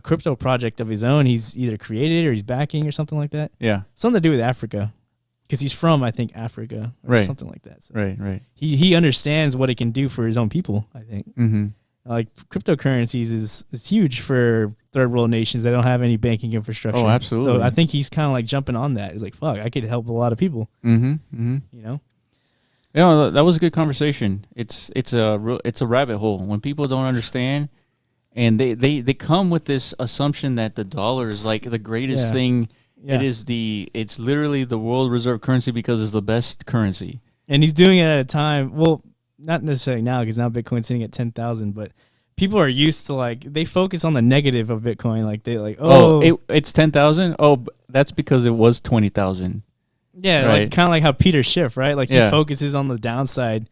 crypto project of his own. He's either created or he's backing or something like that. Yeah. Something to do with Africa. Because he's from, I think, Africa or something like that. So right. He understands what it can do for his own people, I think. Mm-hmm. Like cryptocurrencies is huge for third world nations that don't have any banking infrastructure. Oh, absolutely. So I think he's kind of like jumping on that. He's like, fuck, I could help a lot of people. You know? Yeah, that was a good conversation. It's a rabbit hole when people don't understand, and they come with this assumption that the dollar is like the greatest thing. Yeah. It's literally the world reserve currency because it's the best currency. And he's doing it at a time. Well, not necessarily now because now Bitcoin's sitting at 10,000, but people are used to like they focus on the negative of Bitcoin. Like they like it's 10,000. Oh, that's because it was 20,000. Yeah, right. like kind of like how Peter Schiff, right? Like he focuses on the downside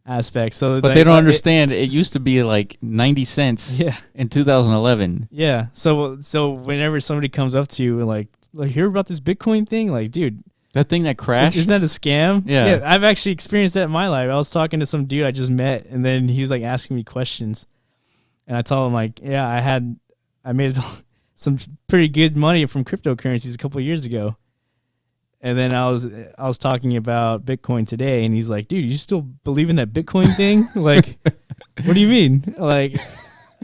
aspect. So, but they don't understand. It used to be like 90 cents. In 2011. Yeah. So whenever somebody comes up to you and like hear about this Bitcoin thing, like, dude, that thing that crashed, isn't that a scam? Yeah. I've actually experienced that in my life. I was talking to some dude I just met, and then he was like asking me questions, and I told him like, yeah, I made some pretty good money from cryptocurrencies a couple of years ago. And then I was talking about Bitcoin today, and he's like, "Dude, you still believe in that Bitcoin thing?" Like, what do you mean? Like,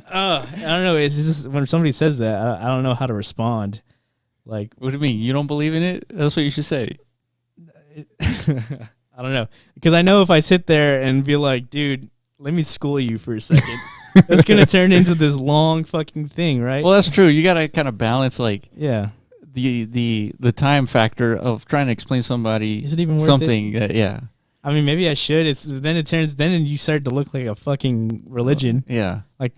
I don't know. It's just when somebody says that, I don't know how to respond. Like, what do you mean? You don't believe in it? That's what you should say. I don't know, because I know if I sit there and be like, "Dude, let me school you for a second," that's gonna turn into this long fucking thing, right? Well, that's true. You gotta kind of balance, like, the time factor of trying to explain somebody is it even worth something. It? I mean, maybe I should. Then you start to look like a fucking religion. Like,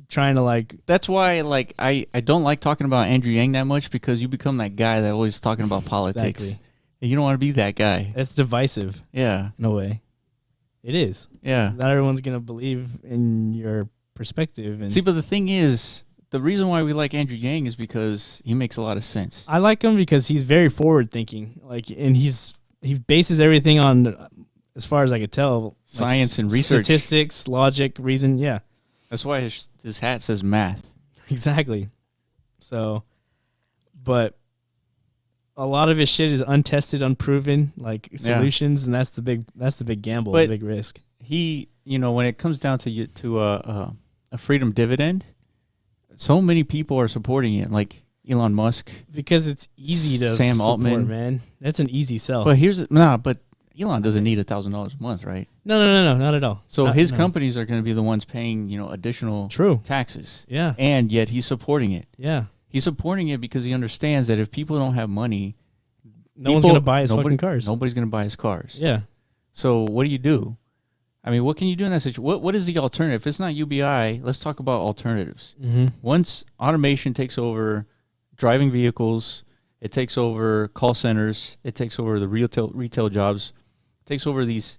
trying to like. That's why, like, I don't like talking about Andrew Yang that much, because you become that guy that always talking about politics. Exactly. And you don't want to be that guy. It's divisive. Yeah. In a way. It is. Yeah. Not everyone's gonna believe in your perspective. And see, but the thing is, the reason why we like Andrew Yang is because he makes a lot of sense. I like him because he's very forward thinking. Like, and he bases everything on, as far as I could tell, science and research, statistics, logic, reason. Yeah, that's why his hat says math. Exactly. So, but a lot of his shit is untested, unproven, like solutions, and that's the big gamble, the big risk. He, when it comes down to a freedom dividend, so many people are supporting it, like Elon Musk, because it's easy to Sam support, Altman, man. That's an easy sell. But but Elon doesn't need $1,000 a month, right? No, not at all. So his companies are going to be the ones paying, additional taxes. Yeah, and yet he's supporting it. Yeah, he's supporting it because he understands that if people don't have money, no one's going to buy his fucking cars. Nobody's going to buy his cars. Yeah. So what do? I mean, what can you do in that situation? What is the alternative? If it's not UBI, let's talk about alternatives. Mm-hmm. Once automation takes over driving vehicles, it takes over call centers, it takes over the retail jobs, it takes over these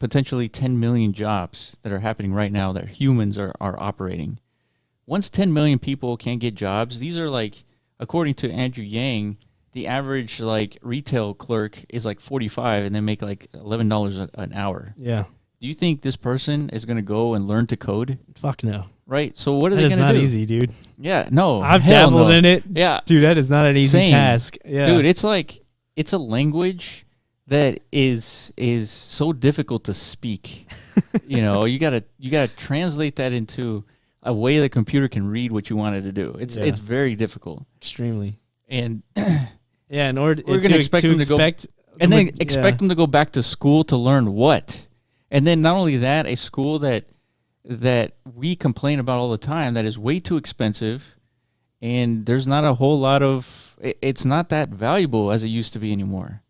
potentially 10 million jobs that are happening right now that humans are operating. Once 10 million people can't get jobs, these are like, according to Andrew Yang, the average like retail clerk is like 45 and they make like $11 an hour. Yeah. Do you think this person is going to go and learn to code? Fuck no. Right. So what are they going to do? That's not easy, dude. Yeah. No. I've dabbled in it. Yeah. Dude, that is not an easy task. Yeah. Dude, it's a language that is so difficult to speak. You gotta translate that into a way the computer can read what you want it to do. It's very difficult. Extremely. And in order we're going to expect them to go and then expect them to go back to school to learn what? And then not only that, a school that we complain about all the time that is way too expensive, and there's not a whole lot of it's not that valuable as it used to be anymore.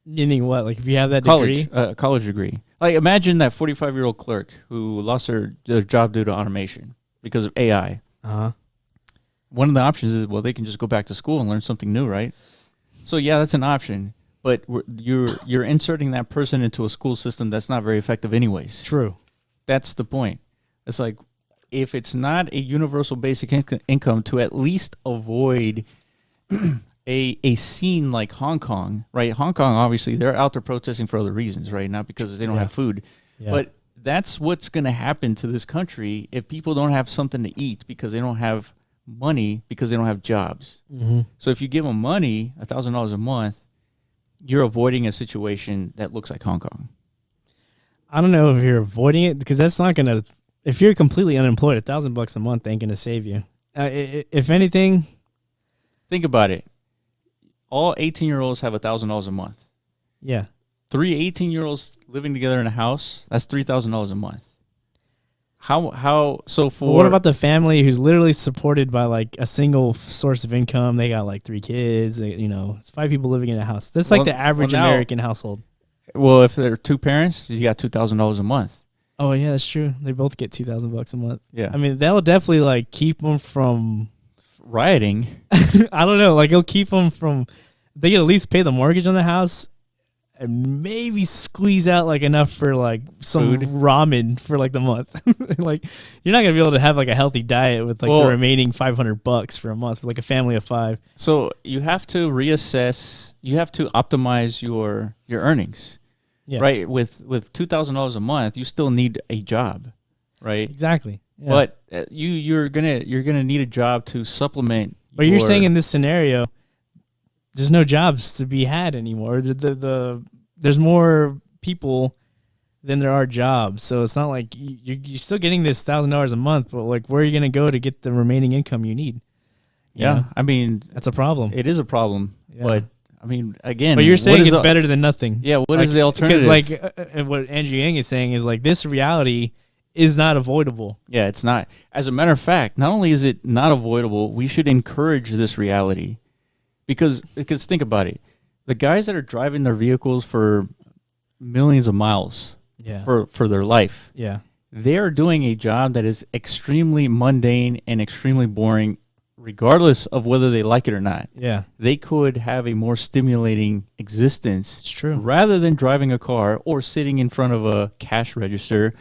Meaning what? Like if you have that college degree? Like imagine that 45-year-old clerk who lost their job due to automation because of AI. Uh-huh. One of the options is, well, they can just go back to school and learn something new, right? So yeah, that's an option. But you're inserting that person into a school system that's not very effective anyways. True. That's the point. It's like, if it's not a universal basic income to at least avoid a scene like Hong Kong, right? Hong Kong, obviously, they're out there protesting for other reasons, right? Not because they don't have food. Yeah. But that's what's going to happen to this country if people don't have something to eat because they don't have money, because they don't have jobs. Mm-hmm. So if you give them money, $1,000 a month, you're avoiding a situation that looks like Hong Kong. I don't know if you're avoiding it because that's not going to if you're completely unemployed, $1,000 a month ain't gonna save you. If anything, Think about it. All 18-year-olds have $1,000 a month. yeah. 3 18-year-olds living together in a house, that's $3,000 a month. So for Well, what about the family who's literally supported by like a single source of income? They got like 3 kids. It's 5 people living in a house. That's like the average American household. Well, if there are 2 parents, you got $2,000 a month. Oh yeah, that's true. They both get $2,000 a month. Yeah. I mean, that will definitely like keep them from rioting. I don't know. Like it'll keep them from. They can at least pay the mortgage on the house. And maybe squeeze out like enough for like some food, ramen for like the month. Like you're not gonna be able to have like a healthy diet with like the remaining $500 for a month for like a family of 5. So you have to reassess. You have to optimize your earnings. Yeah. Right. With $2,000 a month, you still need a job. Right. Exactly. Yeah. But you're gonna need a job to supplement. But you're saying in this scenario, there's no jobs to be had anymore. There's more people than there are jobs, so it's not like you're still getting this $1,000 a month. But like, where are you going to go to get the remaining income you need? Yeah, I mean, that's a problem. It is a problem, but I mean, again, but you're saying it's better than nothing. Yeah, what is the alternative? Because like what Andrew Yang is saying is like this reality is not avoidable. Yeah, it's not. As a matter of fact, not only is it not avoidable, we should encourage this reality. Because think about it, the guys that are driving their vehicles for millions of miles, for their life, they are doing a job that is extremely mundane and extremely boring, regardless of whether they like it or not. Yeah, they could have a more stimulating existence. It's true. Rather than driving a car or sitting in front of a cash register,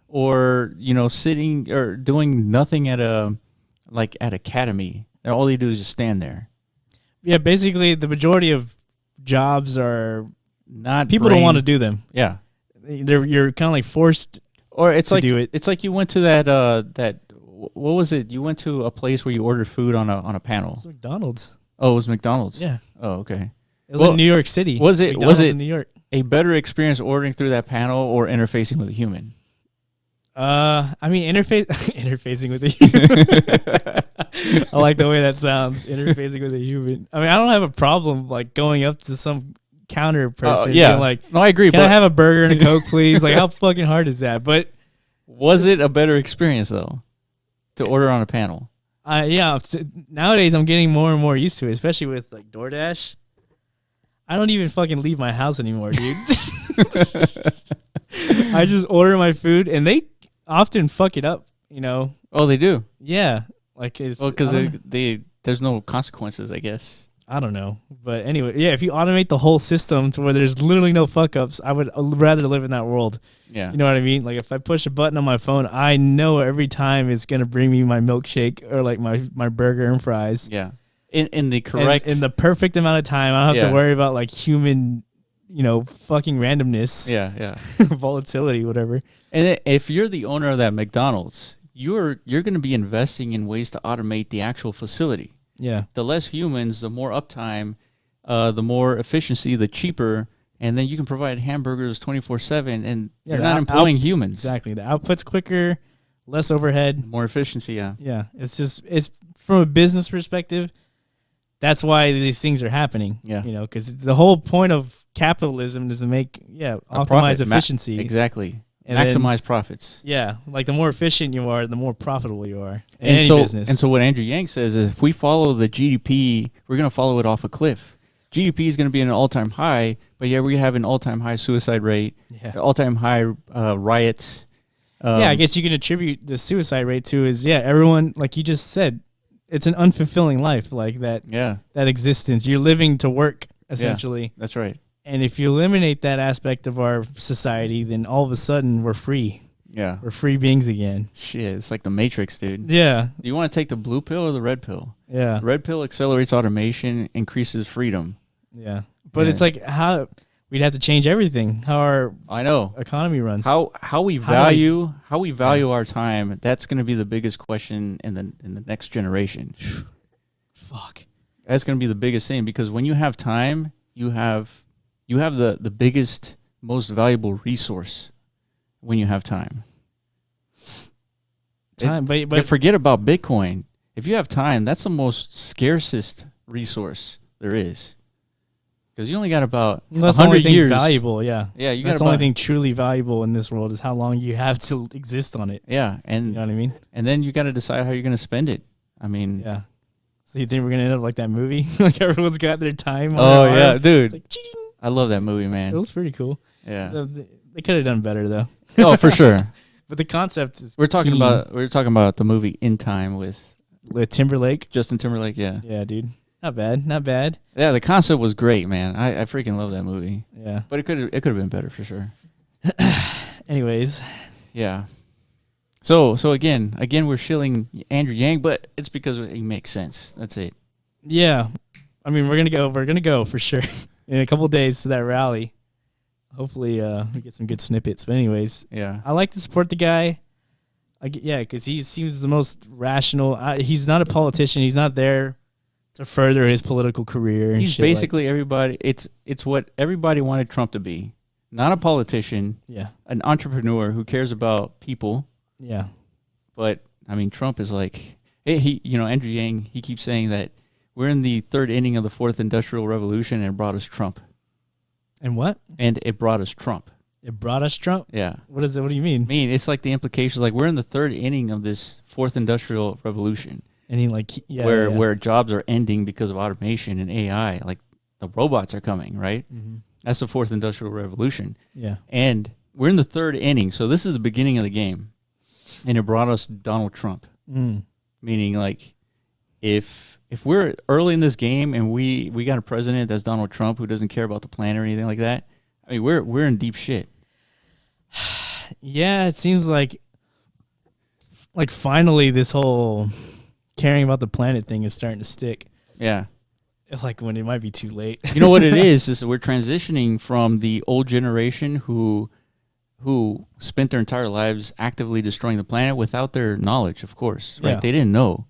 or sitting or doing nothing at Academy. All they do is just stand there. Yeah, basically the majority of jobs are not people don't want to do them. Yeah, you're kind of like forced, or it's to like do it. It's like you went to that what was it? You went to a place where you ordered food on a panel. It's McDonald's. Oh, it was McDonald's. Yeah. Oh, okay. It was in New York City. Was it in New York? A better experience ordering through that panel or interfacing with a human? I mean, interfacing with a human. I like the way that sounds. Interfacing with a human. I mean, I don't have a problem like going up to some counter person. Yeah, like, no, I agree. Can I have a burger and a Coke, please? Like, how fucking hard is that? But was it a better experience though to order on a panel? Yeah. Nowadays, I'm getting more and more used to it, especially with like DoorDash. I don't even fucking leave my house anymore, dude. I just order my food, and they often fuck it up, Oh, they do? Yeah. Like it's because there's no consequences, I guess. I don't know. But anyway, yeah, if you automate the whole system to where there's literally no fuck ups, I would rather live in that world. Yeah. You know what I mean? Like if I push a button on my phone, I know every time it's gonna bring me my milkshake or like my burger and fries. Yeah. In the correct in the perfect amount of time. I don't have to worry about like human fucking randomness. Yeah. Volatility, whatever. And if you're the owner of that McDonald's, you're going to be investing in ways to automate the actual facility. Yeah. The less humans, the more uptime, the more efficiency, the cheaper, and then you can provide hamburgers 24/7, and you're not employing humans. Exactly. The output's quicker, less overhead, more efficiency. Yeah. Yeah. It's from a business perspective. That's why these things are happening. Yeah. Because the whole point of capitalism is to optimize efficiency. Exactly. And maximize profits. Yeah. Like the more efficient you are, the more profitable you are in any business. And so what Andrew Yang says is if we follow the GDP, we're going to follow it off a cliff. GDP is going to be an all-time high, but we have an all-time high suicide rate, all-time high riots. I guess you can attribute the suicide rate to everyone, like you just said, it's an unfulfilling life, like that. Yeah. That existence. You're living to work, essentially. Yeah, that's right. And if you eliminate that aspect of our society, then all of a sudden we're free. Yeah. We're free beings again. Shit, it's like the Matrix, dude. Yeah. Do you want to take the blue pill or the red pill? Yeah. The red pill accelerates automation, increases freedom. Yeah. But it's like how we'd have to change everything. How our economy runs. How we value our time. That's going to be the biggest question in the next generation. Fuck. That's going to be the biggest thing because when you have time, you have the biggest, most valuable resource when you have time. Time, but forget about Bitcoin. If you have time, that's the most scarcest resource there is. Because you only got about 100 years. Valuable, yeah. Yeah, you that's got the only thing truly valuable in this world is how long you have to exist on it. Yeah, and you know what I mean. And then you got to decide how you're going to spend it. I mean, yeah. So you think we're gonna end up like that movie? Like everyone's got their time. Oh yeah, arm. Dude. Like, I love that movie, man. It was pretty cool. Yeah. They could have done better though. Oh, for sure. But the concept is. We're talking about the movie In Time with Timberlake. Justin Timberlake. Yeah. Yeah, dude. Not bad. Not bad. Yeah, the concept was great, man. I freaking love that movie. Yeah. But it could have been better for sure. Anyways. Yeah. So again, we're shilling Andrew Yang, but it's because it makes sense. That's it. Yeah. I mean, we're gonna go for sure in a couple of days to that rally. Hopefully, we get some good snippets. But anyways, yeah, I like to support the guy. Because he seems the most rational. He's not a politician. He's not there to further his political career. And he's basically everybody. It's what everybody wanted Trump to be. Not a politician. Yeah. An entrepreneur who cares about people. Yeah. But I mean, Trump is like Andrew Yang. He keeps saying that we're in the third inning of the fourth industrial revolution, and it brought us Trump. And what? And it brought us Trump. It brought us Trump? Yeah. What is it? What do you mean? I mean, it's like the implications, like we're in the third inning of this fourth industrial revolution. And he where jobs are ending because of automation and AI, like the robots are coming, right? Mm-hmm. That's the fourth industrial revolution. Yeah. And we're in the third inning, so this is the beginning of the game. And it brought us Donald Trump. Meaning, like, if we're early in this game and we got a president that's Donald Trump who doesn't care about the planet or anything like that, I mean, we're in deep shit. Yeah, it seems like finally this whole caring about the planet thing is starting to stick. Yeah. Like when it might be too late. You know what it is we're transitioning from the old generation who spent their entire lives actively destroying the planet without their knowledge, of course, right? Yeah. They didn't know.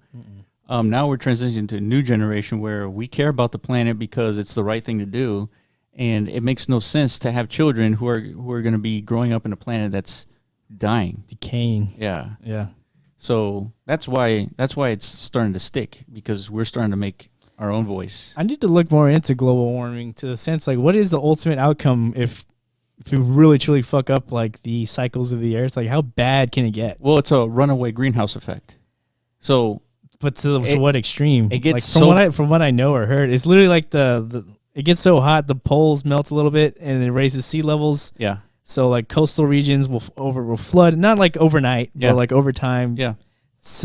Now we're transitioning to a new generation where we care about the planet because it's the right thing to do, and it makes no sense to have children who are going to be growing up in a planet that's dying, decaying. Yeah. Yeah. So that's why it's starting to stick, because we're starting to make our own voice. I need to look more into global warming, to the sense like what is the ultimate outcome if we really truly fuck up like the cycles of the earth? Like how bad can it get? Well, it's a runaway greenhouse effect. So, but to what extreme? It gets like from what I know or heard, it's literally like it gets so hot the poles melt a little bit and it raises sea levels. Yeah. So like coastal regions will flood, not like overnight, but like over time. Yeah.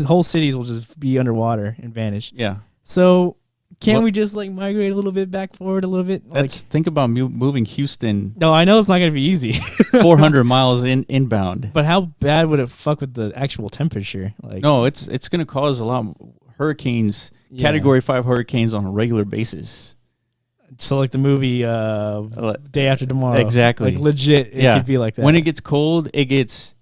Whole cities will just be underwater and vanish. Yeah. So can't we just like migrate a little bit back forward a little bit? Think about moving Houston. No, I know it's not going to be easy. 400 miles inbound. But how bad would it fuck with the actual temperature? Like, no, it's going to cause a lot of hurricanes, Category 5 hurricanes on a regular basis. So like the movie Day After Tomorrow. Exactly. Like legit, it could be like that. When it gets cold, it gets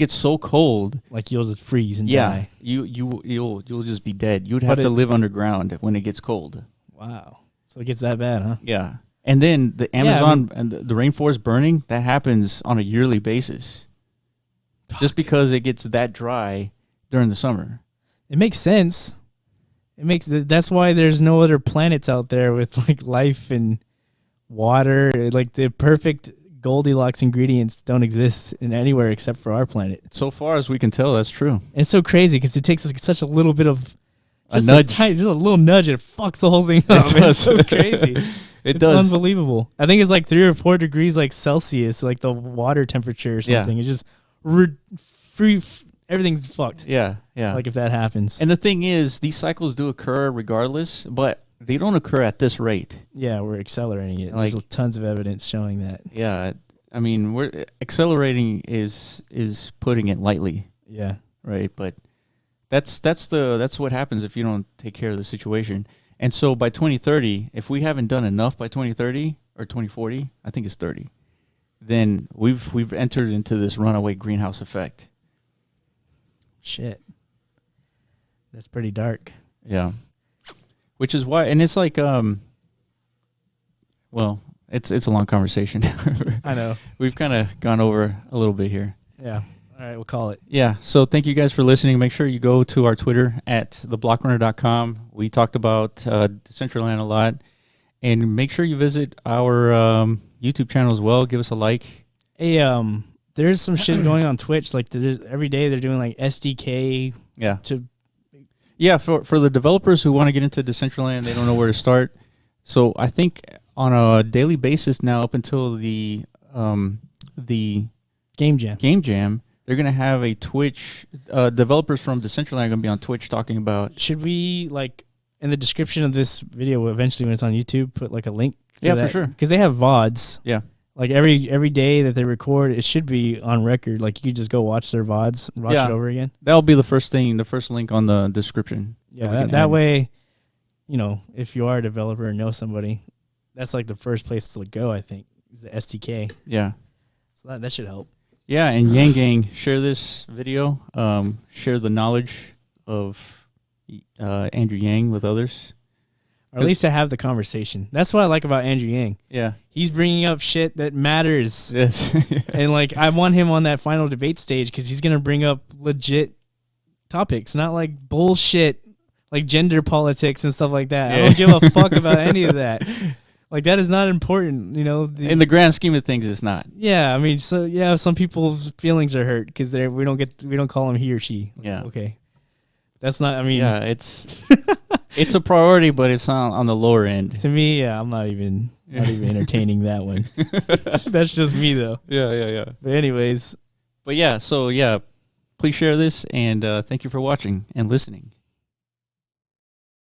so cold, like you'll just freeze and die. You'll just be dead. You'd have to live underground when it gets cold. Wow. So it gets that bad, huh? Yeah. And then the Amazon and the rainforest burning, that happens on a yearly basis. Fuck. Just because it gets that dry during the summer. It makes sense. That's why there's no other planets out there with like life and water. Like the perfect Goldilocks ingredients don't exist in anywhere except for our planet. So far as we can tell, that's true. And it's so crazy because it takes such a little bit of a nudge, just a little nudge, and it fucks the whole thing up. It's so crazy. It's unbelievable. I think it's like 3 or 4 degrees like Celsius, like the water temperature or something. It's just everything's fucked. Yeah, yeah. Like if that happens. And the thing is, these cycles do occur regardless, but they don't occur at this rate. Yeah, we're accelerating it. There's tons of evidence showing that. Yeah, I mean, we're accelerating is putting it lightly. Yeah. Right, but that's what happens if you don't take care of the situation. And so by 2030, if we haven't done enough by 2030 or 2040, I think it's 30, then we've entered into this runaway greenhouse effect. Shit. That's pretty dark. Yeah. Which is why, and it's like, well, it's a long conversation. I know. We've kind of gone over a little bit here. Yeah. All right, we'll call it. Yeah. So thank you guys for listening. Make sure you go to our Twitter at theblockrunner.com. We talked about Decentraland a lot. And make sure you visit our YouTube channel as well. Give us a like. Hey, there's some shit going on Twitch. Like every day they're doing like SDK. Yeah. Yeah, for the developers who want to get into Decentraland, they don't know where to start. So I think on a daily basis now, up until the Game Jam, they're gonna have a Twitch. Developers from Decentraland are gonna be on Twitch talking about. Should we like in the description of this video eventually when it's on YouTube put like a link? To Yeah, that? for sure. Because they have VODs. Yeah. Like every day that they record, it should be on record. Like you just go watch their VODs, watch it over again. That'll be the first link on the description. Yeah, that way, you know, if you are a developer and know somebody, that's like the first place to go, I think, is the SDK. Yeah. So that should help. Yeah, and Yang Gang, share this video. Share the knowledge of Andrew Yang with others. Or at least to have the conversation. That's what I like about Andrew Yang. Yeah. He's bringing up shit that matters. Yes. And, like, I want him on that final debate stage because he's going to bring up legit topics, not, like, bullshit, like gender politics and stuff like that. Yeah. I don't give a fuck about any of that. Like, that is not important, you know. In the grand scheme of things, it's not. Yeah, I mean, so, yeah, some people's feelings are hurt because we don't call him he or she. Like, yeah. Okay. That's not, I mean. Yeah, it's a priority, but it's on the lower end. To me, yeah, I'm not even entertaining that one. That's just me, though. Yeah. But anyways. But yeah, so yeah, please share this, and thank you for watching and listening.